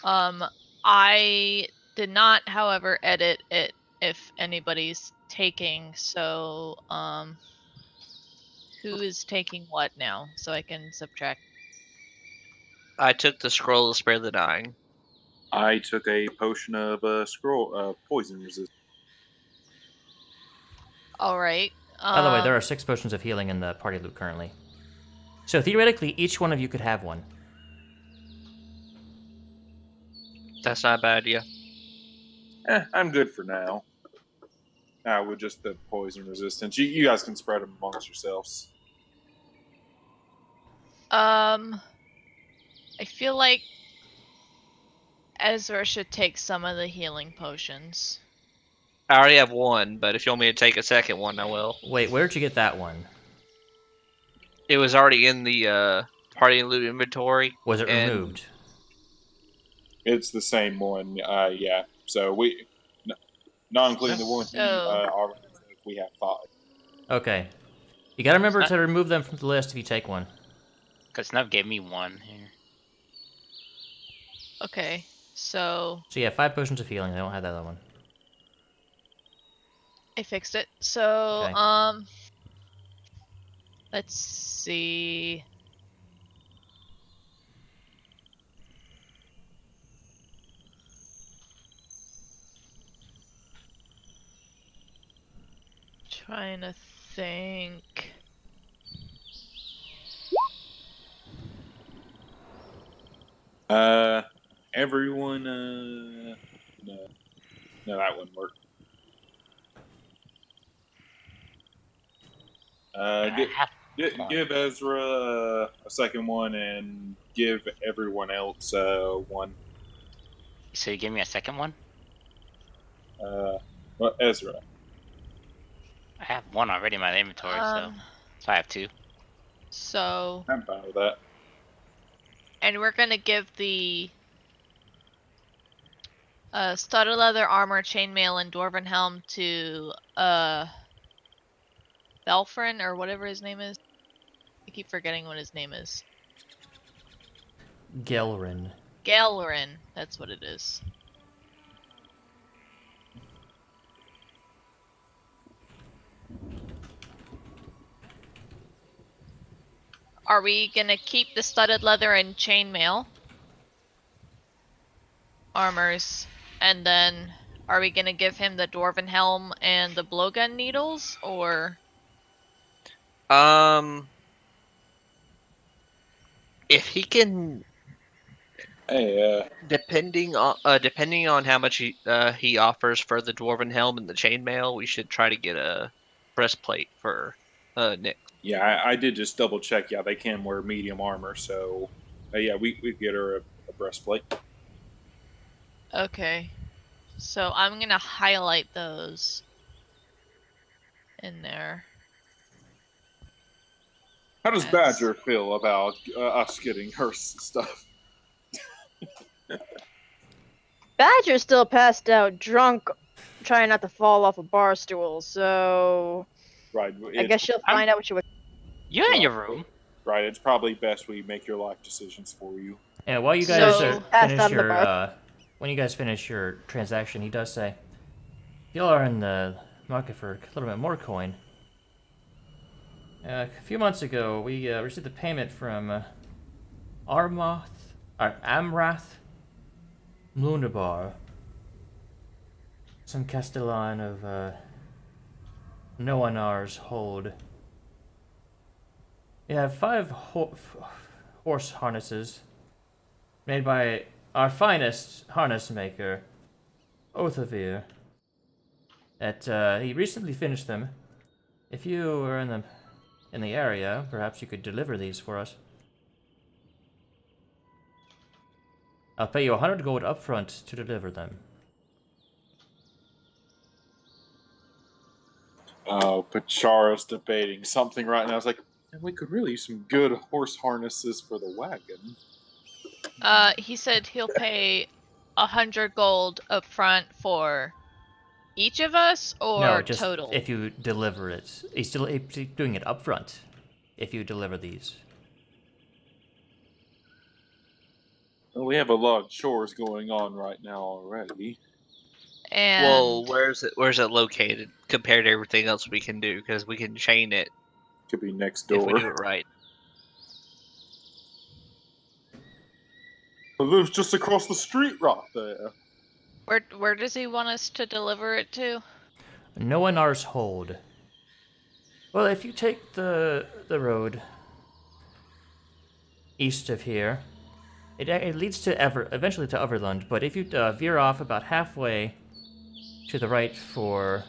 I did not, however, edit it if anybody's taking, so, who is taking what now? So I can subtract. I took the scroll to spare the dying. I took a potion of scroll poison resist. Alright. By the way, there are 6 potions of healing in the party loot currently. So theoretically, each one of you could have one. That's not a bad idea. I'm good for now. With just the poison resistance, you guys can spread them amongst yourselves. I feel like Ezra should take some of the healing potions. I already have one, but if you want me to take a second one, I will. Wait, where'd you get that one? It was already in the party loot inventory. Was it and removed? It's the same one. Yeah. So not including the one he So- already took, we have 5. Okay. You gotta remember It's to remove them from the list if you take one. Because Snuff gave me one here. Okay, so So yeah, 5 potions of healing. I don't have that other one. I fixed it. So, Okay. let's see. Trying to think. Everyone. No, that wouldn't work. I have one. Give Ezra a second one, and give everyone else one. So you gave me a second one? Well, Ezra. I have one already in my inventory, so I have 2. So, I'm fine with that. and we're gonna give the studded leather armor, chainmail, and dwarven helm to Belfrin or whatever his name is. I keep forgetting what his name is. Gelrin. Galrin, that's what it is. Are we gonna keep the studded leather and chainmail armors, and then are we gonna give him the dwarven helm and the blowgun needles, or? If he can, Hey, depending on how much he offers for the dwarven helm and the chainmail, we should try to get a breastplate for Nick. yeah, I did just double check. Yeah, they can wear medium armor, so yeah, we'd get her a breastplate. Okay, so I'm gonna highlight those in there. How does That's- Badger feel about us getting her stuff? Badger's still passed out, drunk, trying not to fall off a bar stool. So Right. I guess she'll find out what she was. You're in your room. Right. It's probably best we make your life decisions for you. Yeah, while you So guys she's are passed finish out in the your bar. when you guys finish your transaction, he does say, "Y'all are in the market for a little bit more coin." A few months ago, we received a payment from Amrath Lunabar, some Castellan of Noanar's hold. We have 5 horse harnesses made by our finest harness maker, Othavir. That he recently finished them. If you were in the area, perhaps you could deliver these for us. I'll pay you 100 gold upfront to deliver them. Oh, Pachara's debating something right now. I was like, we could really use some good horse harnesses for the wagon. He said he'll pay 100 gold up front for each of us, or No, just total. if you deliver it. He's doing it upfront. If you deliver these. Well, we have a lot of chores going on right now already. And Well, where's it located compared to everything else we can do? Because we can chain it Could be next if we do door. it right. It lives just across the street right there. where does he want us to deliver it to? Noanar's hold. Well, if you take the road east of here, it leads to eventually to Everlund. But if you veer off about halfway to the right for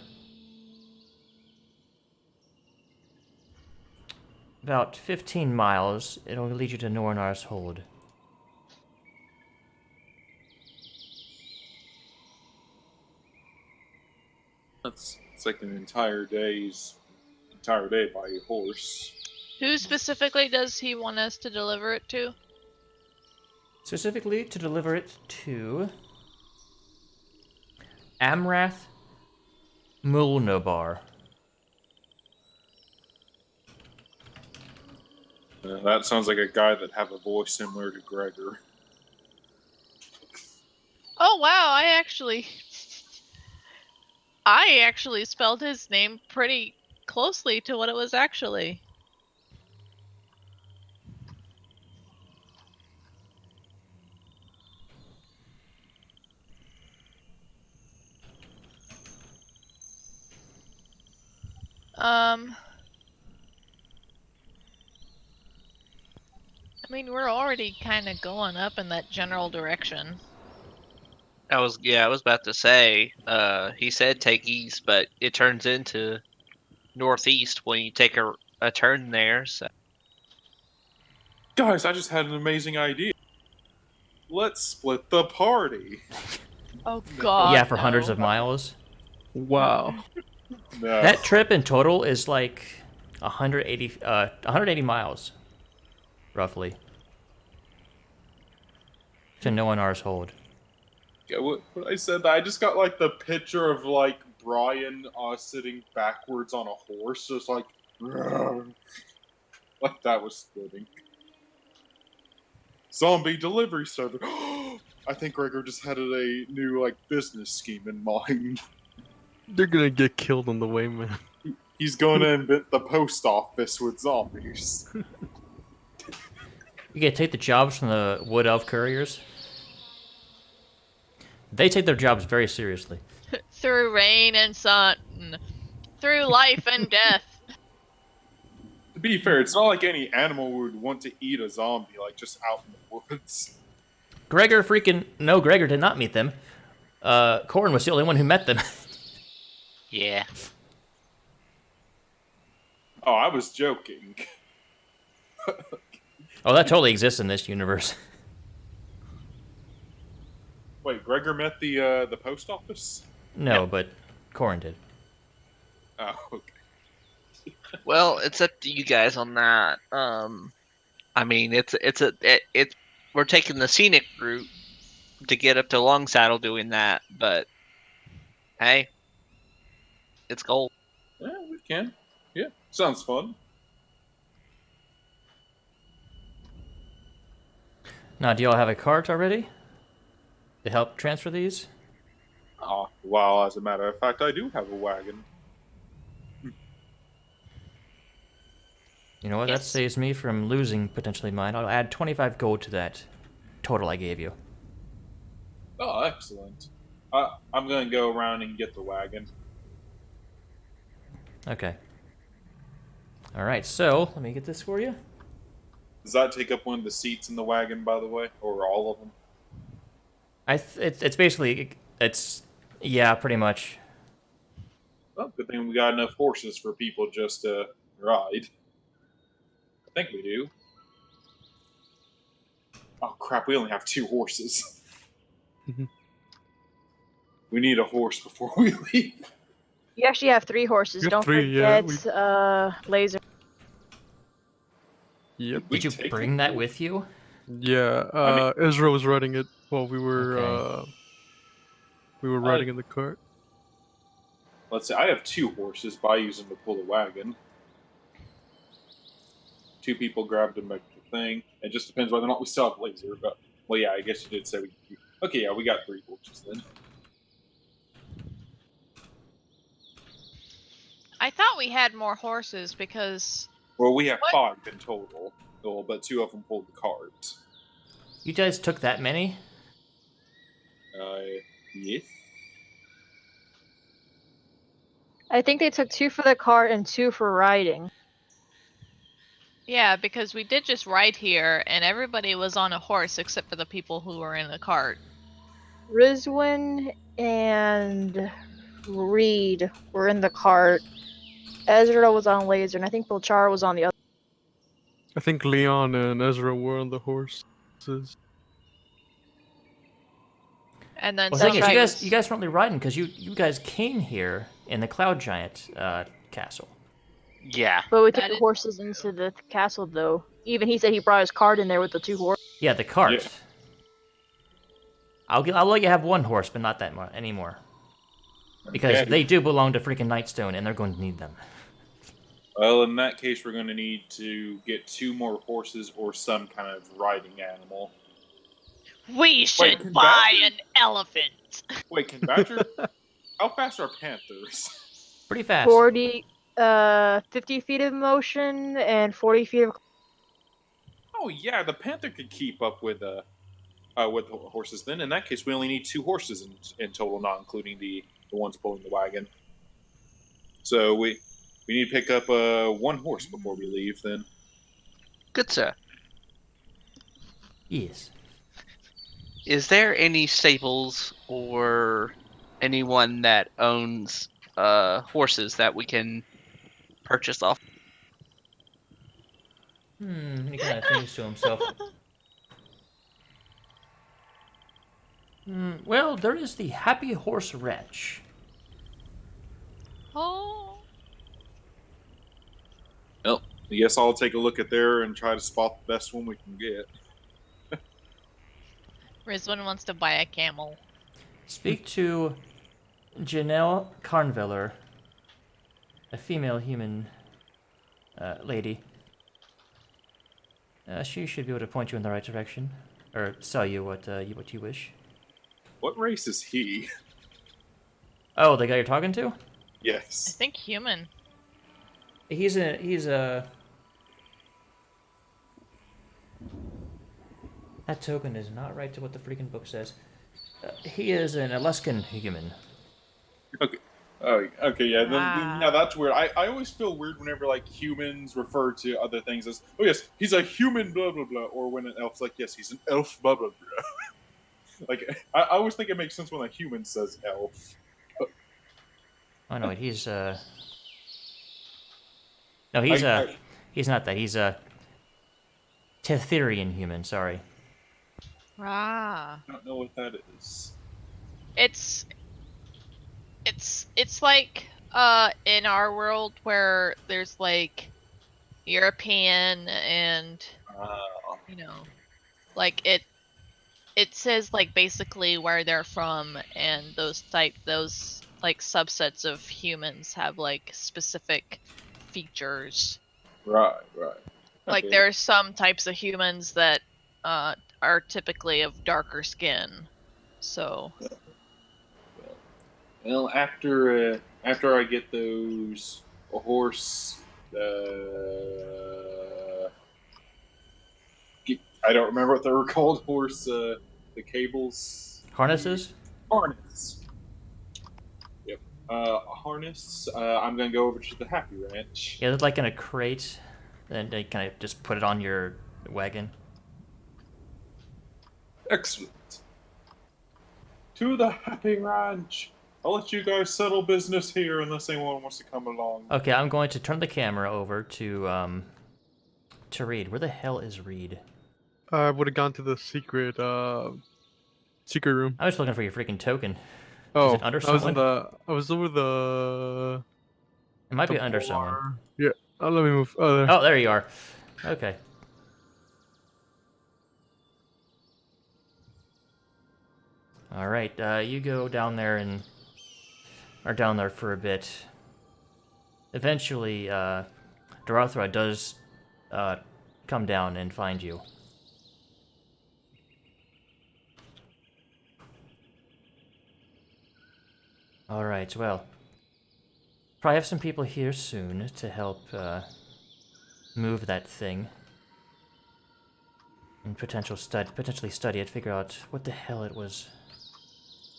about 15 miles, it'll lead you to Noanar's hold. It's like an entire day by horse. Who specifically does he want us to deliver it to? Specifically to deliver it to Amrath Mulnabar. That sounds like a guy that have a voice similar to Gregor. Oh wow, I actually spelled his name pretty closely to what it was actually. I mean, we're already kind of going up in that general direction. I was about to say. He said take east, but it turns into northeast when you take a turn there. So Guys, I just had an amazing idea. Let's split the party. Oh God. Yeah, for hundreds no. of miles. Wow. No. That trip in total is like 180 miles, roughly, to Noanar's hold. Yeah, what I said, I just got like the picture of like Brian sitting backwards on a horse, just like like that was splitting. Zombie delivery server. I think Gregor just had a new like business scheme in mind. They're gonna get killed on the way, man. He's going to invent the post office with zombies. You can take the jobs from the Wood Elf couriers. They take their jobs very seriously. Through rain and sun, through life and death. To be fair, it's not like any animal would want to eat a zombie like just out in the woods. Gregor did not meet them. Corin was the only one who met them. Yeah. Oh, I was joking. Oh, that totally exists in this universe. Wait, Gregor met the post office? No, but Corin did. Oh, okay. Well, it's up to you guys on that. I mean, we're taking the scenic route to get up to Long Saddle doing that, but hey, it's gold. Yeah, we can. Yeah, sounds fun. Now, do y'all have a cart already to help transfer these? Well, as a matter of fact, I do have a wagon. You know what? That Yes. saves me from losing potentially mine. I'll add 25 gold to that total I gave you. Oh, excellent. I'm gonna go around and get the wagon. Okay. All right. So let me get this for you. Does that take up one of the seats in the wagon, by the way, or all of them? It's basically yeah, pretty much. Well, good thing we got enough horses for people just to ride. I think we do. Oh crap! We only have 2 horses. Mhm. We need a horse before we leave. You actually have 3 horses. We have Don't 3, yeah. forget Laser. Yep. We Did you take bring the that horse? with you? Yeah. I mean, Ezra was riding it while Okay. we were Uh, riding in the cart. let's see. I have 2 horses, but I use them to pull the wagon. 2 people grabbed them at the thing. It just depends whether or not we still have laser. But well, yeah, I guess you did say we. Okay, yeah, we got 3 horses then. I thought we had more horses because Well, we have What? 5 in total. Well, but 2 of them pulled the cart. You guys took that many? Yes. I think they took 2 for the cart and 2 for riding. yeah, because we did just ride here and everybody was on a horse except for the people who were in the cart. Rizwin and Reed were in the cart. Ezra was on Laser, and I think Bilchar was on the other. I think Leon and Ezra were on the horses. And then Well, the thing That's is, right. you guys weren't really riding because you guys came here in the Cloud Giant castle. Yeah. But we took That the is horses into the castle, though. Even he said he brought his cart in there with the 2 horses. Yeah, the cart. Yeah. I'll let you have 1 horse, but not that much anymore. Because Okay. they do belong to freaking Nightstone, and they're going to need them. Well, in that case, we're going to need to get 2 more horses or some kind of riding animal. we should can buy Badger- an elephant. Wait, can Badger? How fast are panthers? Pretty fast. 50 feet of motion and 40 feet of. Oh yeah, the panther could keep up with the horses. Then in that case, we only need 2 horses in total, not including the ones pulling the wagon. So we need to pick up 1 horse before we leave. Then Good sir. Yes. Is there any stables or anyone that owns horses that we can purchase off? He kind of thinks to himself. Well, there is the Happy Horse Ranch. Oh. well, I guess I'll take a look at there and try to spot the best one we can get. Rizwan wants to buy a camel. Speak to Janelle Carnveller, a female human lady. She should be able to point you in the right direction, or sell you what you wish. What race is he? Oh, the guy you're talking to? I Yes. think human. He's a. That token is not right to what the freaking book says. He is an Aluskan human. Okay. Oh, okay, yeah. Then, yeah, Wow. that's weird. I always feel weird whenever like humans refer to other things as, oh yes, he's a human, blah blah blah, or when an elf's like, yes, he's an elf, blah blah blah. Like I always think it makes sense when a human says elf. Oh no, he's No, he's I he's not that. He's a Tetherian human. Sorry. Ah. don't know what that is. It's like In our world where there's like European and you know, like it says like basically where they're from, and those like subsets of humans have like specific features. Right. Like Okay. there are some types of humans that are typically of darker skin. So Well, after I get those horse, I don't remember what they were called. Horse, the cables, Harnesses? harness. Yep. Harness. I'm gonna go over to the Happy Ranch. Yeah, they're like in a crate, and they kind of just put it on your wagon. Excellent. To the Happy Ranch. I'll let you guys settle business here unless anyone wants to come along. Okay, I'm going to turn the camera over to Reed. Where the hell is Reed? I would have gone to the secret room. I was looking for your freaking token. Is it Oh, under I was in someone? I was over It might the be under someone. bar. Yeah. Oh, let me move. Oh, there. Oh, there you are. Okay. All right. You go down there and are down there for a bit. Eventually, Darathra does come down and find you. All right. Well, probably have some people here soon to help move that thing and potentially study it, figure out what the hell it was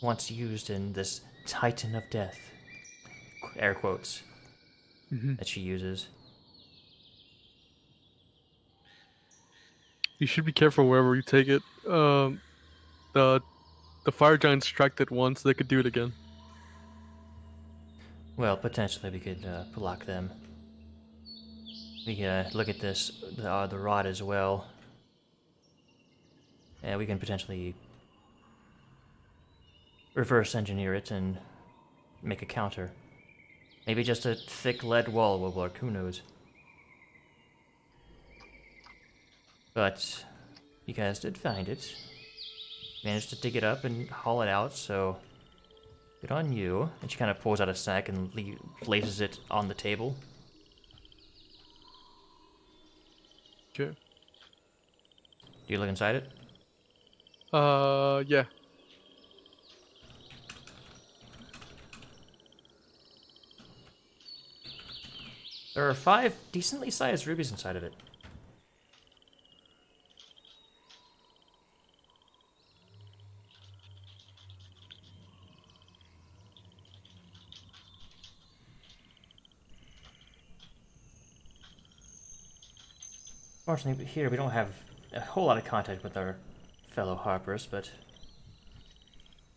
once used in this Titan of Death, air quotes, Hmm. that she uses. You should be careful wherever you take it. The the fire giants tracked it once. They could do it again. Well, potentially we could block them. We can look at this, the rod as well. And we can potentially reverse engineer it and make a counter. Maybe just a thick lead wall will work, who knows. But you guys did find it. Managed to dig it up and haul it out, so good on you. And she kind of pulls out a sack and places it on the table. Okay. Do you look inside it? Yeah. There are 5 decently sized rubies inside of it. Fortunately, here we don't have a whole lot of contact with our fellow Harpers, but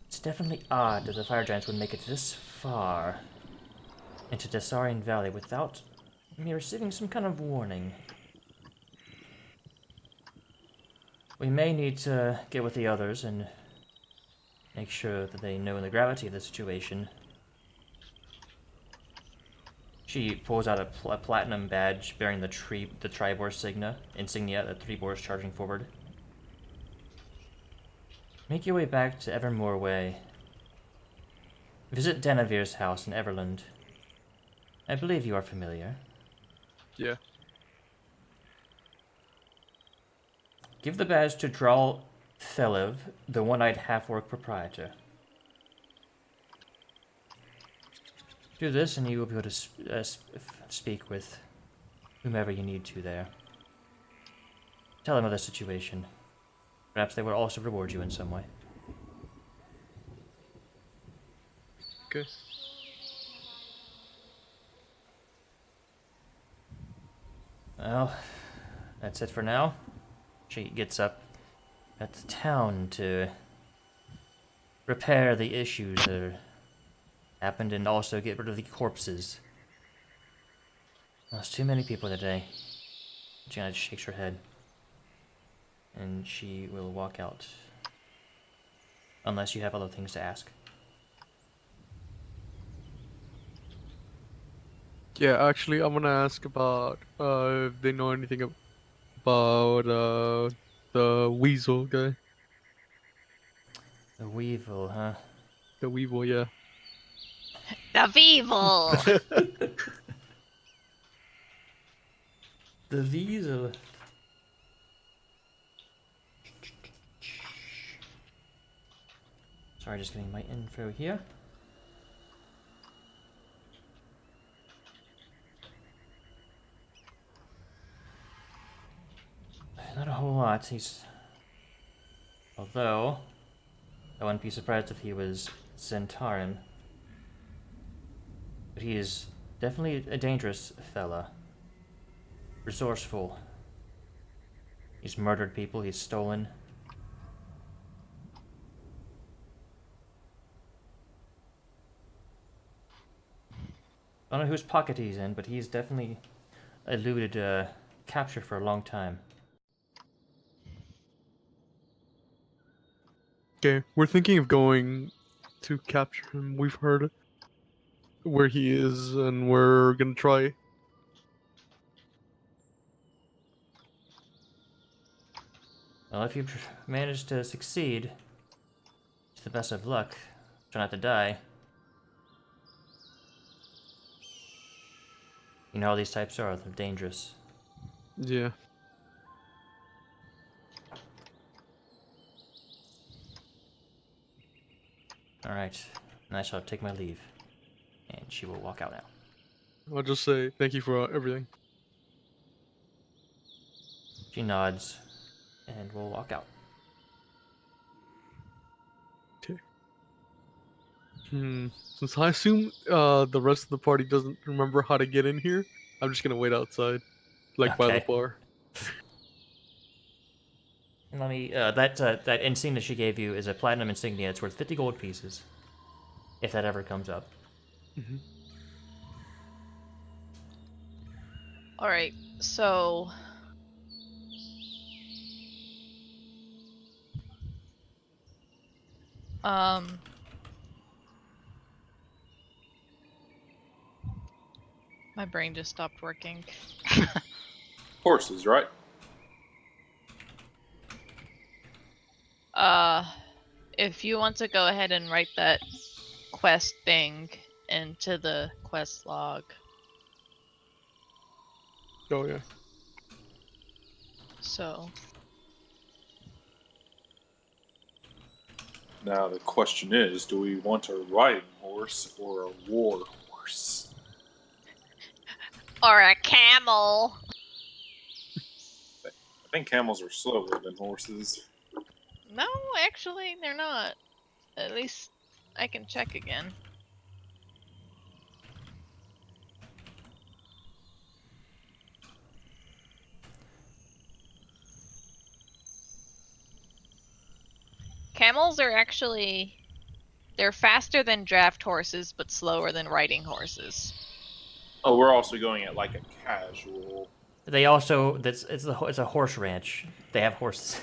it's definitely odd that the Fire Giants would make it this far into Desarian Valley without me receiving some kind of warning. We may need to get with the others and make sure that they know the gravity of the situation. She pulls out a platinum badge bearing the Tribor insignia, the Tribor's charging forward. Make your way back to Evermore Way. Visit Denavir's house in Everland. I believe you are familiar. Yeah. Give the badge to Dral Thelev, the one-eyed half-orc proprietor. Do this and you will be able to speak with whomever you need to there. Tell them of the situation. Perhaps they will also reward you in some way. Okay. Well, that's it for now. She gets up at the town to repair the issues that happened and also get rid of the corpses. There's too many people today. Janet shakes her head. And she will walk out. Unless you have other things to ask. Yeah, actually, I'm gonna ask about if they know anything about the weasel guy. The weevil, huh? The weevil, yeah. The Weevil! The weasel. Sorry, just getting my info here. Not a whole lot. Although, I wouldn't be surprised if he was Zentaran. But he is definitely a dangerous fella. Resourceful. He's murdered people, he's stolen. I don't know whose pocket he's in, but he's definitely eluded capture for a long time. Okay, we're thinking of going to capture him. We've heard where he is, and we're gonna try. Well, if you manage to succeed, to the best of luck. Try not to die. You know how these types are, they're dangerous. Yeah. Alright, and I shall take my leave. And she will walk out now. I'll just say thank you for everything. She nods, and will walk out. Okay. Since I assume the rest of the party doesn't remember how to get in here, I'm just gonna wait outside, like by the Okay. bar. And let me, that insignia she gave you is a platinum insignia. It's worth 50 gold pieces. If that ever comes up. Mm-hmm. Alright, so my brain just stopped working. Horses, right? If you want to go ahead and write that quest thing into the quest log. Oh yeah. So, Now the question is, do we want a riding horse or a war horse? or a camel. I think camels are slower than horses. No, actually, they're not. At least I can check again. Camels are actually, they're faster than draft horses, but slower than riding horses. Oh, we're also going at like a casual. They also, it's a horse ranch. They have horses.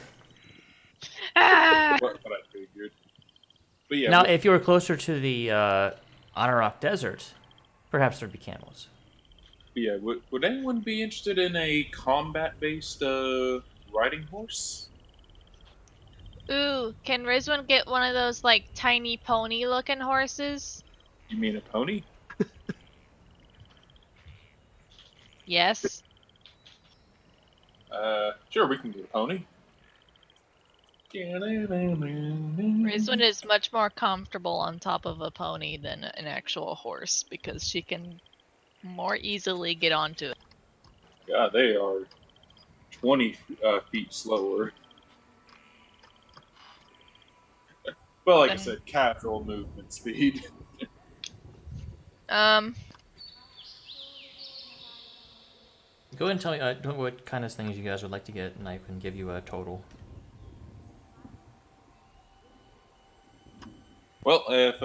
Ah! What I figured. But yeah, Now, if you were closer to the Anorok Desert, perhaps there'd be camels. would anyone be interested in a combat-based riding horse? Ooh, can Rizwan get one of those like tiny pony looking horses? You mean a pony? Yes. Sure, we can get a pony. Rizwan is much more comfortable on top of a pony than an actual horse because she can more easily get onto it. God, they are 20 feet slower. Well, like I Then- said, casual movement speed. Go ahead and tell me what kind of things you guys would like to get, and I can give you a total. Well, if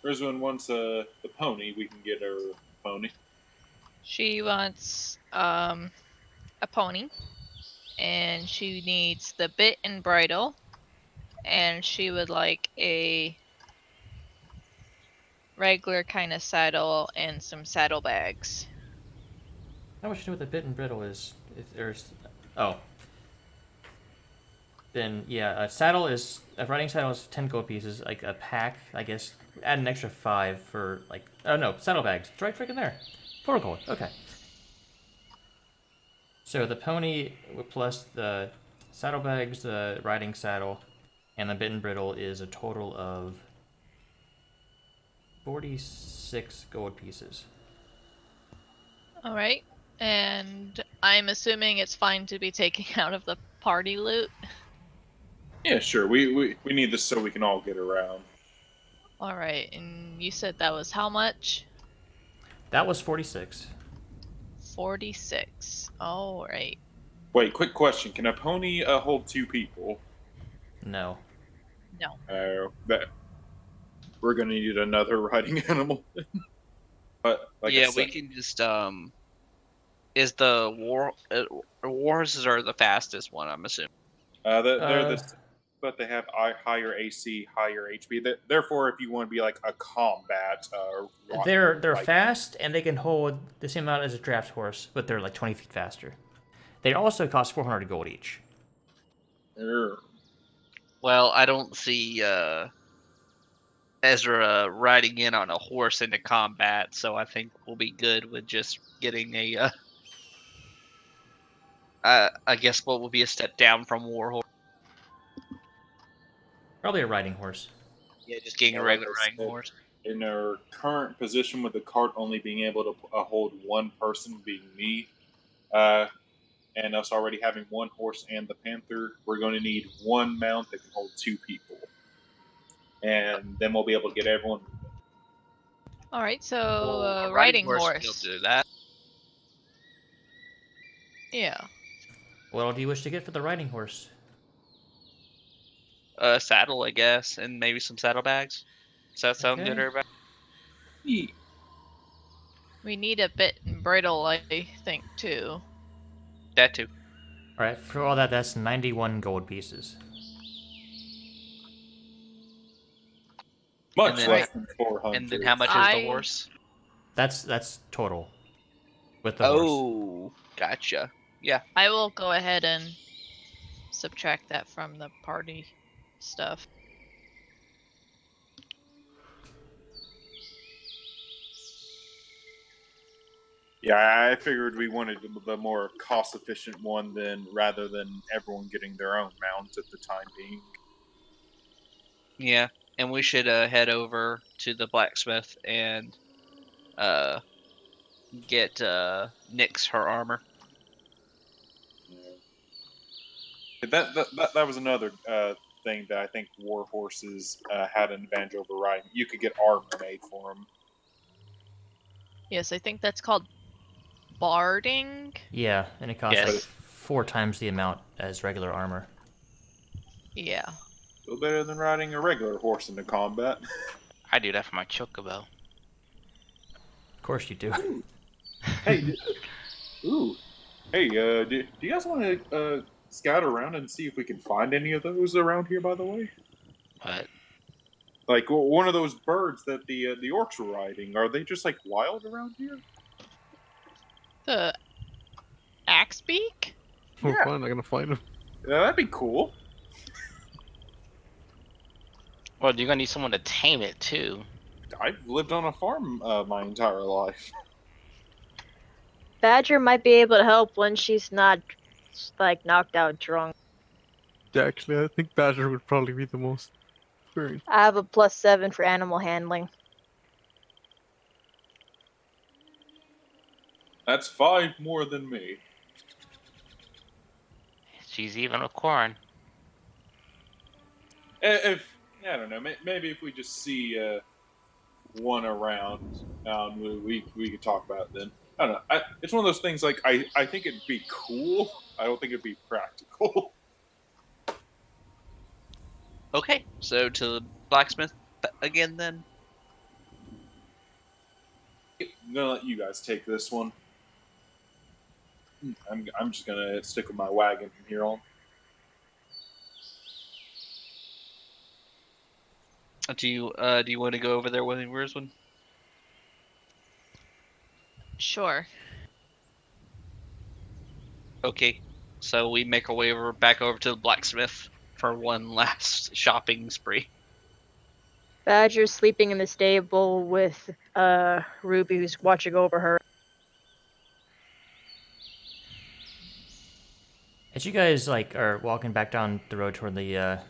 Rizwan wants the pony, we can get her a pony. She wants a pony, and she needs the bit and bridle, and she would like a regular kind of saddle, and some saddlebags. How much you know what the bit and brittle is? Oh. Then yeah, a riding saddle is 10 gold pieces. Like a pack, I guess. Add an extra 5 for like. Oh no, saddlebags. It's right freaking there. 4 gold. Okay. So the pony plus the saddlebags, the riding saddle, and the bit and brittle is a total of 46 gold pieces. All right. And I'm assuming it's fine to be taking out of the party loot. Yeah, sure. We need this so we can all get around. All right. And you said that was how much? That was 46. 46. All right. Wait, quick question: can a pony hold 2 people? No. No. That we're gonna need another riding animal. But like I yeah, said, we can just Is the war horses are the fastest one? I'm assuming. they're the but they have higher AC, higher HP. Therefore, if you want to be like a combat, They're like fast and they can hold the same amount as a draft horse, but they're like 20 feet faster. They also cost 400 gold each. Well, I don't see Ezra riding in on a horse into combat, so I think we'll be good with just getting a. I guess what will be a step down from war horse. Probably a riding horse. Yeah, just getting Yeah, a like regular I riding said, horse. in our current position with the cart only being able to hold one person, being me, uh, and us already having one horse and the panther, we're going to need one mount that can hold 2 people, and then we'll be able to get everyone moving. All right. So, Well, a riding horse will be able horse. to do that. Yeah. What do you wish to get for the riding horse? A saddle, I guess, and maybe some saddlebags. Does that sound good, Okay. everybody? Yeah. We need a bit and brittle, I think, too. That too. Alright, for all that, that's 91 gold pieces. Much then- less than 400. And then how much is the I- horse? That's total. With the horse. Oh, gotcha. Yeah. I will go ahead and subtract that from the party stuff. Yeah, I figured we wanted the more cost-efficient one rather than everyone getting their own mount at the time being. Yeah, and we should head over to the blacksmith and uh, get Nyx her armor. That was another thing that I think war horses had an advantage over riding. You could get armor made for them. Yes, I think that's called barding. Yeah, and it costs Yes. like 4 times the amount as regular armor. Yeah. Still better than riding a regular horse into combat. I do that for my chocobo. Of course you do. Hey, ooh, hey, do you guys want to scout around and see if we can find any of those around here? By the way, But like one of those birds that the orcs were riding. Are they just like wild around here? The axe beak? Oh, Yeah. fine, I'm gonna find him. Yeah, that'd be cool. well, you're gonna need someone to tame it too. I've lived on a farm my entire life. Badger might be able to help when she's not like knocked out drunk. Yeah, actually, I think Badger would probably be the most experienced. I have a +7 for animal handling. That's 5 more than me. She's even with corn. If I don't know, maybe if we just see one around, we could talk about it then. I don't know. It's one of those things. Like I think it'd be cool. I don't think it'd be practical. Okay, so to the blacksmith again then. I'm gonna let you guys take this one. I'm just gonna stick with my wagon from here on. Do you want to go over there with me, Rizwan? Sure. Okay, so we make our way back over to the blacksmith for one last shopping spree. Badger's sleeping in the stable with Ruby, who's watching over her. As you guys like are walking back down the road toward the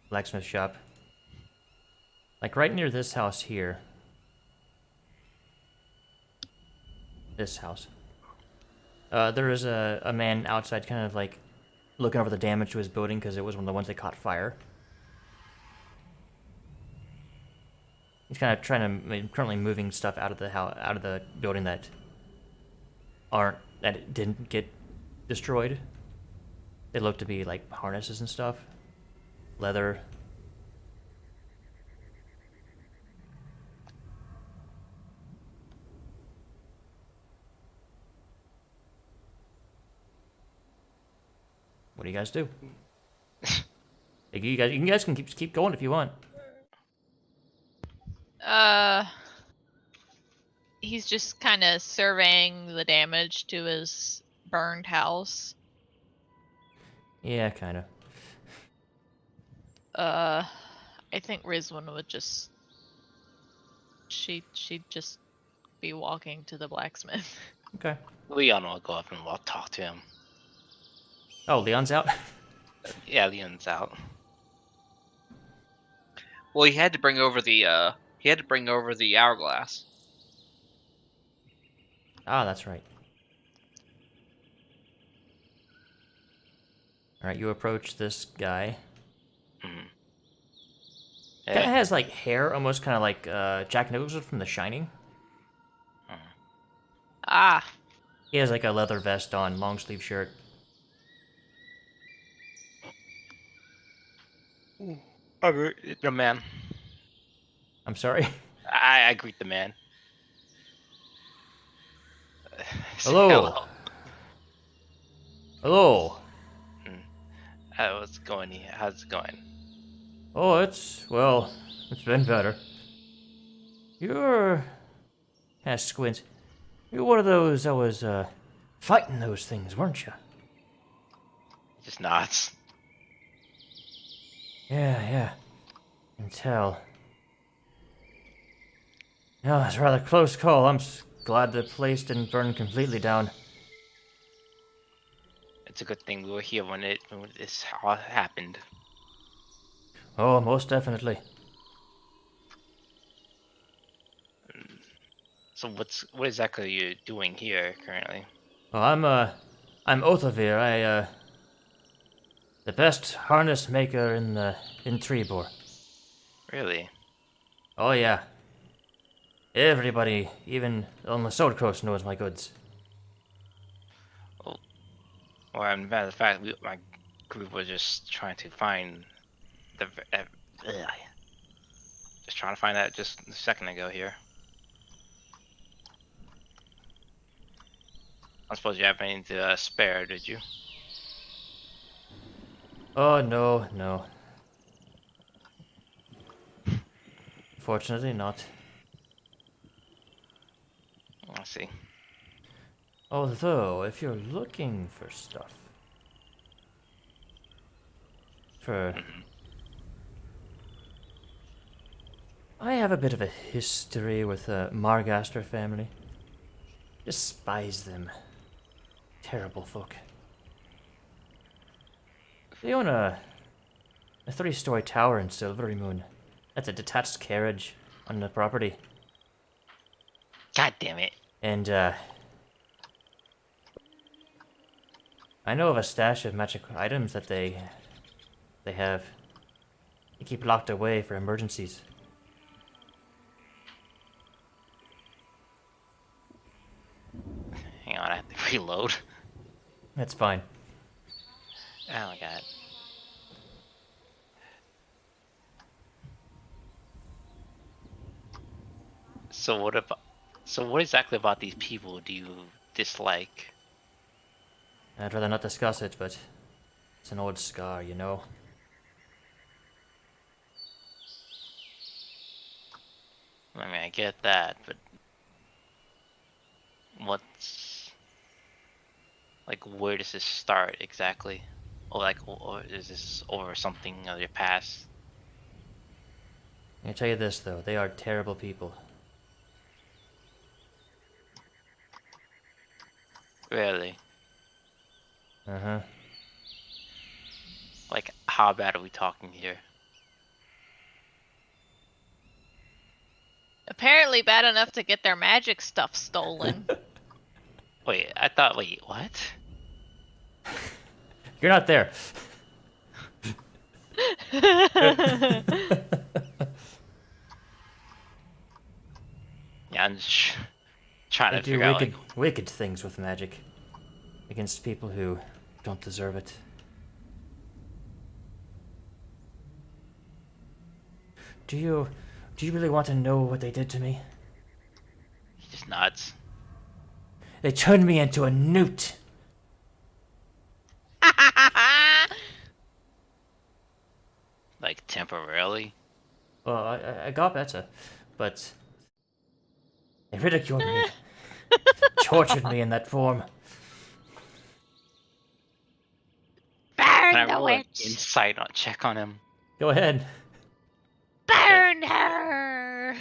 blacksmith shop, like right near this house here, this house, there is a man outside, kind of like looking over the damage to his building because it was one of the ones that caught fire. He's kind of currently moving stuff out of the house, out of the building that didn't get destroyed. They look to be like harnesses and stuff, leather. What do you guys do? You guys can keep going if you want. He's just kind of surveying the damage to his burned house. Yeah, kind of. I think Rizwan would just she'd just be walking to the blacksmith. Okay. Leon will go up and we'll talk to him. Oh, Leon's out. Yeah, Leon's out. Well, he had to bring over the hourglass. Ah, that's right. All right, you approach this guy. Mm-hmm. Kind of Yeah. has like hair, almost kind of like Jack Nicholson from The Shining. Ah, He has like a leather vest on, long sleeve shirt. The man. I'm sorry. I greet the man. Say Hello. Hello. How's it going? How's it going? Oh, it's been better. You're kind of squint. You're one of those that was fighting those things, weren't you? Just nods. Yeah. I can tell. Yeah, it's a rather close call. I'm glad the place didn't burn completely down. It's a good thing we were here when this all happened. Oh, most definitely. So what exactly are you doing here currently? Well, I'm Othavir. The best harness maker in Trebor. Really? Oh yeah. Everybody, even on the Sword Coast, knows my goods. Well, as a matter of fact, my group was just trying to find the. Just trying to find that just a second ago here. I suppose you have anything to spare, did you? Oh no. Fortunately not. I see. Although, if you're looking for stuff. I have a bit of a history with the Margaster family. Despise them. Terrible folk. They own a 3-story tower in Silvery Moon. That's a detached carriage on the property. God damn it! And, I know of a stash of magic items that they have. They keep locked away for emergencies. Hang on, I have to reload. That's fine. Oh my god. So what exactly about these people do you dislike? I'd rather not discuss it, but it's an old scar, you know? I mean, I get that, but what's like? Where does this start exactly? Or is this over something of your past? I tell you this though, they are terrible people. Really? Uh-huh. Like, how bad are we talking here? Apparently bad enough to get their magic stuff stolen. Wait, I thought. Wait, what? You're not there. Yeah, I'm just trying They to do figure out like. wicked things with magic. Against people who don't deserve it. Do you really want to know what they did to me? He's just nuts. They turned me into a newt. Like, temporarily. Well, I got better, but they ridiculed me, tortured me in that form. Can I Burn the roll an witch! insight check on him? Go ahead. Burn her!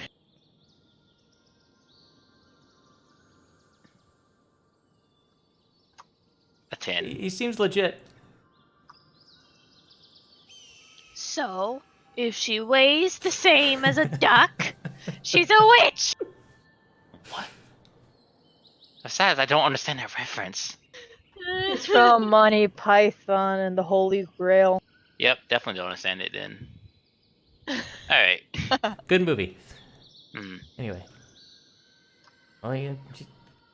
A 10. He seems legit. So, if she weighs the same as a duck, she's a witch! What? Besides, I don't understand that reference. It's from Monty Python and the Holy Grail. Yep, definitely don't understand it then. Alright. Good movie. Hmm. Anyway. Well,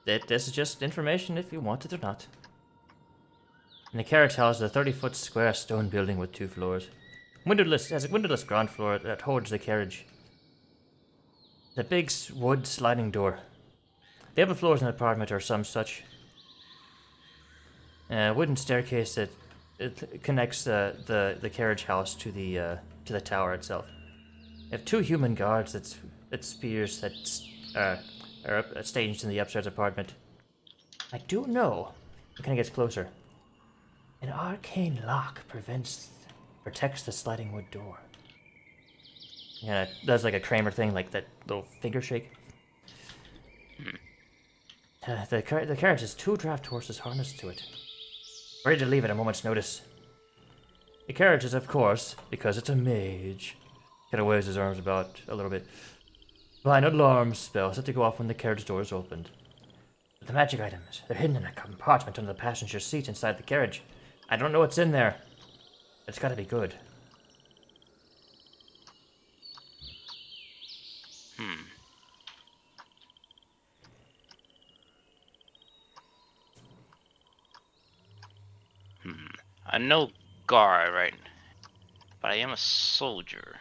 this is just information if you want it or not. In the carriage house is a 30-foot square stone building with 2 floors. Windowless, has a windowless ground floor that holds the carriage. The big wood sliding door. The upper floors in the apartment are some such. A wooden staircase that it connects the carriage house to the tower itself. You have 2 human guards that spears that are staged in the upstairs apartment. I do know. It kind of gets closer. An arcane lock protects the sliding wood door. Yeah, it does like a Kramer thing, like that little finger shake. The carriage has 2 draft horses harnessed to it, ready to leave at a moment's notice. The carriage is, of course, because it's a mage, kind of waves his arms about a little bit, behind an alarm spell set to go off when the carriage door is opened. But the magic items, they're hidden in a compartment under the passenger seat inside the carriage. I don't know what's in there. It's gotta be good. Hmm. I know guard, right? But I am a soldier.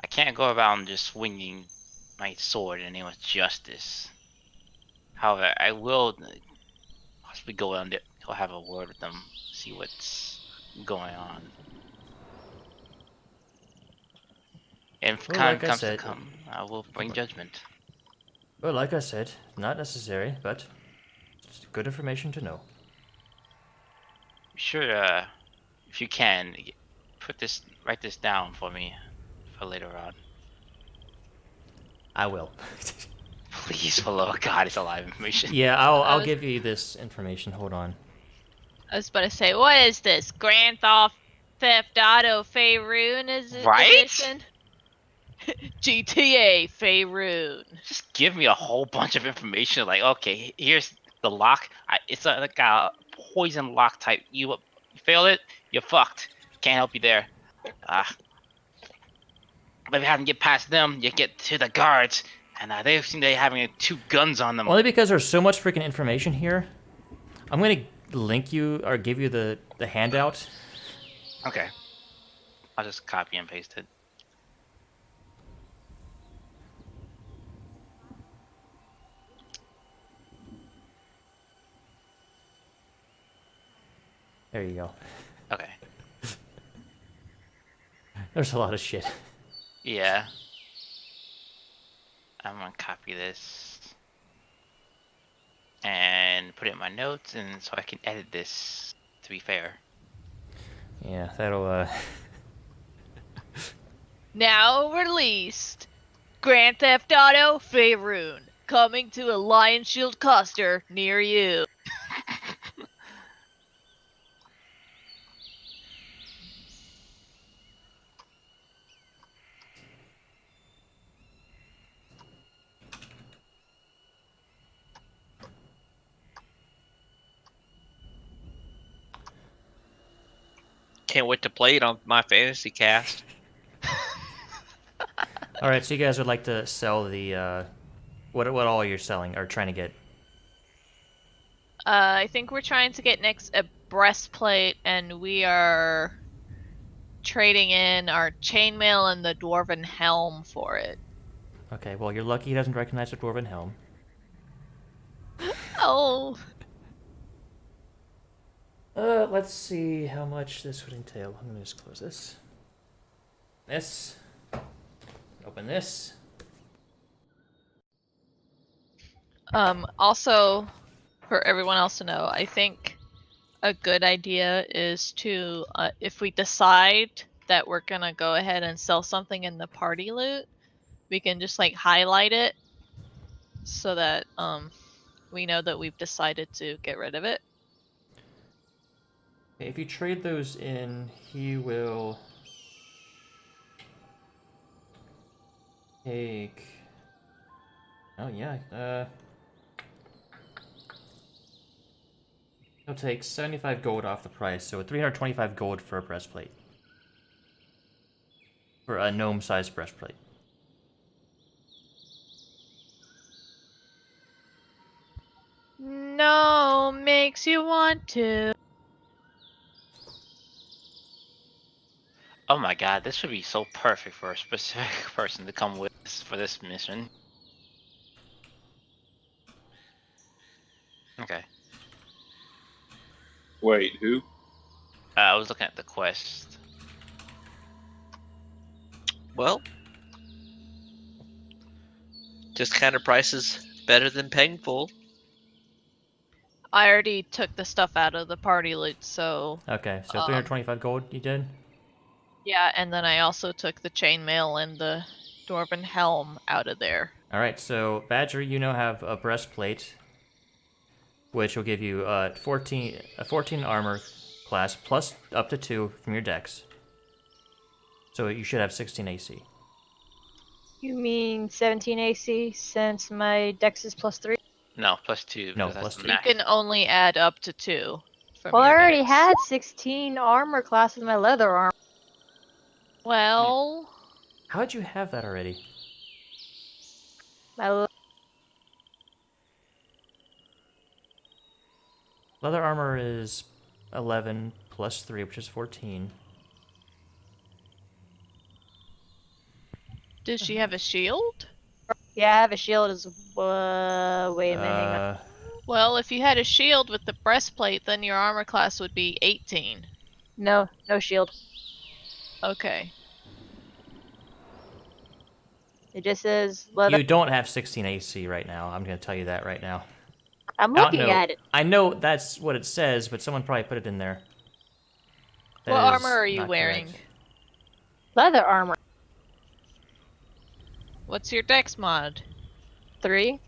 I can't go around just swinging my sword in the name of justice. However, I will possibly go around it. I'll have a word with them, see what's going on. And if Well, time like I comes to said, come, I will bring judgment. Well, like I said, not necessary, but it's good information to know. Sure, if you can, write this down for me for later on. I will. Please, for the love of God, it's alive information. Yeah, I'll give you this information. Hold on. I was about to say, what is this? Grand Theft Auto Faerun is it Right? edition? GTA Faerun. Just give me a whole bunch of information. Like, okay, here's the lock. It's like a poison lock type. You fail it, you're fucked. Can't help you there. But if you haven't get past them, you get to the guards, and they seem to be having 2 guns on them. Only because there's so much freaking information here. I'm gonna link you or give you the handout. Okay. I'll just copy and paste it. There you go. Okay. There's a lot of shit. Yeah. I'm gonna copy this and put it in my notes, and so I can edit this. To be fair. Yeah, that'll Now released. Grand Theft Auto Faerun, coming to a Lion Shield coaster near you. Can't wait to play it on my fantasy cast. All right, so you guys would like to sell the what all you're selling or trying to get? I think we're trying to get next a breastplate, and we are trading in our chainmail and the dwarven helm for it. Okay, well, you're lucky he doesn't recognize the dwarven helm. Oh, Let's see how much this would entail. I'm gonna just close this. This. Open this. also, for everyone else to know, I think a good idea is to, if we decide that we're gonna go ahead and sell something in the party loot, we can just like highlight it so that we know that we've decided to get rid of it. If you trade those in, he will take. Oh yeah. He'll take 75 gold off the price, so 325 gold for a breastplate. For a gnome-sized breastplate. No, makes you want to. Oh my god, this would be so perfect for a specific person to come with for this mission. Okay. Wait, who? I was looking at the quest. Well, just kind of prices better than paying full. I already took the stuff out of the party loot, so Okay, so 325 gold you did? yeah, and then I also took the chainmail and the dwarven helm out of there. Alright, so Badger, you now have a breastplate, which will give you 14 armor class plus up to 2 from your dex. So you should have 16 AC. You mean 17 AC since my dex is +3? No, +2 No, because that's the +2. You max. can only add up to 2 from Well, I your already dex. had 16 armor class with my leather armor. Well, How'd you have that already? My Leather armor is 11 plus 3, which is 14. does she have a shield? Yeah, I have a shield as wait a minute, hang on. Well, if you had a shield with the breastplate, then your armor class would be 18. No shield. Okay. It just says leather. You don't have 16 AC right now. I'm going to tell you that right now. I'm I don't looking know. at it. I know that's what it says, but someone probably put it in there. That What is armor are you not wearing? correct. Leather armor. What's your dex mod? 3.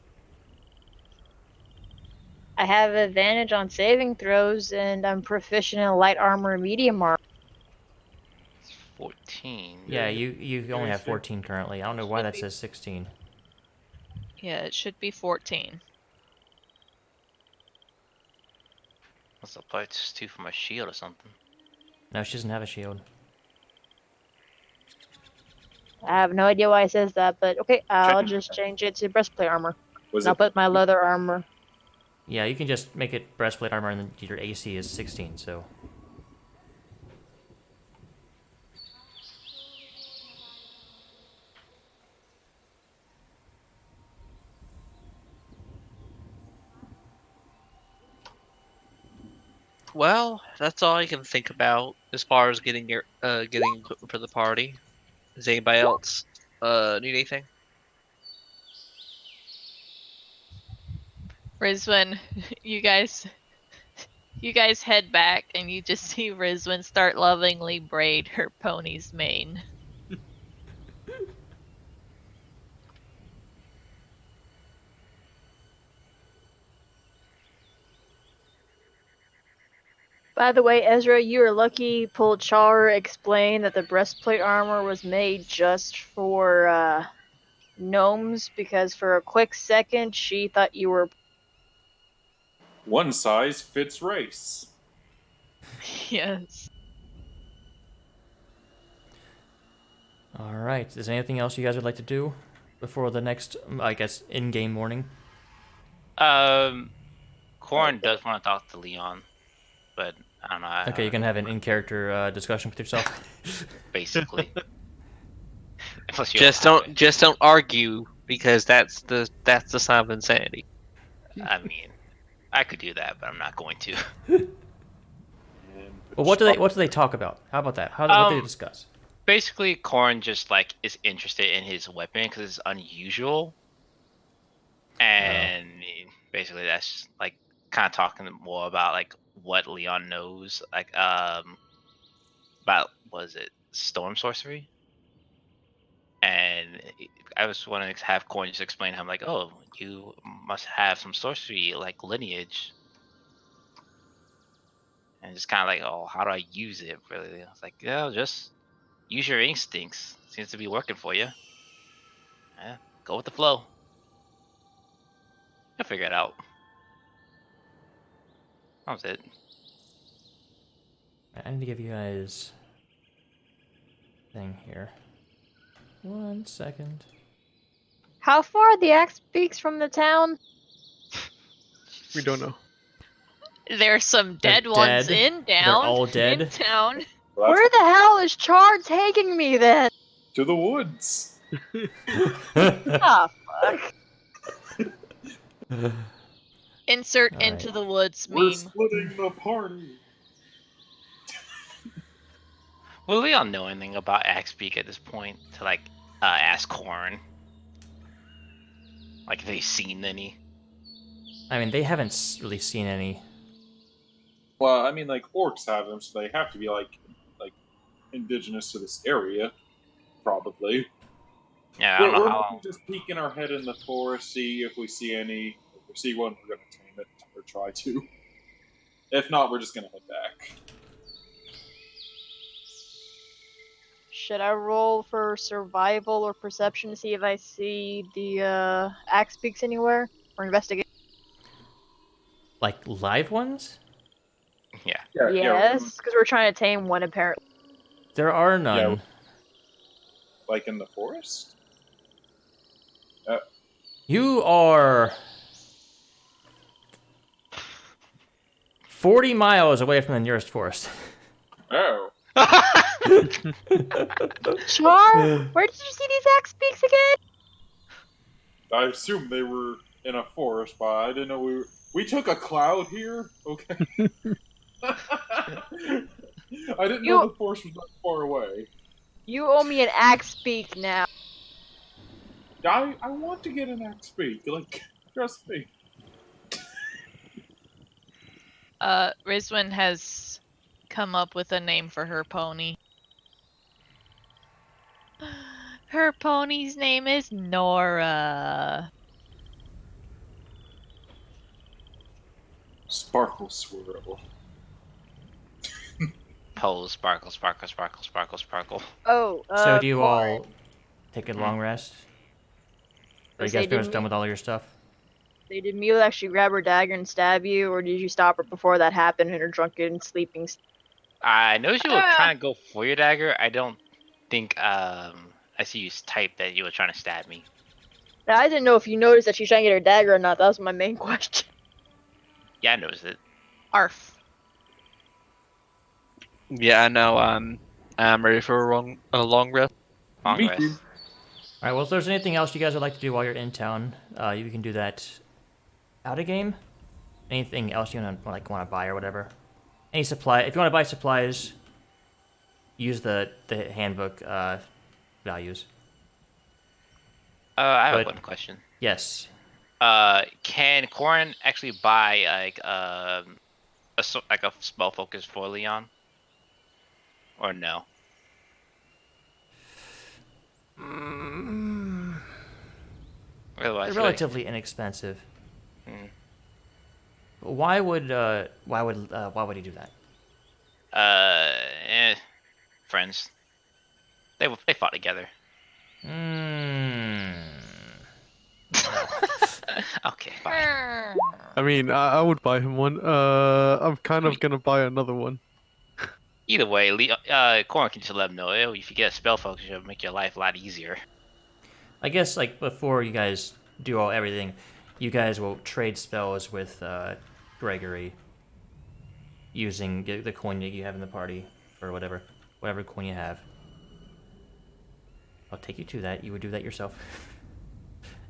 I have advantage on saving throws, and I'm proficient in light armor and medium armor. It's 14. Yeah, you only have AC. 14 currently. I don't know why that says 16. Yeah, it should be 14. What's the +2 for my shield or something? No, she doesn't have a shield. I have no idea why it says that, but okay, I'll Check. just change it to breastplate armor. Was And I'll it? put my leather armor. Yeah, you can just make it breastplate armor, and then your AC is 16. So Well, that's all I can think about as far as getting equipment for the party. Does anybody else need anything? Rizwin, you guys head back and you just see Rizwin start lovingly braid her pony's mane. By the way, Ezra, you were lucky Pulchar explained that the breastplate armor was made just for gnomes, because for a quick second she thought you were. One size fits race. Yes. All right. Is there anything else you guys would like to do before the next, I guess, in-game morning? Corin does want to talk to Leon, but I don't know. Okay, you can have an in-character discussion with yourself. Basically. Unless you Just have don't argue because that's the sign of insanity. I mean, I could do that, but I'm not going to. And Well, what do they talk about? How about that? What do they discuss? Basically, Corin just like is interested in his weapon because it's unusual, and basically that's just, like kind of talking more about like what Leon knows, like about was it storm sorcery, and I was wanting to have Corin just explain how I'm like, oh, you must have some sorcery like lineage, and just kind of like, oh, how do I use it? Really, I was like, yeah, just use your instincts. Seems to be working for you. Yeah, go with the flow. You'll figure it out. That was it. I need to give you guys thing here. 1 second. How far are the axe peaks from the town? We don't know. There's some They're dead ones dead. in They're town. all dead. In town. Well, Where the hell is Char taking me then? to the woods. Ah, fuck. Insert All into right. the woods We're meme. splitting the party. Will Leon know anything about Axpeak at this point to like ask Corin? Like, have they seen any? I mean, they haven't really seen any. Well, I mean, like orcs have them, so they have to be like indigenous to this area, probably. Yeah, I don't know We're how maybe long. just peeking our head in the forest, see if we see any. If we see one, we're gonna tame it or try to. If not, we're just gonna head back. Should I roll for survival or perception to see if I see the axe peaks anywhere? Or investigate? Like live ones? Yeah. Yes, because we're trying to tame one apparently. There are none. Like in the forest. You are 40 miles away from the nearest forest. Oh, Char, where did you see these axe peaks again? I assumed they were in a forest, but I didn't know we took a cloud here. Okay. I didn't know the forest was that far away. You owe me an axe peak now. I want to get an axe speak. Like, trust me. Rizwin has come up with a name for her pony. Her pony's name is Nora. Sparkle swirl. Pose, sparkle, sparkle, sparkle, sparkle, sparkle. Oh, So do you Corin. all take a long rest? Are you Say, guys pretty much didn't done with all your stuff? Did Mule actually grab her dagger and stab you, or did you stop her before that happened in her drunken sleeping? I noticed you were trying to go for your dagger. I don't think I see you type that you were trying to stab me. Now, I didn't know if you noticed that she's trying to get her dagger or not. That was my main question. Yeah, I noticed it. Arf. Yeah, I know. I'm ready for a long rest. Long Me rest. too. Alright, well, if there's anything else you guys would like to do while you're in town, you can do that out of game. Anything else you want to buy or whatever. Any supply. If you want to buy supplies, use the handbook values. I have But- one question. Yes. Can Corin actually buy like like a spell focus for Leon, or no? They're Otherwise, he would. relatively inexpensive. Mm. Why would he do that? Friends. They fought together. No. Okay, fine. I mean, I would buy him one. I'm kind of gonna buy another one. Either way, Corin can just let him know. "Oh, if you get a spell focus, it'll make your life a lot easier." I guess like before you guys do everything, you guys will trade spells with Gregory using the coin that you have in the party for whatever coin you have. I'll take you to that. You would do that yourself.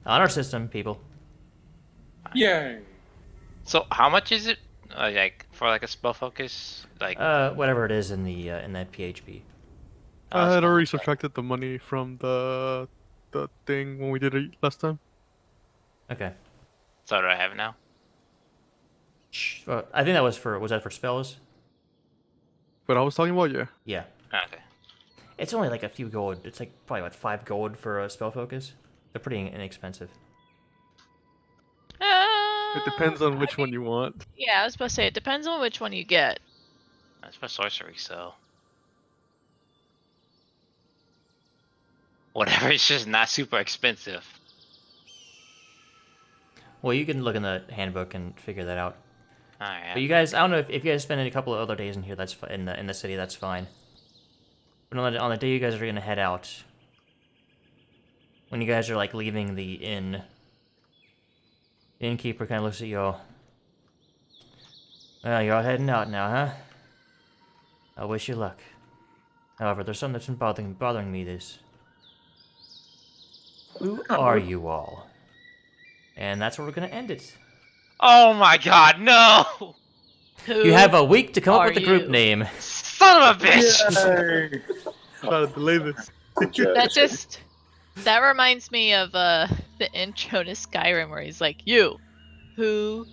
On our system, people. Yay! So how much is it? Like for like a spell focus, like Whatever it is in that PHP. I had cool. already subtracted the money from the thing when we did it last time. Okay. So do I have it now? I think that was for spells? But I was talking about, yeah. Yeah. Okay. It's only like a few gold. It's like probably what 5 gold for a spell focus. They're pretty inexpensive. It depends on which one you want. Yeah, I was supposed to say it depends on which one you get. That's for sorcery, so whatever. It's just not super expensive. Well, you can look in the handbook and figure that out. All right. But you guys, I don't know if you guys spend a couple of other days in here. That's in the city. That's fine. But on the day you guys are gonna head out, when you guys are like leaving the inn, the innkeeper kind of looks at you all. Well, you're all heading out now, huh? I wish you luck. However, there's something that's been bothering me. Who are you all? And that's where we're gonna end it. Oh my God, no! You have a week to come up are with the group you? name. Son of a bitch! Yay! Try to delay this. That reminds me of the intro to Skyrim where he's like, "You, who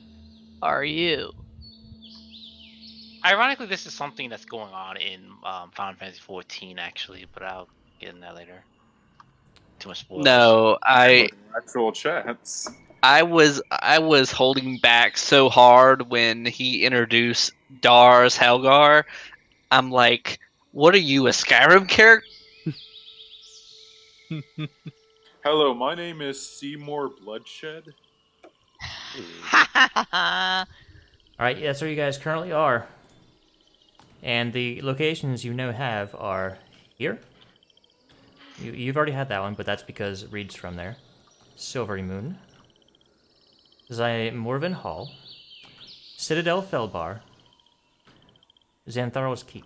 are you?" Ironically, this is something that's going on in Final Fantasy 14, actually, but I'll get in that later. Too much spoilers. No, Actual chats. I was holding back so hard when he introduced Dar's Helgar. I'm like, what are you, a Skyrim character? Hello, my name is Seymour Bloodshed. Alright, that's where you guys currently are. And the locations you now have are here. You've already had that one, but that's because Reed's from there. Silvery Moon. Morven Hall. Citadel Felbar. Xantharl's Keep.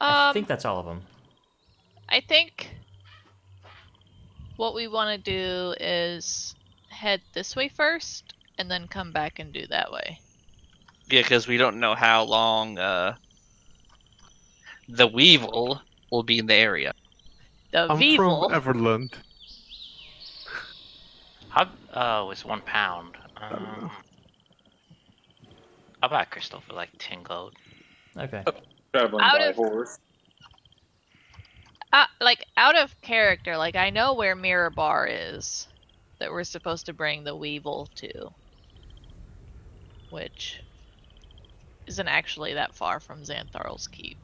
I think that's all of them. I think what we want to do is head this way first and then come back and do that way. Yeah, because we don't know how long the Weevil will be in the area. The I'm Weevil. from Everland. Oh, it's £1. I'll buy a crystal for like 10 gold. Okay. Traveling Out by of- horse. Like out of character, like I know where Mirror Bar is that we're supposed to bring the Weevil to, which isn't actually that far from Xantharl's Keep.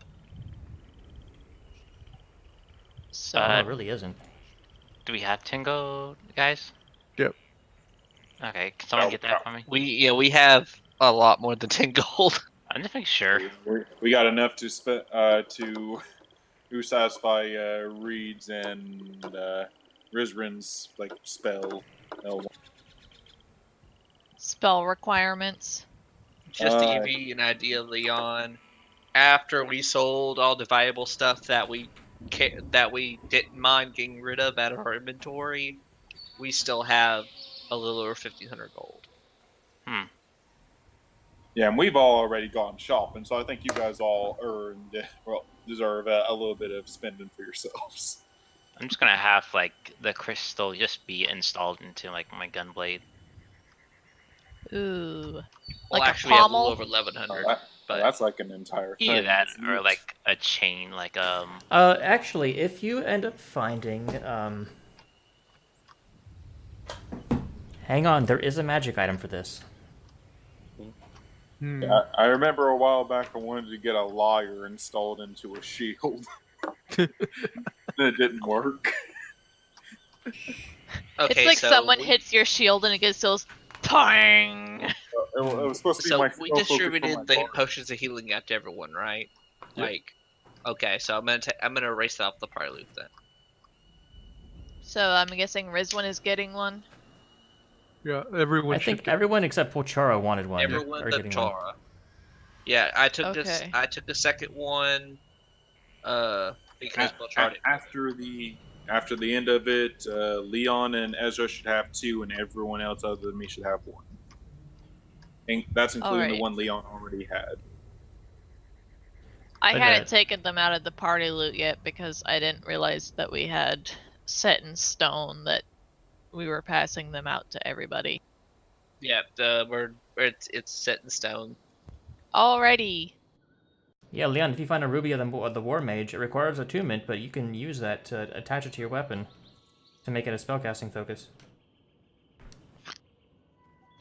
So No, it really isn't. Do we have 10 gold, guys? Yep. Okay, can someone get that for me? We have a lot more than 10 gold. I'm just making sure. We got enough to satisfy Reed's and Rizrin's like spell. spell requirements. Just to give you an idea, Leon, after we sold all the valuable stuff that we didn't mind getting rid of out of our inventory, we still have a little over 1,500 gold. Yeah, and we've all already gone shopping, so I think you guys all deserve a little bit of spending for yourselves. I'm just gonna have like the crystal just be installed into like my gun blade. Ooh. Well, Like a actually, we have a little pommel? over 1100. Well, that's like an entire Either thing. that isn't or it? like a chain, like Actually, if you end up finding, hang on, there is a magic item for this. Yeah, I remember a while back I wanted to get a lyre installed into a shield. And it didn't work. Okay, It's like so someone hits your shield and it gets those pang. It was supposed to be my we spell focus for my distributed the bard. potions of healing out to everyone, right? Yep. Like, okay, so I'm gonna erase that off the party loop then. So I'm guessing Rizwan is getting one. Yeah, everyone I should think get. everyone except Pochara wanted one. Everyone Or but getting one. Chara. Yeah, I took this. Okay. I took the second one. Because Belchara didn't. After the end of it, Leon and Ezra should have 2, and everyone else other than me should have 1. And that's including the Alright. one Leon already had. I But, hadn't taken them out of the party loot yet because I didn't realize that we had set in stone that we were passing them out to everybody. Yeah, it's set in stone. Alrighty. Yeah, Leon, if you find a ruby of the war mage, it requires attunement, but you can use that to attach it to your weapon to make it a spellcasting focus.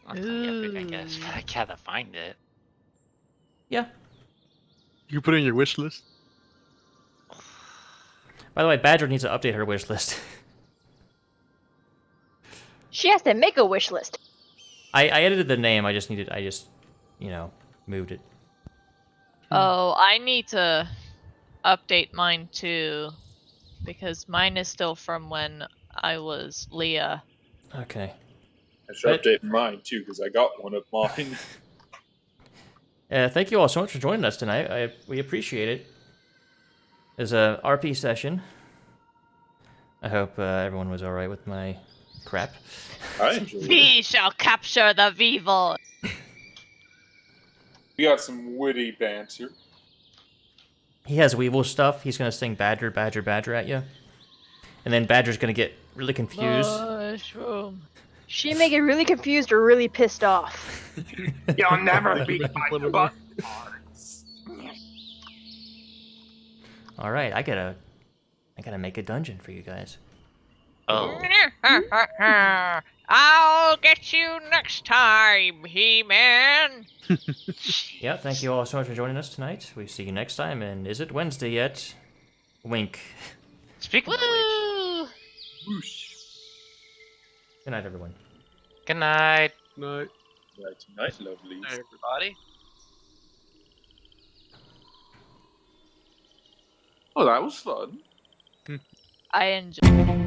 I'll tell you everything, I guess. Ooh. I gotta find it. Yeah. You put it in your wish list. By the way, Badger needs to update her wish list. She has to make a wish list. I edited the name. I just, moved it. Oh, I need to update mine too because mine is still from when I was Leah. Okay. I should update mine too because I got one of mine. Thank you all so much for joining us tonight. We appreciate it. It's a RP session. I hope everyone was alright with my crap. I enjoyed it. We shall capture the Vivo. We got some witty banter. He has Weevil stuff. He's gonna sing Badger, Badger, Badger at you. And then Badger's gonna get really confused. Mushroom. She may get really confused or really pissed off. You'll never beat my butt. Alright, I gotta make a dungeon for you guys. Oh. I'll get you next time, He-Man. Yeah, thank you all so much for joining us tonight. We see you next time, and is it Wednesday yet? Wink. Speaking of which, Woo! Whoosh. Good night, everyone. good night. Night. Right tonight, lovelies. Hi, everybody. Oh, that was fun. I enjoy.